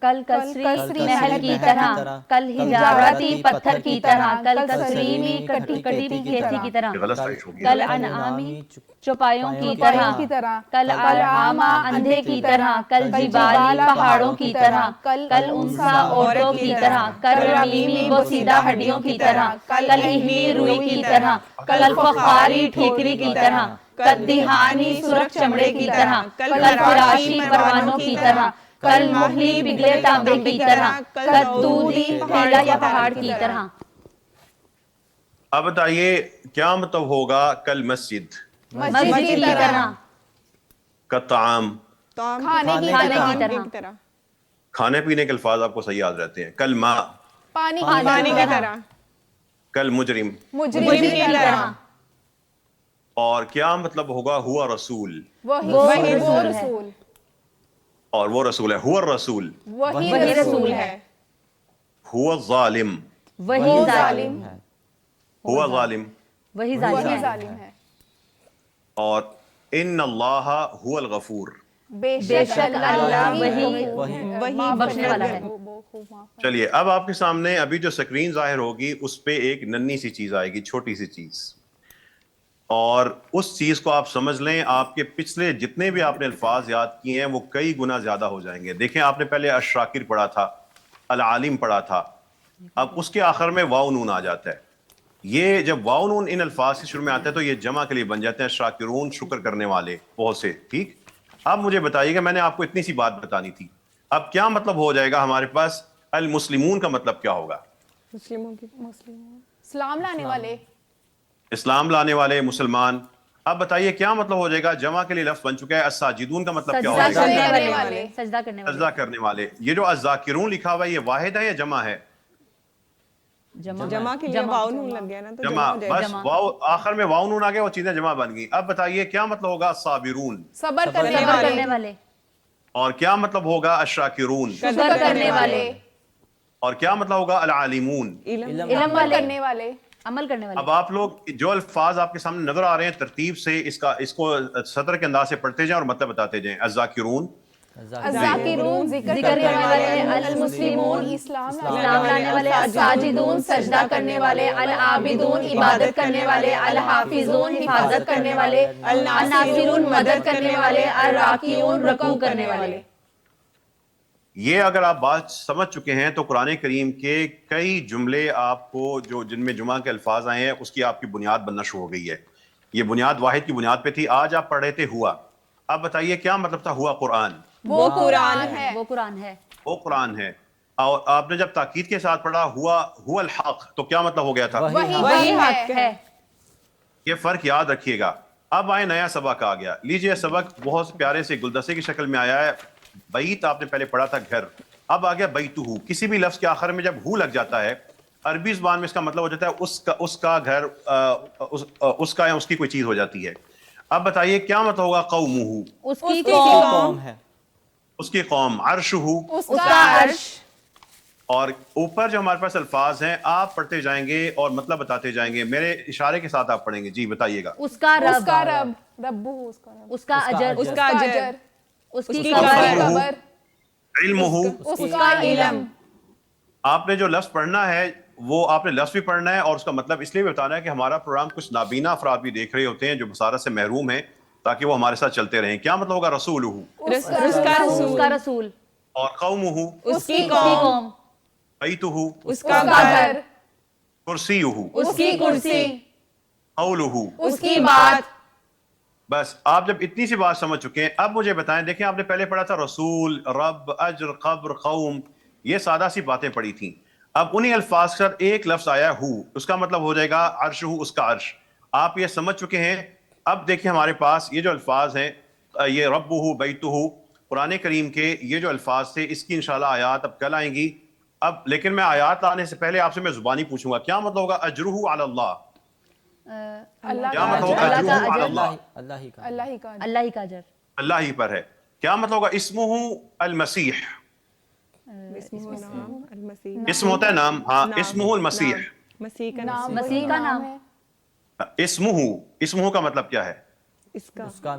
کل کسری محل کی طرح, کل حجارتی پتھر کی طرح, کل کسریمی کٹی کھیتی کی طرح, کل انعامی چوپایوں کی طرح, کل الاعمى اندھے کی طرح, کل جبال پہاڑوں کی طرح, کل انثى عورتوں کی طرح, کل رمیمی بوسیدہ ہڈیوں کی طرح, کل اہنی روئی کی طرح, کل فخاری ٹھیکری کی طرح, کل دہانی سرخ چمڑے کی طرح, کل فراشی پروانوں کی طرح, کل مہلی پگھلے تانبے کی طرح, کل دودھی پھیلا یا پہاڑ کی طرح. اب بتائیے کیا مطلب ہوگا کل مسجد, مسجد کی طرح, کالطعام, کھانے کی طرح, کھانے پینے کے الفاظ آپ کو صحیح یاد رہتے ہیں, کل ماء, پانی کی طرح, کل مجرم, مجرم کی طرح. اور کیا مطلب ہوگا ہوا رسول, وہی رسول ہے, اور وہ رسول ہے, ہوا الرسول, وہی رسول ہے, ہوا الظالم, وہی ظالم ہے, ہوا ظالم, وہی ظالم ہے, اور ان اللہ هو الغفور, بے شک اللہ وہی بخشنے والا ہے. چلیے اب آپ کے سامنے ابھی جو سکرین ظاہر ہوگی اس پہ ایک ننھی سی چیز آئے گی, چھوٹی سی چیز, اور اس چیز کو آپ سمجھ لیں, آپ کے پچھلے جتنے بھی آپ نے الفاظ یاد کیے ہیں وہ کئی گنا زیادہ ہو جائیں گے. دیکھیں آپ نے پہلے الشاکر پڑھا تھا, العالم پڑھا تھا, اب اس کے آخر میں واو نون آ جاتا ہے. یہ جب واو نون ان الفاظ کے شروع میں آتا ہے تو یہ جمع کے لیے بن جاتے ہیں شاکرون, شکر کرنے والے, بہت سے. ٹھیک, اب مجھے بتائیے کہ میں نے آپ کو اتنی سی بات بتانی تھی, اب کیا مطلب ہو جائے گا ہمارے پاس, المسلمون کا مطلب کیا ہوگا, اسلام لانے والے, اسلام لانے والے, مسلمان. اب بتائیے کیا مطلب ہو جائے گا, جمع کے لیے لفظ بن چکا ہے, الساجدون کا مطلب کیا ہو جائے گا, سجدہ کرنے والے. یہ جو الذاکرون لکھا ہوا ہے یہ واحد ہے یا جمع ہے, جمع کے لیے واو نون لگ گیا نا تو جمع, بس واو آخر میں واو نون آ گیا, وہ چیزیں جمع بن گئی. اب بتائیے کیا مطلب ہوگا الصابرون, صبر کرنے والے, اور کیا مطلب ہوگا الشاکرون, شکر کرنے والے, اور کیا مطلب ہوگا العالمون, علم کرنے والے, عمل کرنے والے. اب آپ لوگ جو الفاظ آپ کے سامنے نظر آ رہے ہیں ترتیب سے اس کو صدر کے انداز سے پڑھتے جائیں اور مطلب بتاتے جائیں. الذاکرون, الذاکرون ذکر کرنے والے, المسلمون اسلام لانے والے, الساجدون سجدہ کرنے والے, العابدون عبادت کرنے والے, الحافظون حفاظت کرنے والے, الناصرون مدد کرنے والے, الراکعون رکوع کرنے والے. یہ اگر آپ بات سمجھ چکے ہیں تو قرآن کریم کے کئی جملے آپ کو جو جن میں جمعہ کے الفاظ آئے ہیں اس کی آپ کی بنیاد بننا شروع ہو گئی ہے. یہ بنیاد واحد کی بنیاد پہ تھی. آج آپ پڑھ رہے تھے ہوا, اب بتائیے کیا مطلب تھا ہوا قرآن, وہ قرآن ہے, وہ قرآن ہے, وہ قرآن ہے. اور آپ نے جب تاکید کے ساتھ پڑھا ہوا الحق تو کیا مطلب ہو گیا تھا, وہی حق ہے. یہ فرق یاد رکھیے گا. اب آئے نیا سبق آ گیا, لیجئے سبق بہت پیارے سے گلدستے کی شکل میں آیا ہے. بیت آپ نے پہلے پڑھا تھا گھر, اب آ گیا بیتہ. کسی بھی لفظ کے آخر میں جب ہو لگ جاتا ہے عربی زبان میں اس کا مطلب ہو جاتا ہے اس کا گھر, اس کا یا اس کی کوئی چیز ہو جاتی ہے. اب بتائیے کیا مطلب ہوگا قومہ, اس کی قوم ہے, اس کی قوم, عرشہ, اس کا عرش, اور اوپر جو ہمارے پاس الفاظ ہیں آپ پڑھتے جائیں گے اور مطلب بتاتے جائیں گے، میرے اشارے کے ساتھ آپ پڑھیں گے. جی بتائیے گا. اس کا رب، اس کا رب، ربہ، اس کا اجر، اس کا اجر، اس کی کی قبر، قبر، علمہ، اس کا علم. آپ نے جو لفظ پڑھنا ہے وہ آپ نے لفظ بھی پڑھنا ہے اور اس کا مطلب اس لیے بھی بتانا ہے کہ ہمارا پروگرام کچھ نابینا افراد بھی دیکھ رہے ہوتے ہیں جو بصارت سے محروم ہیں، تاکہ وہ ہمارے ساتھ چلتے رہیں. کیا مطلب ہوگا رسولہ؟ اس کا اس رسول، کا رسول، اور قومہ، اس کی قوم، بیتہ، اس کا گھر، کرسیہ، اس کی کرسی، قولہ. اس کی بات. بس آپ جب اتنی سی بات سمجھ چکے ہیں اب مجھے بتائیں. دیکھیں آپ نے پہلے پڑھا تھا رسول، رب، اجر، قبر، قوم، یہ سادہ سی باتیں پڑھی تھیں. اب انہی الفاظ کے ساتھ ایک لفظ آیا ہو، اس کا مطلب ہو جائے گا عرشہ، اس کا عرش. آپ یہ سمجھ چکے ہیں. اب دیکھیں ہمارے پاس یہ جو الفاظ ہیں، یہ ربہ، بیتہ، قرآن کریم کے یہ جو الفاظ تھے اس کی انشاءاللہ آیات اب کل آئیں گی. اب لیکن میں آیات لانے سے پہلے آپ سے میں زبانی پوچھوں گا کیا مطلب ہوگا اجرہ علی اللہ؟ اللہ کیا کا مطلب ہوگا اجر، اجرہ علی اللہ؟ اللہ ہی کا، اللہ ہی کا اجر. اللہ ہی پر ہے. کیا مطلب ہوگا اسمہ المسیح؟ اسم ہوتا ہے نام، ہاں، اسمہ المسیح، مسیح کا نام، مسیح کا نام، اسمہ کا مطلب کیا ہے؟ اس کا اس کا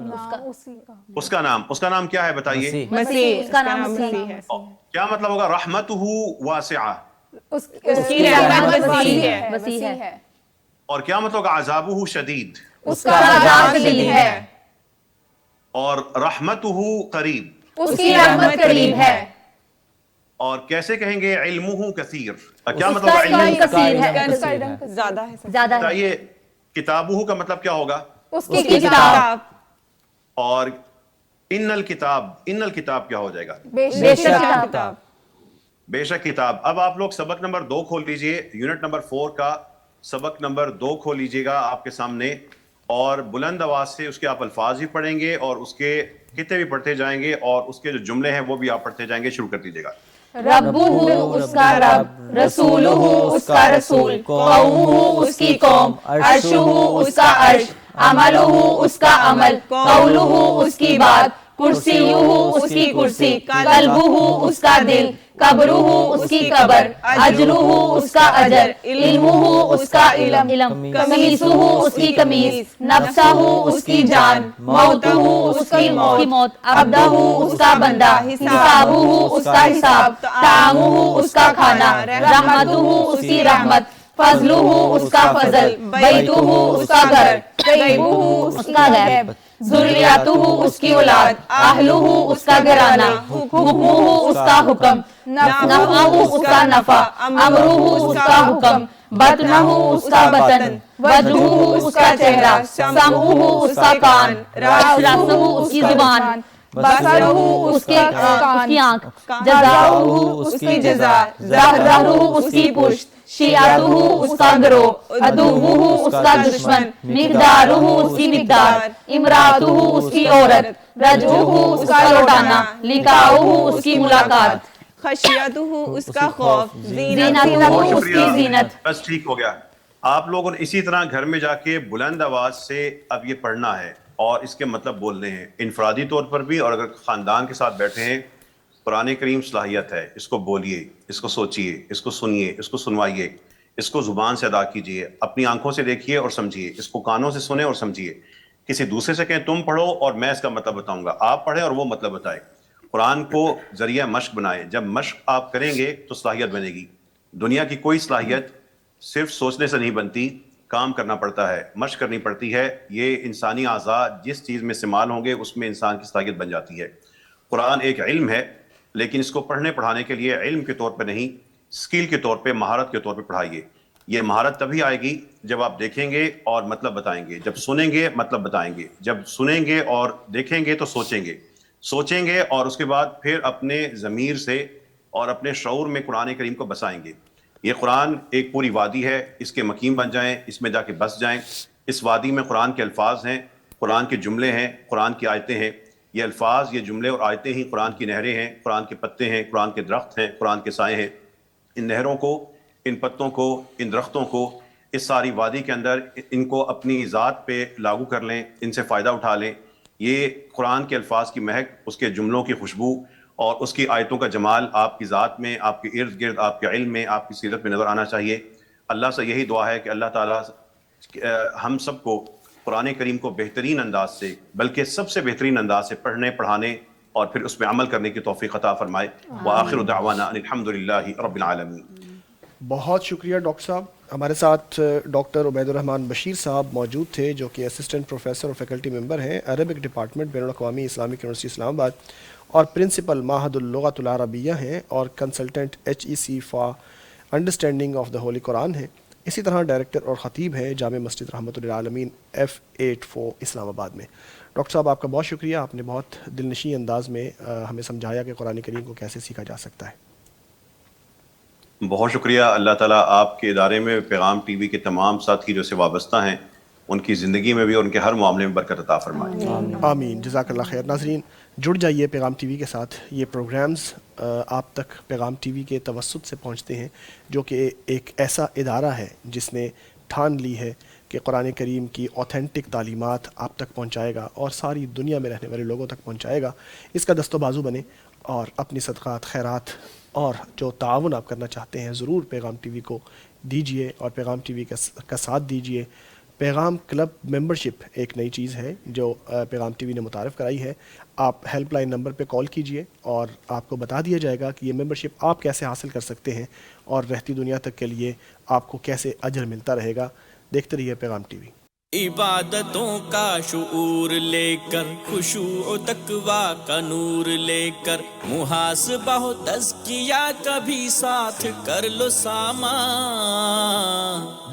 نام. اس کا نام کیا ہے بتائیے؟ مسیح، اس کا نام مسیح ہے. کیا مطلب ہوگا رحمتہ واسعہ؟ اس کی رحمت وسیع ہے. اور کیا مطلب ہوگا عذابہ شدید؟ اس کا عذاب شدید ہے. اور رحمتہ قریب؟ اس کی رحمت قریب ہے. اور کیسے کہیں گے علمہ کثیر؟ کیا اس مطلب کا ہوگا علم علم؟ کثیر ہے، زیادہ ہے، زیادہ ہے. بتائیے کتابہ کا مطلب کیا ہوگا؟ اس کی کتاب. اور ان الکتاب کیا ہو جائے گا؟ بے شک کتاب. بے شک کتاب. اب آپ لوگ سبق نمبر 2 کھول لیجئے، یونٹ نمبر 4 کا سبق نمبر 2 کھول لیجئے گا آپ کے سامنے، اور بلند آواز سے اس کے آپ الفاظ بھی پڑھیں گے اور اس کے خطے بھی پڑھتے جائیں گے اور اس کے جو جملے ہیں وہ بھی آپ پڑھتے جائیں گے. شروع کر دیجئے گا. ربہ اس کا رب، رسولہ اس کا رسول، قومہ اس کی قوم، عرشہ اس کا عرش، عملہ اس کا عمل، قولہ اس کی بات، کرسیہ اس کی کرسی، قلبہ اس کا دل، قبرہ اس کی قبر، اجرہ اس کا اجر، علمہ اس کا علم، قمیصہ اس کی قمیص، نفسہ اس کی جان، موتہ اس کی موت، عبدہ اس کا بندہ، حسابہ اس کا حساب، طعامہ اس کا کھانا، رحمتہ اس کی رحمت، فضلہ اس کا فضل، بیتہ اس کا گھر، غیبہ اس کا غیب، ذریاتہ اس کی اولاد، اہلہ اس کا گھرانہ، حکمہ اس کا حکم، نفعہ اس کا نفع، امرہ اس کا حکم، بطنہ اس کا بطن، وجہہ اس کا چہرہ، سمعہ اس کا کان، راسہ اس کی زبان، بصرہ اس کی آنکھ، جزاؤہ اس کی جزا، ظہرہ اس کی پشت، شیعتہ اس کا گروہ، عدوہ اس کا دشمن، مقدارہ اس کی مقدار، امراتہ اس کی عورت، رجعہ اس کا لوٹانا، لقاؤہ اس کی ملاقات، خشیتہ اس کا خوف، زینتہ اس کی زینت. بس ٹھیک ہو گیا. آپ لوگوں نے اسی طرح گھر میں جا کے بلند آواز سے اب یہ پڑھنا ہے اور اس کے مطلب بولنے ہیں انفرادی طور پر بھی، اور اگر خاندان کے ساتھ بیٹھے ہیں قرآن کریم صلاحیت ہے، اس کو بولیے، اس کو سوچیے، اس کو سنیے، اس کو سنوائیے، اس کو زبان سے ادا کیجئے، اپنی آنکھوں سے دیکھیے اور سمجھیے، اس کو کانوں سے سنیں اور سمجھیے. کسی دوسرے سے کہیں تم پڑھو اور میں اس کا مطلب بتاؤں گا، آپ پڑھیں اور وہ مطلب بتائے. قرآن کو ذریعہ مشق بنائیں. جب مشق آپ کریں گے تو صلاحیت بنے گی. دنیا کی کوئی صلاحیت صرف سوچنے سے نہیں بنتی، کام کرنا پڑتا ہے، مشق کرنی پڑتی ہے. یہ انسانی اعضاء جس چیز میں استعمال ہوں گے اس میں انسان کی صلاحیت بن جاتی ہے. قرآن ایک علم ہے، لیکن اس کو پڑھنے پڑھانے کے لیے علم کے طور پہ نہیں، اسکل کے طور پہ، مہارت کے طور پہ پڑھائیے. یہ مہارت تبھی آئے گی جب آپ دیکھیں گے اور مطلب بتائیں گے، جب سنیں گے مطلب بتائیں گے، جب سنیں گے اور دیکھیں گے تو سوچیں گے اور اس کے بعد پھر اپنے ضمیر سے اور اپنے شعور میں قرآن کریم کو بسائیں گے. یہ قرآن ایک پوری وادی ہے، اس کے مقیم بن جائیں، اس میں جا کے بس جائیں. اس وادی میں قرآن کے الفاظ ہیں، قرآن کے جملے ہیں، قرآن کی آیتیں ہیں. یہ الفاظ، یہ جملے اور آیتیں ہی قرآن کی نہریں ہیں، قرآن کے پتے ہیں، قرآن کے درخت ہیں، قرآن کے سائے ہیں. ان نہروں کو، ان پتوں کو، ان درختوں کو، اس ساری وادی کے اندر ان کو اپنی ذات پہ لاگو کر لیں، ان سے فائدہ اٹھا لیں. یہ قرآن کے الفاظ کی مہک، اس کے جملوں کی خوشبو اور اس کی آیتوں کا جمال آپ کی ذات میں، آپ کے ارد گرد، آپ کے علم میں، آپ کی سیرت میں نظر آنا چاہیے۔ اللہ سے یہی دعا ہے کہ اللہ تعالیٰ ہم سب کو قرآن کریم کو بہترین انداز سے، بلکہ سب سے بہترین انداز سے پڑھنے، پڑھانے اور پھر اس پہ عمل کرنے کی توفیق عطا فرمائے۔ وآخر دعوانا ان الحمدللہ رب العالمین۔ بہت شکریہ ڈاکٹر صاحب۔ ہمارے ساتھ ڈاکٹر عبید الرحمن بشیر صاحب موجود تھے، جو کہ اسسٹنٹ پروفیسر اور فیکلٹی ممبر ہیں عربک ڈپارٹمنٹ بین الاقوامی اسلامک یونیورسٹی اسلام آباد، اور پرنسپل معہد اللغۃ العربیہ ہیں، اور consultant HEC for understanding of the Holy Quran ہیں۔ اسی طرح ڈائریکٹر اور خطیب ہیں جامع مسجد رحمۃ للعالمین F84 اسلام آباد میں۔ ڈاکٹر صاحب آپ کا بہت شکریہ، آپ نے بہت دلنشین انداز میں ہمیں سمجھایا کہ قرآن کریم کو کیسے سیکھا جا سکتا ہے۔ بہت شکریہ۔ اللہ تعالیٰ آپ کے ادارے میں پیغام ٹی وی کے تمام ساتھی جو سے وابستہ ہیں، ان کی زندگی میں بھی اور ان کے ہر معاملے میں برکت عطا فرمائے۔ آمین، جزاک اللہ خیر۔ ناظرین جڑ جائیے پیغام ٹی وی کے ساتھ، یہ پروگرامز آپ تک پیغام ٹی وی کے توسط سے پہنچتے ہیں، جو کہ ایک ایسا ادارہ ہے جس نے ٹھان لی ہے کہ قرآن کریم کی اوتھینٹک تعلیمات آپ تک پہنچائے گا اور ساری دنیا میں رہنے والے لوگوں تک پہنچائے گا۔ اس کا دست و بازو بنے اور اپنی صدقات، خیرات اور جو تعاون آپ کرنا چاہتے ہیں ضرور پیغام ٹی وی کو دیجئے، اور پیغام ٹی وی کا ساتھ دیجئے۔ پیغام کلب ممبرشپ ایک نئی چیز ہے جو پیغام ٹی وی نے متعارف کرائی ہے۔ آپ ہیلپ لائن نمبر پہ کال کیجئے اور آپ کو بتا دیا جائے گا کہ یہ ممبرشپ آپ کیسے حاصل کر سکتے ہیں اور رہتی دنیا تک کے لیے آپ کو کیسے اجر ملتا رہے گا۔ دیکھتے رہیے پیغام ٹی وی۔ عبادتوں کا شعور لے کر، خشوع و تقویٰ کا نور لے کر، محاسبہ و تزکیہ کبھی ساتھ کر لو سامان۔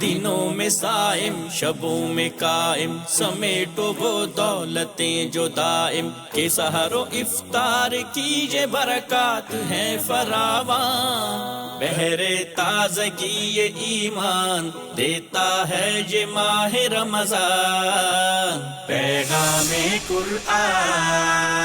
دنوں میں صائم، شبوں میں قائم، سمیٹو وہ دولتیں جو دائم، کہ سحر و افطار کیجے برکات ہیں فراوان۔ بہر تازگی یہ ایمان دیتا ہے یہ ماہ رمضان، پیغام قرآن۔